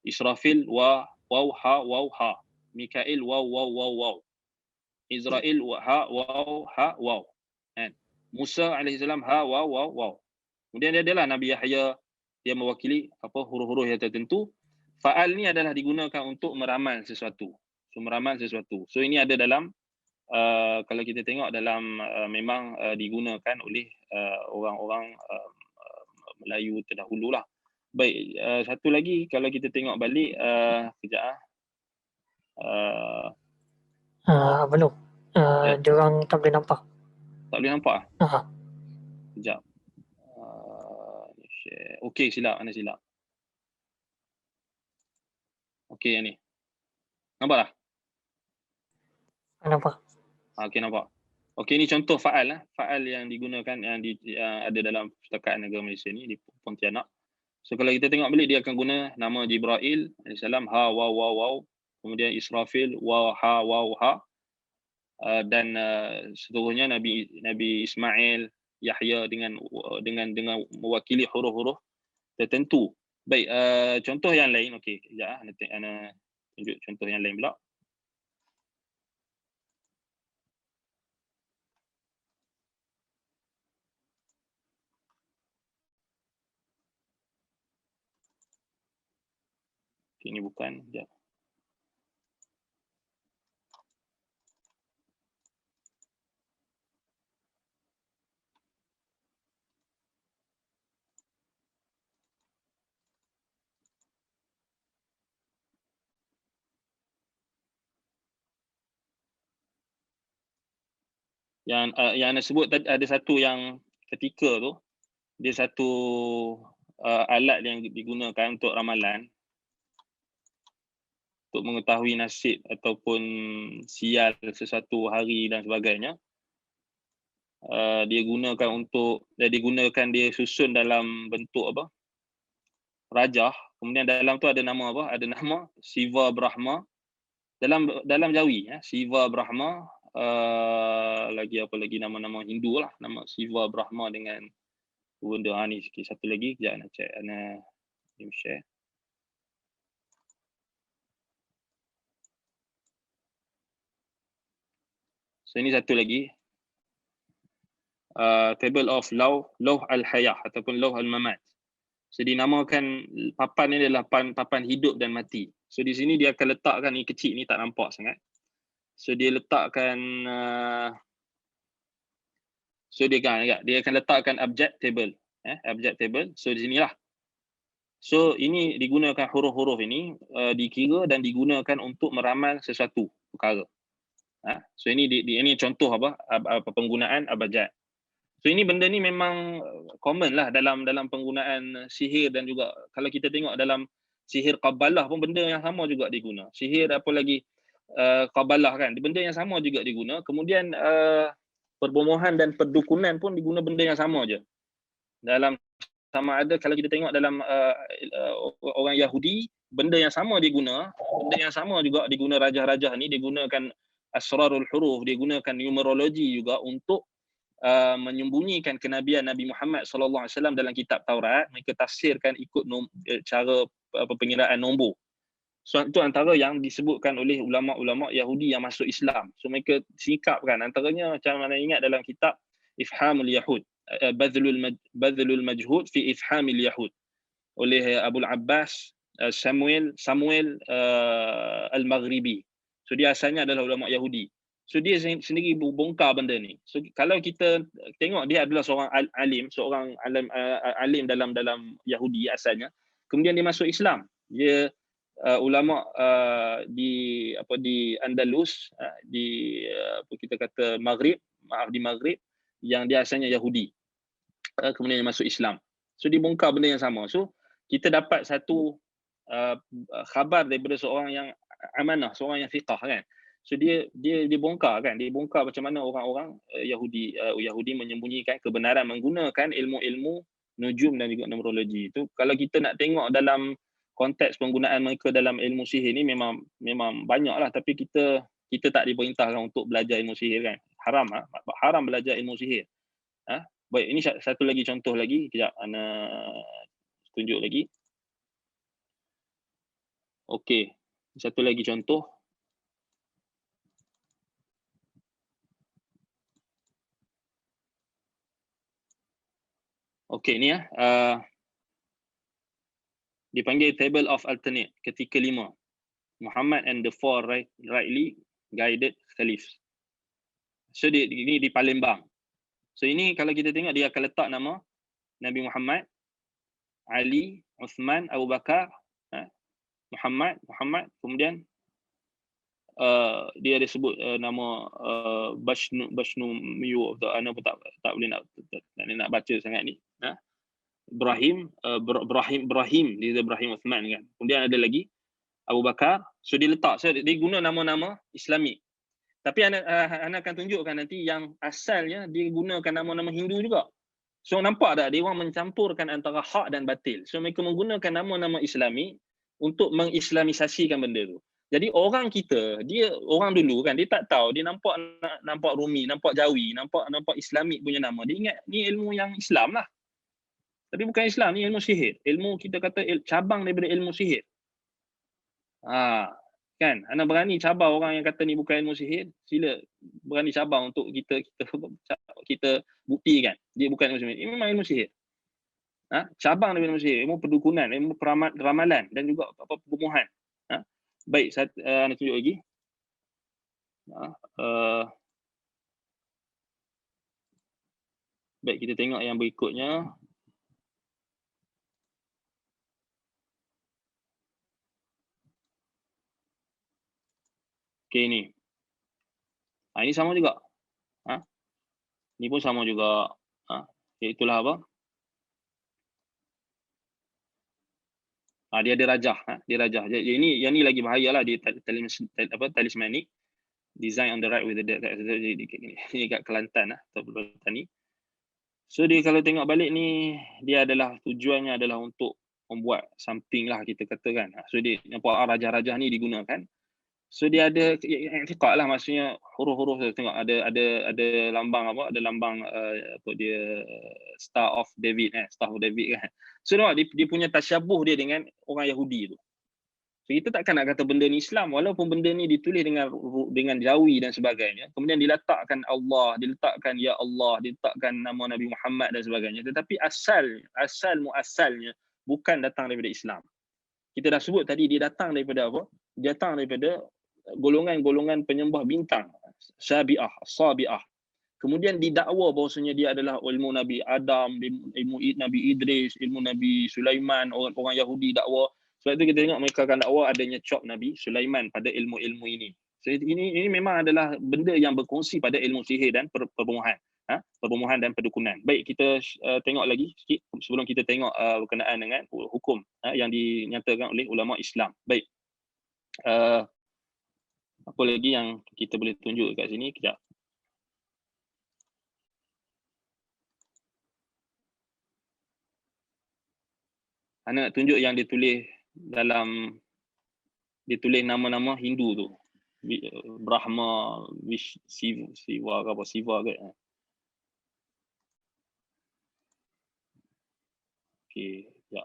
Israfil, waw, ha, waw, ha. Mikail, waw, waw, waw, waw. Israel, ha, waw, ha, waw. Kan? Musa alaihissalam, ha, waw, waw, waw. Kemudian dia adalah Nabi Yahya, dia mewakili huruf-huruf yang tertentu. Fa'al ni adalah digunakan untuk meramal sesuatu. So meramal sesuatu. So ini ada dalam kalau kita tengok dalam memang digunakan oleh orang-orang Melayu terdahulu lah. Baik, satu lagi kalau kita tengok balik kejap belum. Diorang tak boleh nampak. Tak boleh nampak? Kejap. Okey, silap. Anda silap. Okey, yang ni. Nampak tak? Nampak. Okey, nampak. Okey, ni contoh fa'al. Fa'al yang digunakan, yang ada dalam Perpustakaan Negara Malaysia ni, di Pontianak. So kalau kita tengok balik, dia akan guna nama Jibril alaihissalam, ha, waw, waw, waw. Kemudian Israfil, waw, ha, waw, ha. Dan seterusnya Nabi Ismail, Yahya dengan mewakili huruf-huruf tertentu. Baik, contoh yang lain. Okey, kejap Ana tunjuk contoh yang lain pula. Okay, ini bukan. Sekejap. Yang Anda sebut tadi, ada satu yang ketika tu, dia satu alat yang digunakan untuk ramalan, untuk mengetahui nasib ataupun sial sesuatu hari dan sebagainya. Dia susun dalam bentuk rajah. Kemudian dalam tu ada nama Ada nama Siva Brahma. Dalam Jawi, Siva Brahma. Lagi nama-nama Hindu lah, nama Siva Brahma dengan benda ni sikit. Satu lagi, kejap nak check, Ana share. So ini satu lagi, table of Lauh al-Hayah ataupun Lauh al-Mamat. So dinamakan papan ni adalah papan hidup dan mati. So di sini dia akan letakkan, ni kecil ni tak nampak sangat. So dia letakkan dia akan letakkan abjad table, abjad table. So di sinilah. So ini digunakan huruf-huruf ini dikira dan digunakan untuk meramal sesuatu perkara. So ini ini contoh apa penggunaan abjad. So ini benda ni memang common lah dalam penggunaan sihir, dan juga kalau kita tengok dalam sihir qabalah pun benda yang sama juga diguna. Sihir apa lagi qabalah kan, benda yang sama juga diguna. Kemudian perbomohan dan perdukunan pun diguna benda yang sama je. Dalam sama ada kalau kita tengok dalam orang Yahudi, benda yang sama diguna, benda yang sama juga diguna rajah-rajah ni, digunakan asrarul huruf, digunakan numerologi juga untuk menyembunyikan kenabian Nabi Muhammad SAW dalam kitab Taurat. Mereka tafsirkan ikut cara pengiraan nombor. So itu antara yang disebutkan oleh ulama-ulama Yahudi yang masuk Islam. So mereka sikapkan, antaranya macam mana ingat dalam kitab Ifhamul Yahud, Badhlul Majhud fi Ifhamil Yahud oleh Abul Abbas Samuel Al-Maghribi. So dia asalnya adalah ulama Yahudi. So dia sendiri bongkar benda ni. So kalau kita tengok, dia adalah seorang alim, seorang alim dalam Yahudi asalnya. Kemudian dia masuk Islam. Dia ulama di Andalus, di kita kata Maghrib, di Maghrib, yang dia asalnya Yahudi. Kemudian dia masuk Islam. So dia bongkar benda yang sama. So kita dapat satu khabar daripada seorang yang amanah, seorang yang fiqah kan. So dia bongkar kan, dia bongkar macam mana orang-orang Yahudi menyembunyikan kebenaran menggunakan ilmu-ilmu nujum dan juga numerologi. Itu kalau kita nak tengok dalam konteks penggunaan mereka dalam ilmu sihir ni memang banyaklah, tapi kita tak diperintahkan untuk belajar ilmu sihir kan. Haram belajar ilmu sihir. Baik, ini satu lagi contoh lagi, kejap ana tunjuk lagi. Okey, satu lagi contoh. Okey, ni dipanggil Table of Alternate ketika 5. Muhammad and the four rightly guided caliphs. So ini di Palembang. So ini kalau kita tengok, dia akan letak nama Nabi Muhammad, Ali, Uthman, Abu Bakar, Muhammad, kemudian dia ada sebut nama Bashnu Miyu, ana pun tak boleh nak baca sangat ni. Ibrahim, dia Ibrahim Uthman kan. Kemudian ada lagi Abu Bakar. So dia letak, so dia guna nama-nama Islamik. Tapi ana akan tunjukkan nanti yang asalnya dia gunakan nama-nama Hindu juga. So nampak tak, dia orang mencampurkan antara hak dan batil. So mereka menggunakan nama-nama Islami untuk mengislamisasikan benda tu. Jadi orang kita, dia orang dulu kan, dia tak tahu, dia nampak Rumi, nampak Jawi, nampak Islamik punya nama. Dia ingat ni ilmu yang Islam lah. Tapi bukan Islam, ni ilmu sihir. Ilmu kita kata cabang daripada ilmu sihir. Kan, anda berani cabar orang yang kata ni bukan ilmu sihir, sila berani cabar untuk kita buktikan dia bukan ilmu sihir. Ini memang ilmu sihir. Cabang daripada ilmu sihir, ilmu perdukunan, ilmu ramalan dan juga perbomohan. Baik, anda tunjuk lagi. Baik, kita tengok yang berikutnya. Okey, ni. Ini sama juga. Ni pun sama juga. Itulah apa? Dia ada rajah. Dia rajah. Yang ni lagi bahayalah, dia talismanic. Design on the right with the ni kat Kelantan atau Kelantan ni. So dia kalau tengok balik ni, dia adalah tujuannya adalah untuk membuat something lah kita katakan. So dia nampak rajah-rajah ni digunakan. So dia ada i'tiqad lah, maksudnya huruf-huruf tu tengok ada lambang apa, ada lambang dia Star of David Star of David kan. So dia punya tasyabuh dia dengan orang Yahudi tu. So kita takkan nak kata benda ni Islam, walaupun benda ni ditulis dengan Jawi dan sebagainya. Kemudian diletakkan Allah, diletakkan ya Allah, diletakkan nama Nabi Muhammad dan sebagainya. Tetapi asalnya bukan datang daripada Islam. kita dah sebut tadi, dia datang daripada apa? Dia datang daripada golongan-golongan penyembah bintang, sabiah. Kemudian didakwa bahawasanya dia adalah ilmu Nabi Adam, ilmu Nabi Idris, ilmu Nabi Sulaiman. Orang Yahudi dakwa. Sebab itu kita tengok mereka akan dakwa adanya cop Nabi Sulaiman pada ilmu-ilmu ini. So, ini memang adalah benda yang berkongsi pada ilmu sihir dan perbuahan. Perbuahan dan perdukunan. Baik, kita tengok lagi sikit sebelum kita tengok berkenaan dengan hukum yang dinyatakan oleh ulama Islam. Baik. Apa lagi yang kita boleh tunjuk kat sini? Kejap. Ana nak tunjuk yang ditulis nama-nama Hindu tu. Brahma, Siva ke apa, Siva ke. Okey, ya.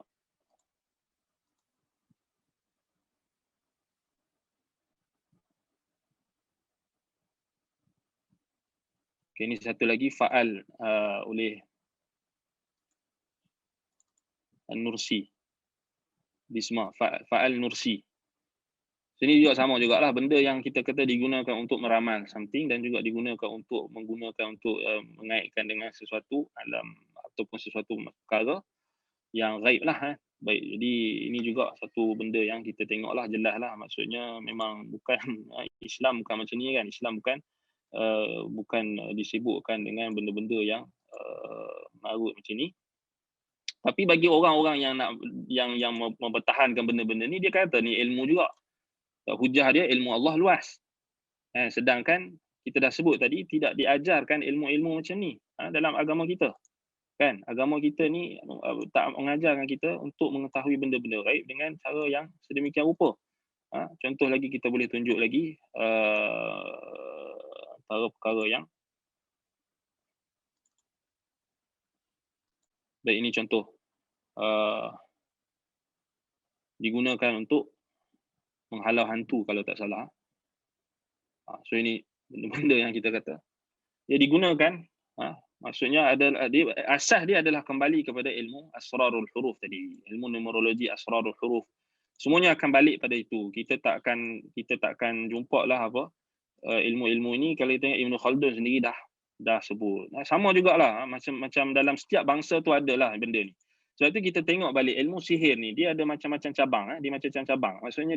Okey, ini satu lagi Fa'al oleh An-Nursi. Bisma Fa'al Nursi. Sini juga sama jugalah, benda yang kita kata digunakan untuk meramal something dan juga digunakan untuk mengaitkan dengan sesuatu alam ataupun sesuatu perkara yang gaib lah. Baik, jadi ini juga satu benda yang kita tengoklah, jelas lah, maksudnya memang bukan Islam bukan macam ni kan. Islam bukan disibukkan dengan benda-benda yang marut macam ni. Tapi bagi orang-orang yang mempertahankan benda-benda ni, dia kata ni ilmu juga. Hujah dia ilmu Allah luas. Sedangkan kita dah sebut tadi tidak diajarkan ilmu-ilmu macam ni dalam agama kita. Kan, agama kita ni tak mengajarkan kita untuk mengetahui benda-benda gaib dengan cara yang sedemikian rupa. Contoh lagi kita boleh tunjuk lagi antara perkara yang baik, ini contoh digunakan untuk menghalau hantu kalau tak salah. So ini benda-benda yang kita kata dia digunakan, maksudnya asas dia adalah kembali kepada ilmu asrarul huruf tadi, ilmu numerologi asrarul huruf. Semuanya akan balik pada itu. Kita takkan jumpa lah ilmu-ilmu ini kalau kita tengok Ibn Khaldun sendiri dah sebut. Sama jugalah, macam dalam setiap bangsa tu adalah benda ni. Sebab tu kita tengok balik ilmu sihir ni, dia ada macam-macam cabang. Dia macam-macam cabang. Maksudnya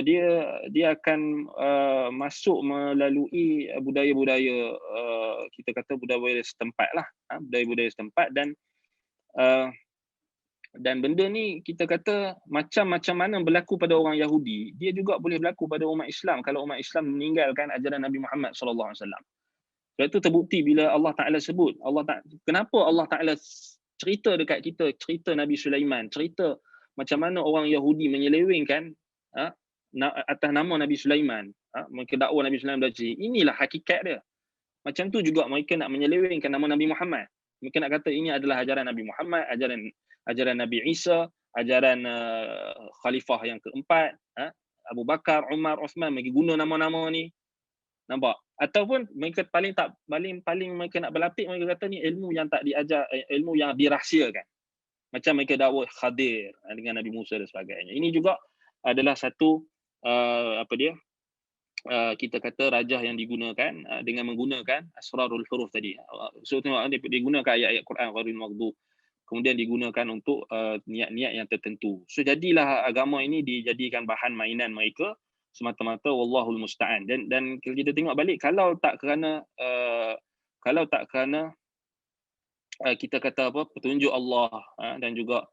dia akan masuk melalui budaya-budaya, kita kata budaya setempat lah, budaya-budaya setempat, dan benda ni kita kata macam mana berlaku pada orang Yahudi, dia juga boleh berlaku pada umat Islam kalau umat Islam meninggalkan ajaran Nabi Muhammad sallallahu alaihi wasallam. Sebab itu terbukti bila Allah Taala sebut, kenapa Allah Taala cerita dekat kita, cerita Nabi Sulaiman, cerita macam mana orang Yahudi menyelewengkan atas nama Nabi Sulaiman, mereka dakwa Nabi Sulaiman berjihad. Inilah hakikat dia. Macam tu juga mereka nak menyelewengkan nama Nabi Muhammad. Mereka nak kata ini adalah ajaran Nabi Muhammad, ajaran Nabi Isa, ajaran khalifah yang keempat, Abu Bakar, Umar, Osman, mereka guna nama-nama ni. Nampak? Ataupun mereka paling mereka nak berlapik, mereka kata ni ilmu yang tak diajar, ilmu yang dirahsiakan. Macam mereka dakwa Khadir dengan Nabi Musa dan sebagainya. Ini juga adalah satu kita kata rajah yang digunakan dengan menggunakan asrarul huruf tadi. So tengok dia digunakan ayat-ayat Quran ghairil maghdub, kemudian digunakan untuk niat-niat yang tertentu. So jadilah agama ini dijadikan bahan mainan mereka semata-mata, wallahul musta'an. Dan kalau kita tengok balik, kalau tak kerana kita kata petunjuk Allah dan juga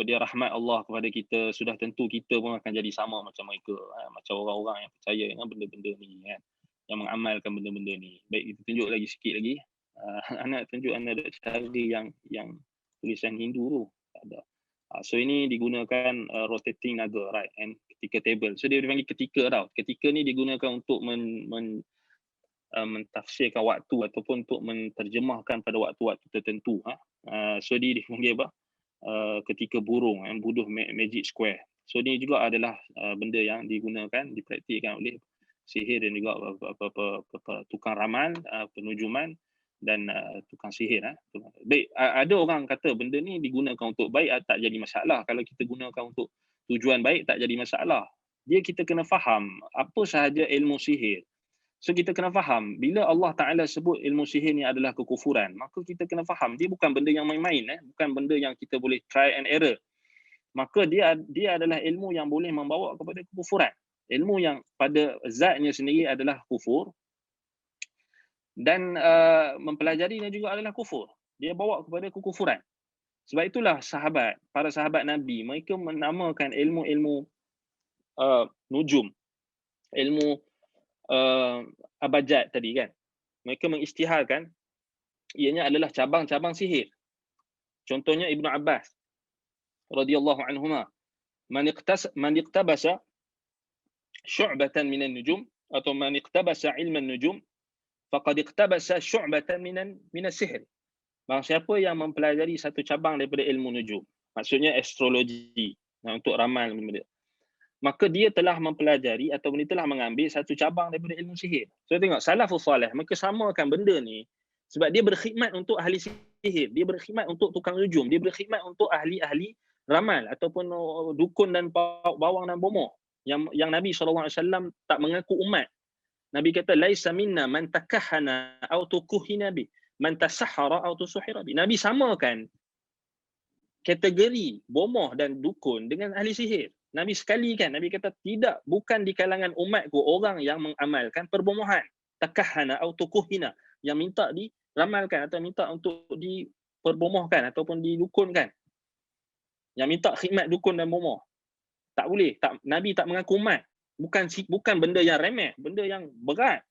rahmat Allah kepada kita, sudah tentu kita pun akan jadi sama macam mereka, macam orang-orang yang percaya dengan benda-benda ni kan, yang mengamalkan benda-benda ni. Baik, kita tunjuk lagi sikit lagi. Anak tunjuk anda cari yang tulisan Hindu tu ada. So ini digunakan rotating naga, right, and ketika table. So dia dipanggil ketika tau. Ketika ni digunakan untuk mentafsirkan waktu ataupun untuk menterjemahkan pada waktu-waktu tertentu. So dia dipanggil apa? Ketika burung, yang buduh magic square. So ini juga adalah benda yang digunakan, dipraktikkan oleh sihir dan juga tukang ramal, penujuman dan tukang sihir. Baik, ada orang kata benda ni digunakan untuk baik, tak jadi masalah. Kalau kita gunakan untuk tujuan baik, tak jadi masalah. Kita kena faham apa sahaja ilmu sihir. So kita kena faham, bila Allah Ta'ala sebut ilmu sihir ni adalah kekufuran, maka kita kena faham, dia bukan benda yang main-main, bukan benda yang kita boleh try and error. Maka dia adalah ilmu yang boleh membawa kepada kekufuran. Ilmu yang pada zatnya sendiri adalah kufur, dan mempelajarinya juga adalah kufur. Dia bawa kepada kekufuran. Sebab itulah para sahabat Nabi, mereka menamakan ilmu-ilmu nujum, ilmu abajad tadi kan. Mereka mengisytiharkan ianya adalah cabang-cabang sihir. Contohnya Ibnu Abbas radhiyallahu anhuma, man iqtabasa syu'batan minan nujum atau man iqtabasa ilman nujum faqad iqtabasa syu'batan minas sihr. Barang siapa yang mempelajari satu cabang daripada ilmu nujum, maksudnya astrologi, untuk ramal, maka dia telah mempelajari atau dia telah mengambil satu cabang daripada ilmu sihir. So tengok, salafus salih, mereka samakan benda ni sebab dia berkhidmat untuk ahli sihir, dia berkhidmat untuk tukang nujum, dia berkhidmat untuk ahli-ahli ramal ataupun dukun dan bawang dan bomoh yang Nabi SAW tak mengaku umat. Nabi kata, laisa minna man takahhana aw tukuhina bi, man tasahhara aw tusuhira bi. Nabi samakan kategori bomoh dan dukun dengan ahli sihir. Nabi sekali kan, Nabi kata tidak, bukan di kalangan umatku orang yang mengamalkan perbomohan, takahhana atau tukuhina, yang minta diramalkan atau minta untuk diperbomohkan ataupun didukunkan, yang minta khidmat dukun dan bomoh. Tak boleh. Nabi tak mengaku umat. Bukan benda yang remeh, benda yang berat.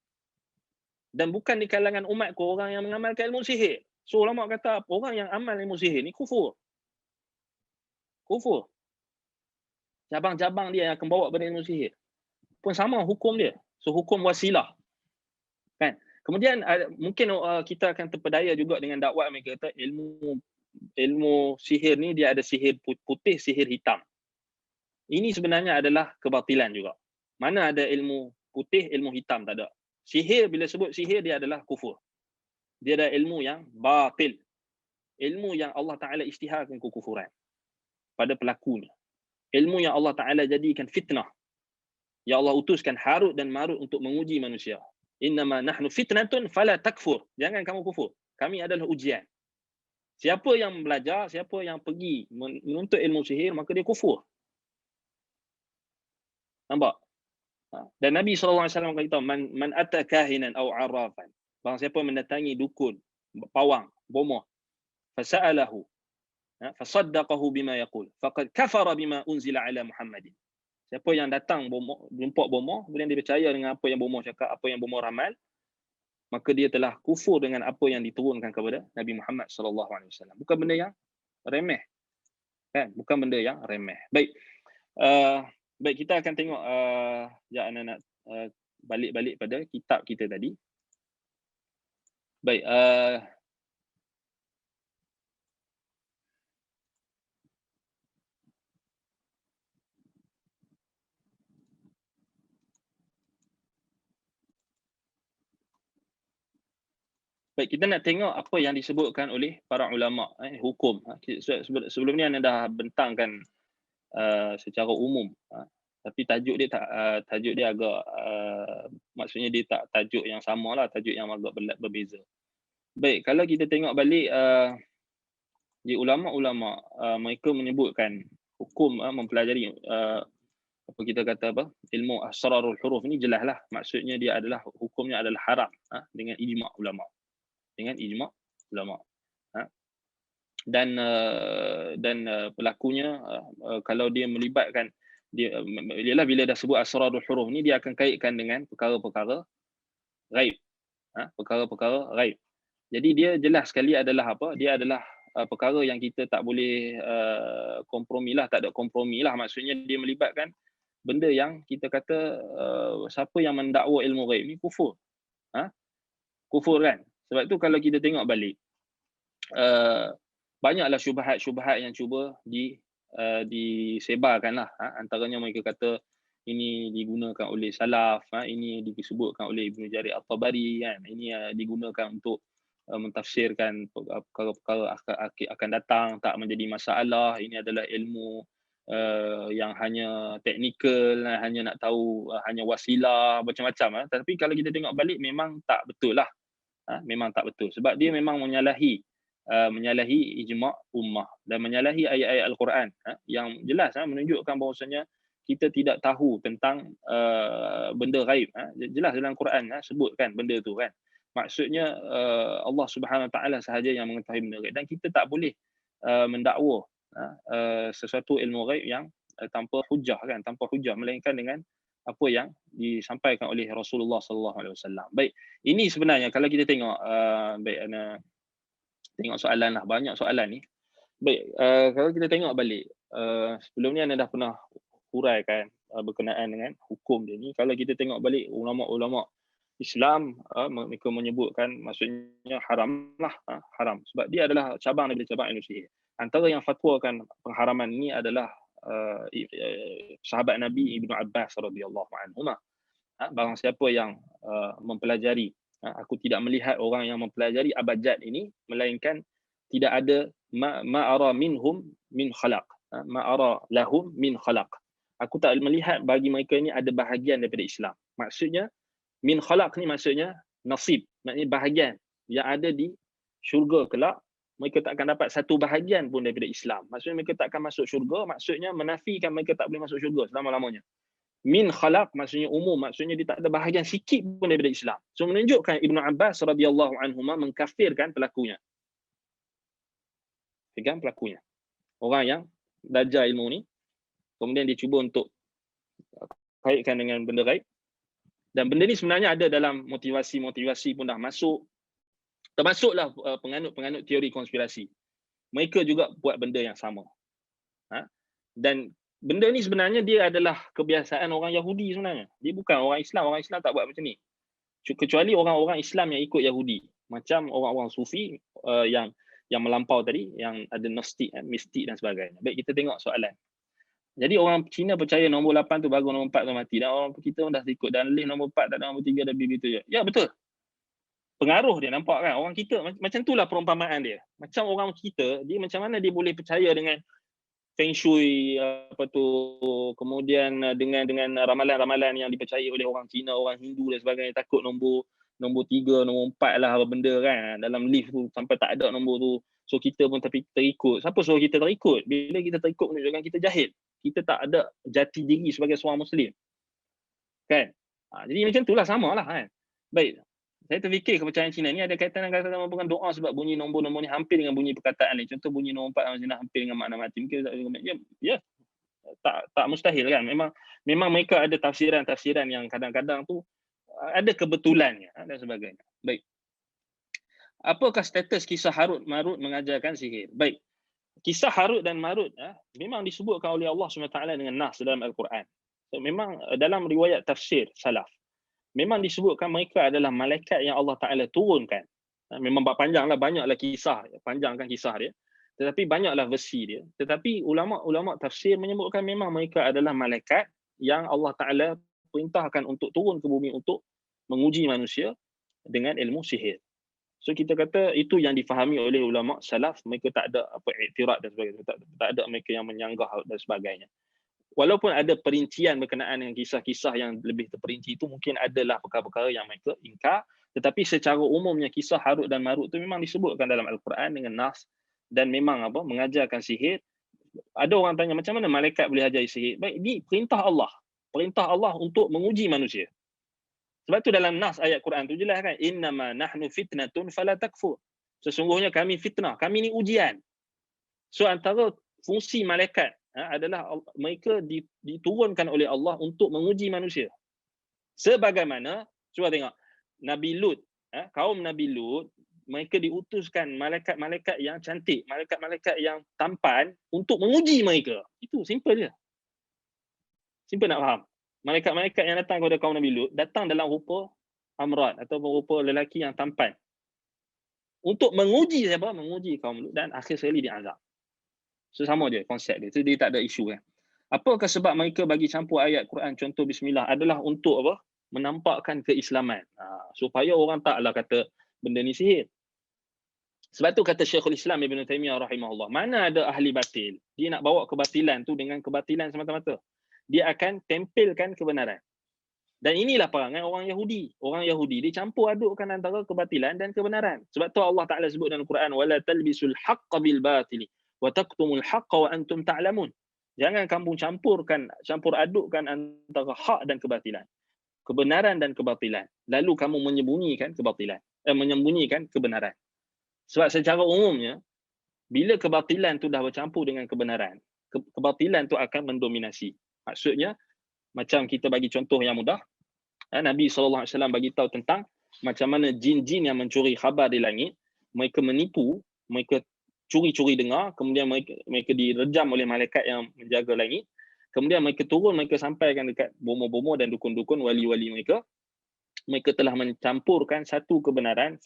Dan bukan di kalangan umatku orang yang mengamalkan ilmu sihir. So ulama kata orang yang amal ilmu sihir ni kufur. Kufur. Cabang-cabang dia yang akan bawa pada ilmu sihir pun sama hukum dia. So hukum wasilah. Kan? Kemudian mungkin kita akan terpedaya juga dengan dakwah mereka kata ilmu sihir ni dia ada sihir putih, sihir hitam. Ini sebenarnya adalah kebatilan juga. Mana ada ilmu putih, ilmu hitam, tak ada. Sihir, bila sebut sihir, dia adalah kufur. Dia ada ilmu yang batil. Ilmu yang Allah Ta'ala isytiharkan kekufuran pada pelakunya. Ilmu yang Allah Ta'ala jadikan fitnah. Ya Allah utuskan Harut dan Marut untuk menguji manusia. Innama nahnu fitnatun fala takfur. Jangan kamu kufur. Kami adalah ujian. Siapa yang belajar, siapa yang pergi menuntut ilmu sihir, maka dia kufur. Nampak? Dan Nabi SAW kata, man ata kahinan aw arrafan. Barang siapa mendatangi dukun, pawang, bomoh, fasa'alahu, fasaddaqahu bima yaqul faqad kafara bima unzila ala Muhammadin. Siapa yang datang jumpa bomoh, kemudian dia percaya dengan apa yang bomoh cakap, apa yang bomoh ramal, maka dia telah kufur dengan apa yang diturunkan kepada Nabi Muhammad sallallahu alaihi wasallam. Bukan benda yang remeh. Kan? Bukan benda yang remeh. Baik. Baik, kita akan tengok anak-anak balik pada kitab kita tadi. Baik, baik, kita nak tengok apa yang disebutkan oleh para ulama hukum. Sebelum ni anda dah bentangkan secara umum, tapi tajuk dia agak maksudnya dia tak tajuk yang samalah, tajuk yang agak berbeza. Baik, kalau kita tengok balik di ulama-ulama, mereka menyebutkan hukum mempelajari apa kita kata ilmu asrarul huruf ni, jelaslah maksudnya dia adalah hukumnya adalah haram dengan ijma' ulama. Dan pelakunya kalau dia melibatkan dia ialah bila dah sebut asrarul huruf ni, dia akan kaitkan dengan perkara-perkara ghaib. Perkara-perkara ghaib. Jadi dia jelas sekali adalah apa? Dia adalah perkara yang kita tak boleh kompromilah, tak ada kompromilah. Maksudnya dia melibatkan benda yang kita kata siapa yang mendakwa ilmu ghaib ni kufur. Kufur kan? Sebab tu kalau kita tengok balik, banyaklah syubhat-syubhat yang cuba disebarkan lah. Antaranya mereka kata ini digunakan oleh salaf, ini disebutkan oleh Ibnu Jarir At-Tabari kan, ini digunakan untuk mentafsirkan perkara-perkara akan datang tak menjadi masalah. Ini adalah ilmu yang hanya teknikal, hanya nak tahu, hanya wasilah, macam-macam. Tapi kalau kita tengok balik memang tak betul lah. Memang tak betul. Sebab dia memang menyalahi ijma' ummah dan menyalahi ayat-ayat Al-Quran yang jelas menunjukkan bahawasanya kita tidak tahu tentang benda ghaib. Jelas dalam Quran sebutkan benda tu kan. Maksudnya Allah Subhanahu Wa Taala sahaja yang mengetahui benda ghaib dan kita tak boleh mendakwa sesuatu ilmu ghaib yang tanpa hujah kan, tanpa hujah, melainkan dengan apa yang disampaikan oleh Rasulullah sallallahu alaihi wasallam. Baik, ini sebenarnya kalau kita tengok baik ana tengok soalan lah, banyak soalan ni. Baik, kalau kita tengok balik sebelum ni ana dah pernah huraikan berkenaan dengan hukum dia ni. Kalau kita tengok balik ulama-ulama Islam mereka menyebutkan maksudnya haram lah, haram sebab dia adalah cabang daripada cabang ilmu sihir. Antara yang fatwakan pengharaman ini adalah sahabat Nabi Ibnu Abbas radhiyallahu anhuma. Barang siapa yang mempelajari, aku tidak melihat orang yang mempelajari abjad ini melainkan tidak ada ma'ara minhum min khalaq, ma'ara lahum min khalaq. Aku tak melihat bagi mereka ini ada bahagian daripada Islam. Maksudnya min khalaq ni maksudnya nasib, maknanya bahagian yang ada di syurga kelak. Mereka tak akan dapat satu bahagian pun daripada Islam. Maksudnya mereka tak akan masuk syurga, maksudnya menafikan mereka tak boleh masuk syurga selama-lamanya. Min khalaq maksudnya umum, maksudnya dia tak ada bahagian sikit pun daripada Islam. So menunjukkan Ibnu Abbas radhiyallahu anhuma mengkafirkan pelakunya. Pegang pelakunya. Orang yang belajar ilmu ni, kemudian dia cuba untuk kaitkan dengan benda gaib. Dan benda ni sebenarnya ada dalam motivasi pun dah masuk. Termasuklah penganut-penganut teori konspirasi. Mereka juga buat benda yang sama. Dan benda ni sebenarnya dia adalah kebiasaan orang Yahudi sebenarnya. Dia bukan orang Islam. Orang Islam tak buat macam ni. Kecuali orang-orang Islam yang ikut Yahudi. Macam orang-orang Sufi yang melampau tadi, yang ada Gnostik, mistik dan sebagainya. Baik, kita tengok soalan. Jadi orang Cina percaya nombor 8 tu bagus, nombor 4 tu mati. Dan orang kita dah ikut dan list nombor 4 tak ada nombor 3 dan begitu je. Ya betul. Pengaruh dia nampak kan. Orang kita macam itulah perumpamaan dia. Macam orang kita, dia macam mana dia boleh percaya dengan feng shui kemudian dengan ramalan-ramalan yang dipercayai oleh orang Cina, orang Hindu dan sebagainya, takut nombor 3, nombor 4 lah apa benda kan dalam lift tu sampai tak ada nombor tu. So kita pun terikut. Siapa suruh kita terikut? Bila kita terikut menunjukkan kita jahil. Kita tak ada jati diri sebagai seorang Muslim. Kan? Jadi macam itulah, samalah kan. Baik. Saya terfikir kepercayaan Cina ni ada kaitan dengan bukan doa sebab bunyi nombor-nombor ni hampir dengan bunyi perkataan lain. Contoh bunyi nombor 4 macam hampir dengan makna mati. Mungkin tak mustahil kan. Memang mereka ada tafsiran yang kadang-kadang tu ada kebetulannya dan sebagainya. Baik. Apakah status kisah Harut Marut mengajarkan sihir? Baik. Kisah Harut dan Marut memang disebutkan oleh Allah SWT dengan nas dalam Al-Quran. So, memang dalam riwayat tafsir salaf memang disebutkan mereka adalah malaikat yang Allah Ta'ala turunkan. Memang panjanglah, banyaklah kisah, panjangkan kisah dia. Tetapi banyaklah versi dia. Tetapi ulama' tafsir menyebutkan memang mereka adalah malaikat yang Allah Ta'ala perintahkan untuk turun ke bumi untuk menguji manusia dengan ilmu sihir. So kita kata itu yang difahami oleh ulama' salaf, mereka tak ada iktirad dan sebagainya. Tak ada mereka yang menyanggah dan sebagainya. Walaupun ada perincian berkenaan dengan kisah-kisah yang lebih terperinci itu, mungkin adalah perkara-perkara yang mereka ingkar, tetapi secara umumnya kisah Harut dan Marut itu memang disebutkan dalam Al-Quran dengan nas dan memang mengajarkan sihir. Ada orang tanya macam mana malaikat boleh ajar sihir? Baik, ini perintah Allah untuk menguji manusia. Sebab tu dalam nas ayat Quran tu jelas kan, innama nahnu fitnatun fala takfur. Sesungguhnya kami fitnah, kami ni ujian. So antara fungsi malaikat adalah mereka diturunkan oleh Allah untuk menguji manusia. Sebagaimana, cuba tengok, Nabi Lut, kaum Nabi Lut, mereka diutuskan malaikat-malaikat yang cantik, malaikat-malaikat yang tampan untuk menguji mereka. Itu simple je. Simple nak faham. Malaikat-malaikat yang datang kepada kaum Nabi Lut datang dalam rupa amrat atau rupa lelaki yang tampan. Untuk menguji siapa? Menguji kaum Lut dan akhir sekali diazab. So, sama je konsep dia. So, dia tak ada isu kan. Apakah sebab mereka bagi campur ayat Quran contoh bismillah adalah untuk menampakkan keislaman. Supaya orang taklah kata benda ni sihir. Sebab tu kata Syekhul Islam Ibn Taimiyah rahimahullah, mana ada ahli batil, dia nak bawa kebatilan tu dengan kebatilan semata-mata. Dia akan tempelkan kebenaran. Dan inilah perangai orang Yahudi. Orang Yahudi dia campur adukkan antara kebatilan dan kebenaran. Sebab tu Allah Taala sebut dalam Quran, wala talbisul haqqo bil batili wa taqtumul haqqo wa antum ta'lamun. Jangan kamu campur adukkan antara hak dan kebatilan, kebenaran dan kebatilan, lalu kamu menyembunyikan kebenaran. Sebab secara umumnya bila kebatilan tu dah bercampur dengan kebenaran, kebatilan tu akan mendominasi. Maksudnya macam kita bagi contoh yang mudah, Nabi SAW bagi tahu tentang macam mana jin-jin yang mencuri khabar di langit, mereka menipu, mereka curi-curi dengar, kemudian mereka direjam oleh malaikat yang menjaga langit, kemudian mereka turun, mereka sampaikan dekat bomoh-bomoh dan dukun-dukun, wali-wali mereka telah mencampurkan satu kebenaran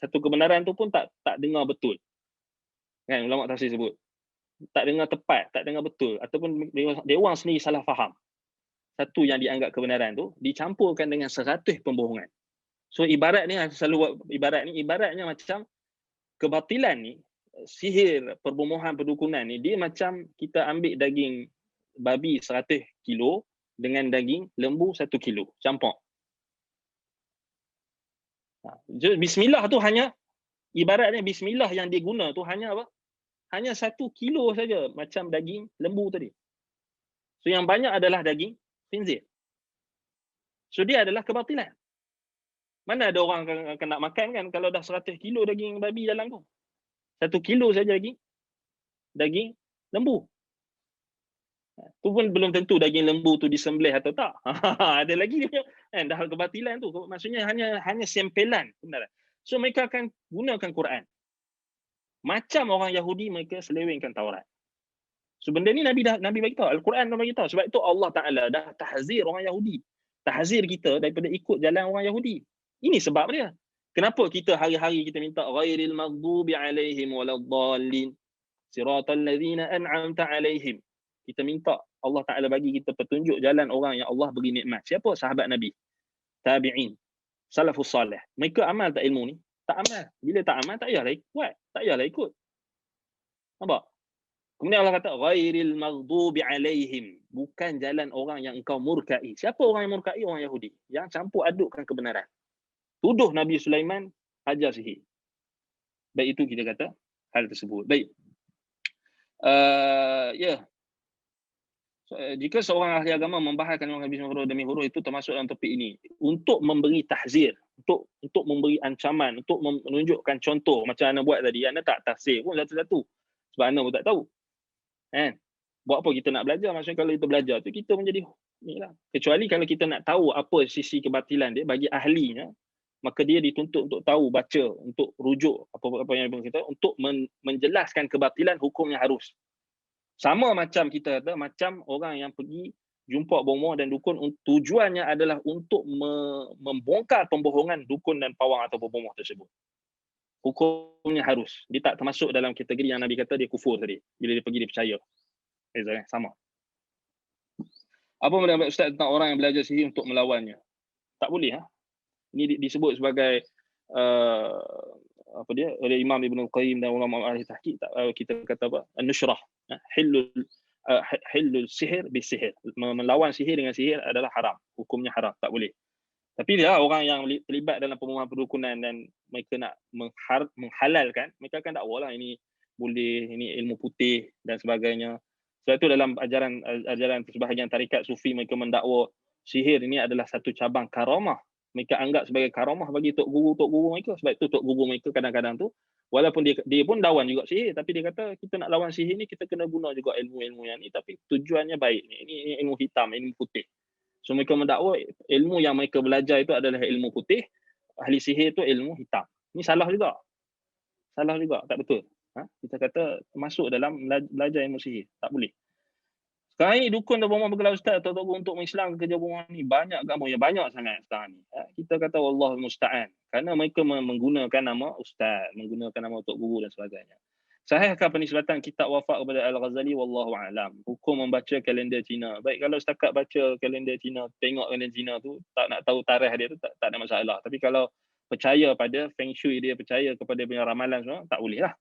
tu pun tak dengar betul. Kan ulama tafsir sebut, tak dengar tepat, tak dengar betul, ataupun dia orang sendiri salah faham. Satu yang dianggap kebenaran tu dicampurkan dengan 100 pembohongan. So ibaratnya macam kebatilan ni, sihir, perbomohan, perdukunan ni, dia macam kita ambil daging babi 100 kilo dengan daging lembu 1 kilo, campur. Bismillah tu hanya, ibaratnya bismillah yang diguna tu hanya apa? Hanya 1 kilo saja macam daging lembu tadi. So yang banyak adalah daging khinzir. So dia adalah kebatilan. Mana ada orang akan nak makan kan kalau dah 100 kilo daging babi dalam tu. 1 kilo saja daging lembu. Tu pun belum tentu daging lembu tu disembelih atau tak. Ada lagi dia punya dah kebatilan tu. Maksudnya hanya sempelan benar. So mereka akan gunakan Quran. Macam orang Yahudi mereka selewengkan Taurat. So benda ni Nabi bagi tahu, Al-Quran dah bagi tahu. Sebab itu Allah Taala dah tahzir orang Yahudi. Tahzir kita daripada ikut jalan orang Yahudi. Ini sebab dia. Kenapa kita hari-hari kita minta ghairil maghdubi alaihim waladdallin siratal ladzina an'amta alaihim. Kita minta Allah Taala bagi kita petunjuk jalan orang yang Allah beri nikmat. Siapa? Sahabat Nabi, tabi'in, salafus salih. Mereka amal tak ilmu ni? Tak amal. Bila tak amal, tak payahlah buat, tak payahlah ikut. Nampak? Kemudian Allah kata ghairil maghdubi alaihim, bukan jalan orang yang engkau murkai. Siapa orang yang murkai? Orang Yahudi yang campur adukkan kebenaran. Tuduh Nabi Sulaiman ajar sihir. Baik, itu kita kata hal tersebut. Baik. Jika seorang ahli agama membahagikan orang habis huruf demi huruf, itu termasuk dalam topik ini untuk memberi tahzir, untuk memberi ancaman, untuk menunjukkan contoh macam anda buat tadi. Anda tak tafsir pun satu-satu sebab anda pun tak tahu. Buat apa kita nak belajar? Maksudnya kalau kita belajar tu kita menjadi inilah. Kecuali kalau kita nak tahu apa sisi kebatilan dia bagi ahlinya, maka dia dituntut untuk tahu, baca, untuk rujuk apa yang kita, untuk menjelaskan kebatilan, hukumnya harus. Sama macam kita kata, macam orang yang pergi jumpa bomoh dan dukun, tujuannya adalah untuk membongkar pembohongan dukun dan pawang atau bomoh tersebut. Hukumnya harus. Dia tak termasuk dalam kategori yang Nabi kata dia kufur tadi, bila dia pergi dia percaya. Sama. Apa pendapat Ustaz tentang orang yang belajar sihir untuk melawannya? Tak boleh. Ini disebut sebagai oleh Imam Ibn Al-Qayyim dan ulama ahli tahqiq, kita kata apa? An-nushrah. Hillul sihir bisihir. Melawan sihir dengan sihir adalah haram. Hukumnya haram, tak boleh. Tapi dia orang yang terlibat dalam pembohonan perdukunan dan mereka nak menghalalkan, mereka akan dakwalah ini boleh, ini ilmu putih dan sebagainya. Sebab itu dalam ajaran sebahagian tarikat sufi, mereka mendakwa sihir ini adalah satu cabang karamah. Mereka anggap sebagai karamah bagi tok guru mereka. Sebab itu tok guru mereka kadang-kadang tu, walaupun dia pun lawan juga sihir, tapi dia kata kita nak lawan sihir ni, kita kena guna juga ilmu-ilmu yang ni, tapi tujuannya baik. Ini ilmu hitam, ilmu putih. So mereka mendakwa ilmu yang mereka belajar itu adalah ilmu putih, ahli sihir itu ilmu hitam. Ini salah juga, tak betul. Kita kata masuk dalam belajar ilmu sihir, tak boleh. Sekarang ni dukun dan bomoh bergelar ustaz atau guru untuk mengislam kerja bomoh ni banyak kamu, ya banyak sangat sekarang ni. Kita kata wallahul musta'an, kerana mereka menggunakan nama ustaz, menggunakan nama tok guru dan sebagainya. Sahihkah penisbatan kitab wafat kepada Al-Ghazali? Wallahu a'lam. Hukum membaca kalender Cina. Baik, kalau setakat baca kalender Cina, tengok kalender Cina tu, tak nak tahu tarikh dia tu, tak ada masalah. Tapi kalau percaya pada feng shui dia, percaya kepada punya ramalan semua, tak boleh lah.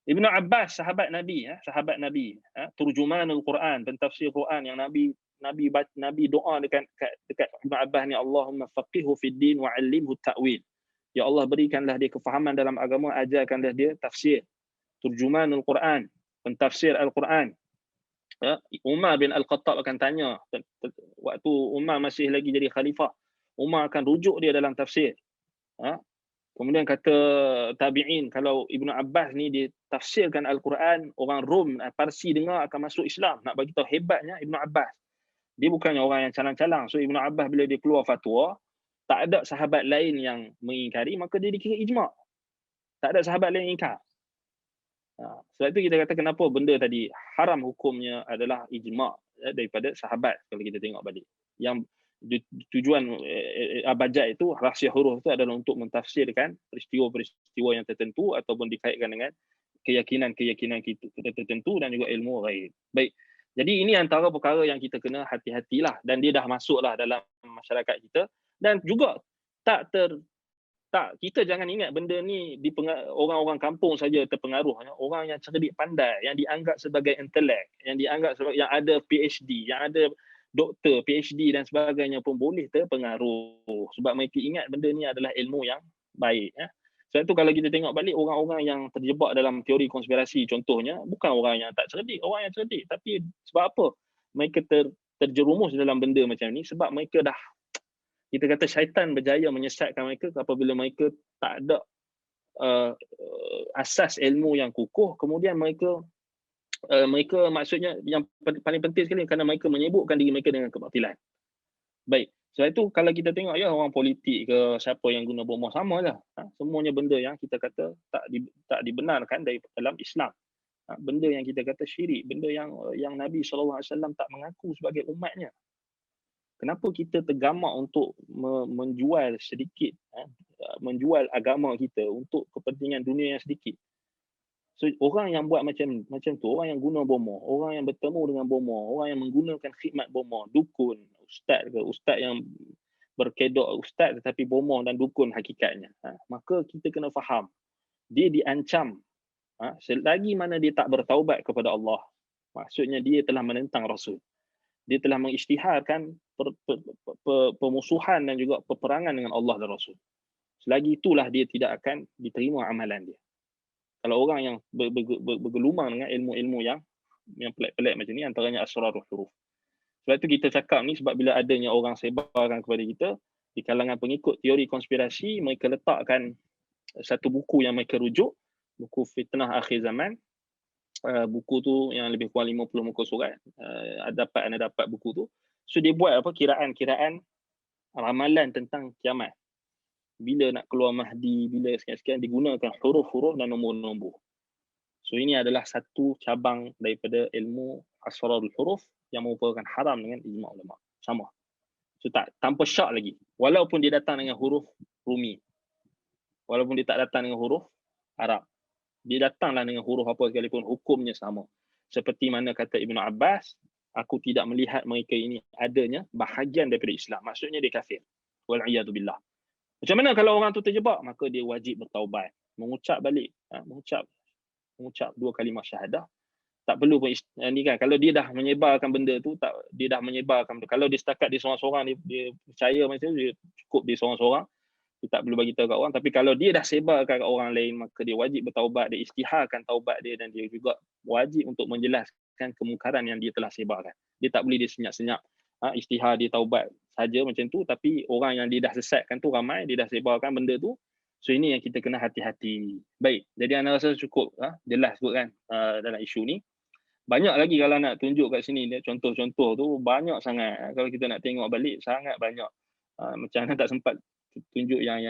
Ibnu Abbas, sahabat Nabi, sahabat Nabi, turjumanul Quran, pentafsir Quran yang Nabi doa dekat Ibnu Abbas ni, Allahumma faqihhu fid din wa 'allimhu ta'wil. Ya Allah, berikanlah dia kefahaman dalam agama, ajarkanlah dia tafsir. Turjumanul Quran, pentafsir Al-Quran. Umar bin Al-Khattab akan tanya waktu Umar masih lagi jadi khalifah, Umar akan rujuk dia dalam tafsir. Kemudian kata tabi'in, kalau Ibnu Abbas ni dia tafsirkan Al-Quran, orang Rom, Parsi dengar akan masuk Islam. Nak bagi tahu hebatnya Ibnu Abbas. Dia bukannya orang yang calang-calang. So Ibnu Abbas bila dia keluar fatwa, tak ada sahabat lain yang mengingkari, maka dia dikira ijma'. Tak ada sahabat lain yang ingkar. Sebab itu kita kata kenapa benda tadi haram hukumnya adalah ijma' daripada sahabat kalau kita tengok balik. Yang tujuan abjad itu, rahsia huruf itu adalah untuk mentafsirkan peristiwa-peristiwa yang tertentu ataupun dikaitkan dengan keyakinan-keyakinan kita tertentu dan juga ilmu ghaib. Baik. Jadi ini antara perkara yang kita kena hati-hatilah, dan dia dah masuklah dalam masyarakat kita, dan juga kita jangan ingat benda ni orang-orang kampung saja terpengaruh. Orang yang cerdik pandai, yang dianggap sebagai intelek, yang dianggap sebagai yang ada PhD, yang ada doktor, PhD dan sebagainya pun boleh terpengaruh, sebab mereka ingat benda ni adalah ilmu yang baik. Sebab tu kalau kita tengok balik, orang-orang yang terjebak dalam teori konspirasi contohnya bukan orang yang tak cerdik, orang yang cerdik, tapi sebab apa mereka terjerumus dalam benda macam ni? Sebab mereka dah, kita kata syaitan berjaya menyesatkan mereka apabila mereka tak ada asas ilmu yang kukuh. Kemudian mereka maksudnya yang paling penting sekali, kerana mereka menyibukkan diri mereka dengan kebatilan. Baik, sebab itu kalau kita tengok orang politik ke siapa yang guna bom, samalah. Semuanya benda yang kita kata tak dibenarkan dalam Islam. Benda yang kita kata syirik, benda yang Nabi SAW tak mengaku sebagai umatnya. Kenapa kita tergamak untuk menjual sedikit, menjual agama kita untuk kepentingan dunia yang sedikit? So orang yang buat macam tu, orang yang guna bomoh, orang yang bertemu dengan bomoh, orang yang menggunakan khidmat bomoh, dukun, ustaz yang berkedok ustaz tetapi bomoh dan dukun hakikatnya, maka kita kena faham dia diancam selagi mana dia tak bertaubat kepada Allah. Maksudnya dia telah menentang Rasul, dia telah mengisytiharkan pemusuhan dan juga peperangan dengan Allah dan Rasul. Selagi itulah dia tidak akan diterima amalan dia. Kalau orang yang bergelumang dengan ilmu-ilmu yang pelik-pelik macam ni, antaranya asrarul huruf. Sebab tu kita cakap ni, sebab bila adanya orang sebarkan kepada kita di kalangan pengikut teori konspirasi, mereka letakkan satu buku yang mereka rujuk, buku Fitnah Akhir Zaman. Buku tu yang lebih kurang 50 muka surat. Anda dapat buku tu. So dia buat kiraan ramalan tentang kiamat. Bila nak keluar Mahdi, bila sekian-sekian, digunakan huruf-huruf dan nombor-nombor. So ini adalah satu cabang daripada ilmu asrarul huruf yang merupakan haram dengan ijma' ulama. Sama. So tanpa syak lagi. Walaupun dia datang dengan huruf Rumi. Walaupun dia tak datang dengan huruf Arab. Dia datanglah dengan huruf apa sekalipun, hukumnya sama. Seperti mana kata Ibnu Abbas, aku tidak melihat mereka ini adanya bahagian daripada Islam. Maksudnya dia kafir. Wal'iyadzubillah. Macam mana kalau orang tu terjebak? Maka dia wajib bertaubat, mengucap balik, mengucap 2 kalimah syahadah. Tak perlu pun ni kan, kalau dia dah menyebarkan benda tu, dia dah menyebarkan. Kalau dia setakat dia seorang-seorang, dia percaya macam tu, dia cukup dia seorang-seorang, dia tak perlu bagi tahu kat orang. Tapi kalau dia dah sebarkan kat orang lain, maka dia wajib bertaubat, dia isytiharkan taubat dia, dan dia juga wajib untuk menjelaskan kemungkaran yang dia telah sebarkan. Dia tak boleh dia senyap-senyap isytihar dia taubat saja macam tu, tapi orang yang dia dah sesatkan tu ramai, dia dah sebarkan benda tu. So ini yang kita kena hati-hati. Baik, jadi anda rasa cukup jelas kot kan dalam isu ni. Banyak lagi kalau nak tunjuk kat sini, contoh-contoh tu banyak sangat. Kalau kita nak tengok balik, sangat banyak. Macam mana tak sempat tunjuk yang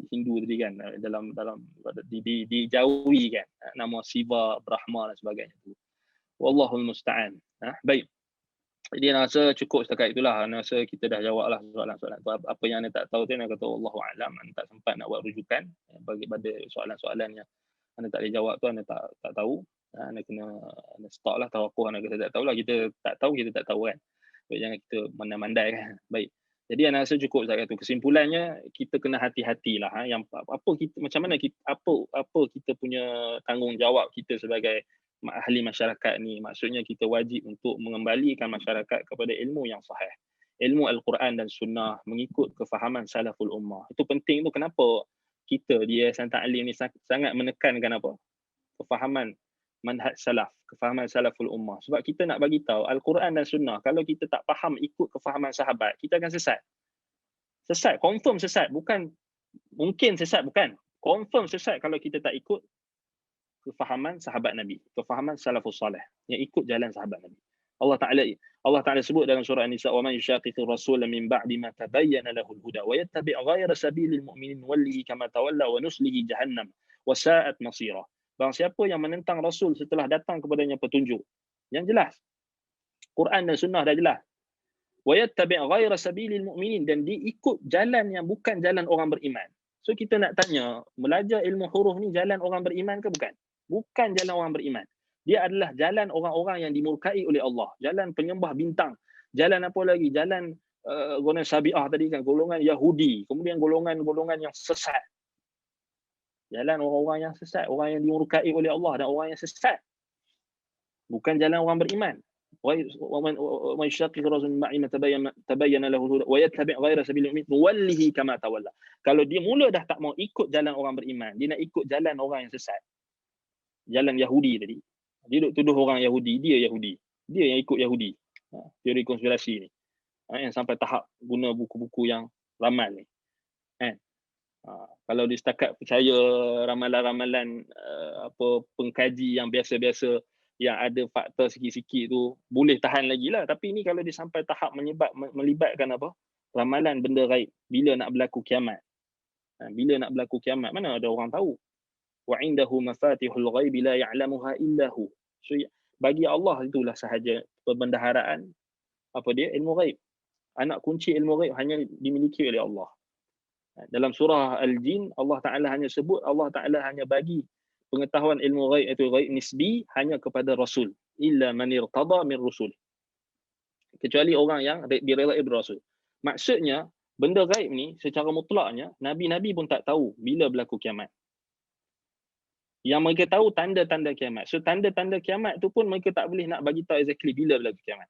Hindu tadi kan, dalam dijauhi kan, nama Siva, Brahma dan sebagainya tu. Wallahul musta'an. Baik. Jadi saya rasa cukup setakat itulah. Saya rasa kita dah jawablah soalan-soalan tu. Apa yang anda tak tahu tu, anda kata Allahu a'lam, anda tak sempat nak buat rujukan bagi pada soalan-soalan yang anda tak boleh jawab tu, anda tak tahu. Anda kena stop lah, tawakuh anda kata tak tahulah. Kita tak tahu, kita tak tahu kan. Baik, jangan kita mandai-mandai kan. Baik. Jadi anak rasa cukup saya kata. Kesimpulannya kita kena hati-hatilah yang apa kita macam mana kita apa kita punya tanggungjawab kita sebagai ahli masyarakat ni. Maksudnya kita wajib untuk mengembalikan masyarakat kepada ilmu yang sahih. Ilmu Al-Quran dan Sunnah mengikut kefahaman salaful ummah. Itu penting tu kenapa kita di Yayasan Ta'lim ni sangat menekankan apa? Kefahaman manhaj salaf, kefahaman salaful ummah. Sebab kita nak bagi tahu Al-Quran dan Sunnah, kalau kita tak faham ikut kefahaman sahabat, kita akan sesat. Sesat, confirm sesat. Bukan mungkin sesat, bukan. Confirm sesat kalau kita tak ikut kefahaman sahabat Nabi, kefahaman salafus salih yang ikut jalan sahabat Nabi. Allah Taala sebut dalam surah An-Nisa, "Wa man yushaqiqir rasul min ba'di ma tabayyana lahu al-huda wa yattabi' ghayra sabilil mu'minin nuwallihi kama tawalla wa nuslihi jahannam wa sa'at masira." Barang siapa yang menentang Rasul setelah datang kepadanya petunjuk yang jelas, Quran dan Sunnah dah jelas, wa yattabi' ghayra sabilil mu'minin, dan diikut jalan yang bukan jalan orang beriman. So kita nak tanya, belajar ilmu huruf ni jalan orang beriman ke bukan? Bukan jalan orang beriman. Dia adalah jalan orang-orang yang dimurkai oleh Allah, jalan penyembah bintang, jalan apa lagi? Jalan golongan Sabi'ah tadi kan, golongan Yahudi, kemudian golongan-golongan yang sesat. Jalan orang-orang yang sesat, orang yang dimurkai oleh Allah dan orang yang sesat. Bukan jalan orang beriman. Wa yushaqiqir rasul min ba'di ma tabayyana lahu al-huda wa yattabi' ghayra sabilil mu'minin nuwallihi kama tawalla. Kalau dia mula dah tak mau ikut jalan orang beriman, dia nak ikut jalan orang yang sesat. Jalan Yahudi tadi. Dia duk tuduh orang Yahudi, dia Yahudi. Dia yang ikut Yahudi. Teori konspirasi ni. Yang sampai tahap guna buku-buku yang ramal ni. Kalau dia setakat percaya ramalan-ramalan pengkaji yang biasa-biasa yang ada fakta sikit-sikit tu, boleh tahan lagi lah. Tapi ni kalau dia sampai tahap melibatkan apa? Ramalan benda gaib. Bila nak berlaku kiamat. Bila nak berlaku kiamat, mana ada orang tahu. Wa indahu mafatihul ghaib la ya'lamuha illa hu. So bagi Allah itulah sahaja perbendaharaan ilmu ghaib. Anak kunci ilmu ghaib hanya dimiliki oleh Allah. Dalam surah Al-Jin, Allah Ta'ala hanya sebut, Allah Ta'ala hanya bagi pengetahuan ilmu ghaib itu ghaib nisbi hanya kepada Rasul. Illa man irtada min rusul. Kecuali orang yang diredai oleh Rasul. Maksudnya, benda ghaib ni secara mutlaknya, Nabi-Nabi pun tak tahu bila berlaku kiamat. Yang mereka tahu tanda-tanda kiamat. So tanda-tanda kiamat tu pun mereka tak boleh nak bagi tahu exactly bila berlaku kiamat.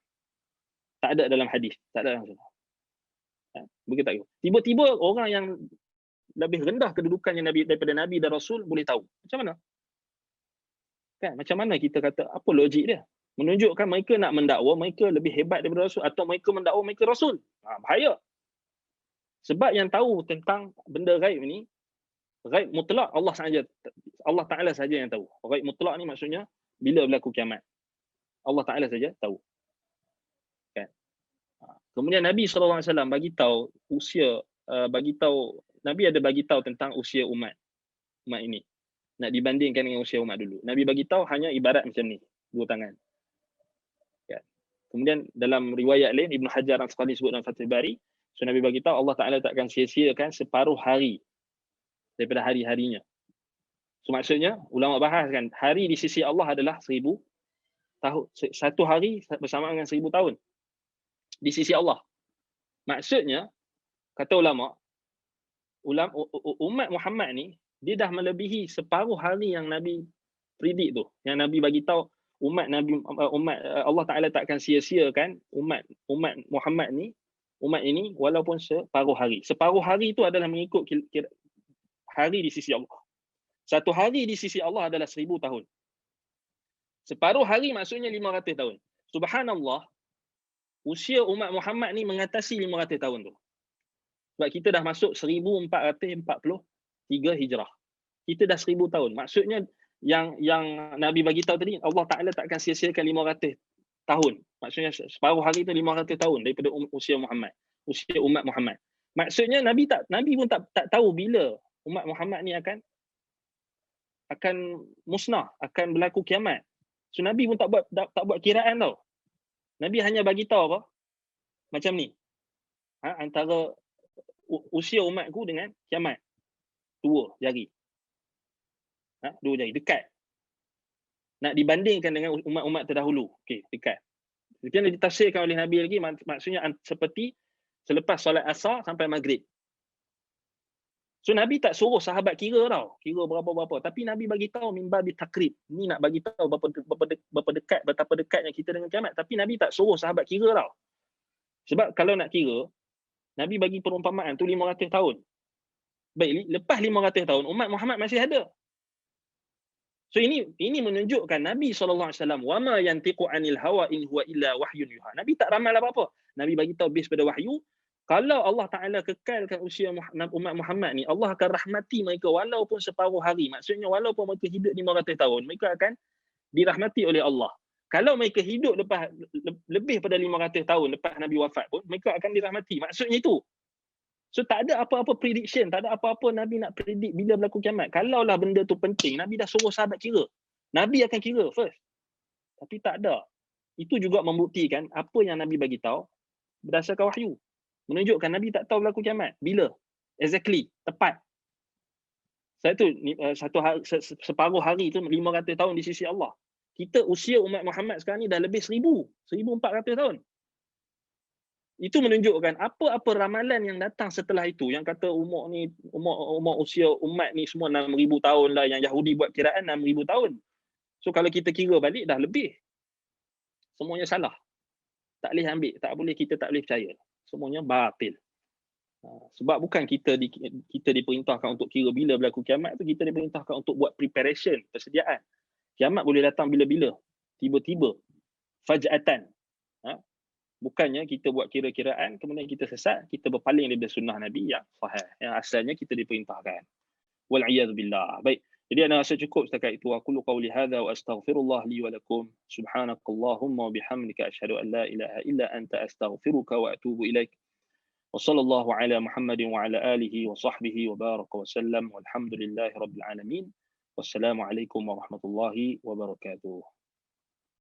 Tak ada dalam hadis, tak ada dalam surah. Mereka tak tahu. Tiba-tiba orang yang lebih rendah kedudukannya daripada Nabi dan Rasul boleh tahu. Macam mana? Kan? Macam mana kita kata, apa logik dia? Menunjukkan mereka nak mendakwa mereka lebih hebat daripada Rasul, atau mereka mendakwa mereka Rasul. Bahaya. Sebab yang tahu tentang benda gaib ni, gaib mutlak Allah Ta'ala saja yang tahu. Gaib mutlak ni maksudnya bila berlaku kiamat. Allah Ta'ala saja tahu. Kan? Kemudian Nabi SAW bagi tahu usia, Nabi ada bagi tahu tentang usia umat ini. Nak dibandingkan dengan usia umat dulu. Nabi bagi tahu hanya ibarat macam ni, dua tangan. Kan? Kemudian dalam riwayat lain, Ibn Hajar Al-Asqalani sebut dalam Fathul Bari, so Nabi bagi tahu Allah Ta'ala takkan sia-siakan separuh hari daripada hari-harinya. So maksudnya, ulama bahas kan, hari di sisi Allah adalah 1000 tahun. Satu hari bersama dengan 1000 tahun. Di sisi Allah. Maksudnya, kata ulama, umat Muhammad ni, dia dah melebihi separuh hari yang Nabi predik tu. Yang Nabi bagi tahu Allah Ta'ala takkan sia-siakan umat Muhammad ni, umat ini walaupun separuh hari. Separuh hari itu adalah mengikut hari di sisi Allah. Satu hari di sisi Allah adalah 1000 tahun. Separuh hari maksudnya 500 tahun. Subhanallah, usia umat Muhammad ni mengatasi 500 tahun tu. Sebab kita dah masuk 1443 Hijrah. Kita dah 1000 tahun. Maksudnya yang Nabi bagi tahu tadi, Allah Ta'ala takkan sia-siakan 500 tahun. Maksudnya separuh hari itu 500 tahun daripada usia Muhammad, usia umat Muhammad. Maksudnya Nabi pun tak tahu bila umat Muhammad ni akan musnah, akan berlaku kiamat. So Nabi pun tak buat kiraan tau. Nabi hanya bagi tahu apa? Macam ni. Antara usia umatku dengan kiamat. 2 jari. 2 jari, dekat. Nak dibandingkan dengan umat-umat terdahulu. Okey, dekat. Kemudian ditafsirkan oleh Nabi lagi, maksudnya seperti Selepas solat asar sampai maghrib. So Nabi tak suruh sahabat kira tau. Kira berapa-berapa. Tapi Nabi bagi tahu mimbar di takrib. Ni nak bagi tahu berapa dekat, betapa dekatnya kita dengan kiamat. Tapi Nabi tak suruh sahabat kira tau. Sebab kalau nak kira, Nabi bagi perumpamaan tu 500 tahun. Baik, lepas 500 tahun, umat Muhammad masih ada. So ini menunjukkan Nabi SAW, wama yantiqu anil hawa in huwa illa wahyun yuha. Nabi tak ramal apa-apa. Nabi bagi tahu base pada wahyu. Kalau Allah Ta'ala kekalkan usia umat Muhammad ni, Allah akan rahmati mereka walaupun separuh hari. Maksudnya walaupun mereka hidup 500 tahun, mereka akan dirahmati oleh Allah. Kalau mereka hidup lebih pada 500 tahun lepas Nabi wafat pun, mereka akan dirahmati. Maksudnya itu. So tak ada apa-apa prediction, tak ada apa-apa Nabi nak predict bila berlaku kiamat. Kalaulah benda tu penting, Nabi dah suruh sahabat kira. Nabi akan kira first. Tapi tak ada. Itu juga membuktikan apa yang Nabi bagi tahu berdasarkan wahyu. Menunjukkan Nabi tak tahu berlaku kiamat. Bila? Exactly. Tepat. Separuh hari itu 500 tahun di sisi Allah. Kita usia umat Muhammad sekarang ni dah lebih 1,400 tahun. Itu menunjukkan apa-apa ramalan yang datang setelah itu, yang kata umur usia umat ni semua 6,000 tahun lah, yang Yahudi buat kiraan 6,000 tahun. So kalau kita kira balik dah lebih. Semuanya salah. Tak boleh ambil, kita tak boleh percaya. Semuanya batil. Sebab bukan kita diperintahkan untuk kira bila berlaku kiamat tu, kita diperintahkan untuk buat preparation, persediaan. Kiamat boleh datang bila-bila, tiba-tiba, faj'atan. Bukannya kita buat kira-kiraan kemudian kita sesat, kita berpaling daripada sunnah Nabi yang sahih, yang asalnya kita diperintahkan. Wal-'iyadzu billah. Baik, jadi ana rasa cukup setakat itu. Aku qauli hadza wa astaghfirullah li wa lakum. Subhanakallahumma wa bihamdika asyhadu an la ilaha illa anta astaghfiruka wa atubu ilaik. Wa sallallahu ala Muhammadin wa ala alihi wa sahbihi wa baraka wa sallam. Walhamdulillahi rabbil alamin. Wassalamu alaikum warahmatullahi wabarakatuh.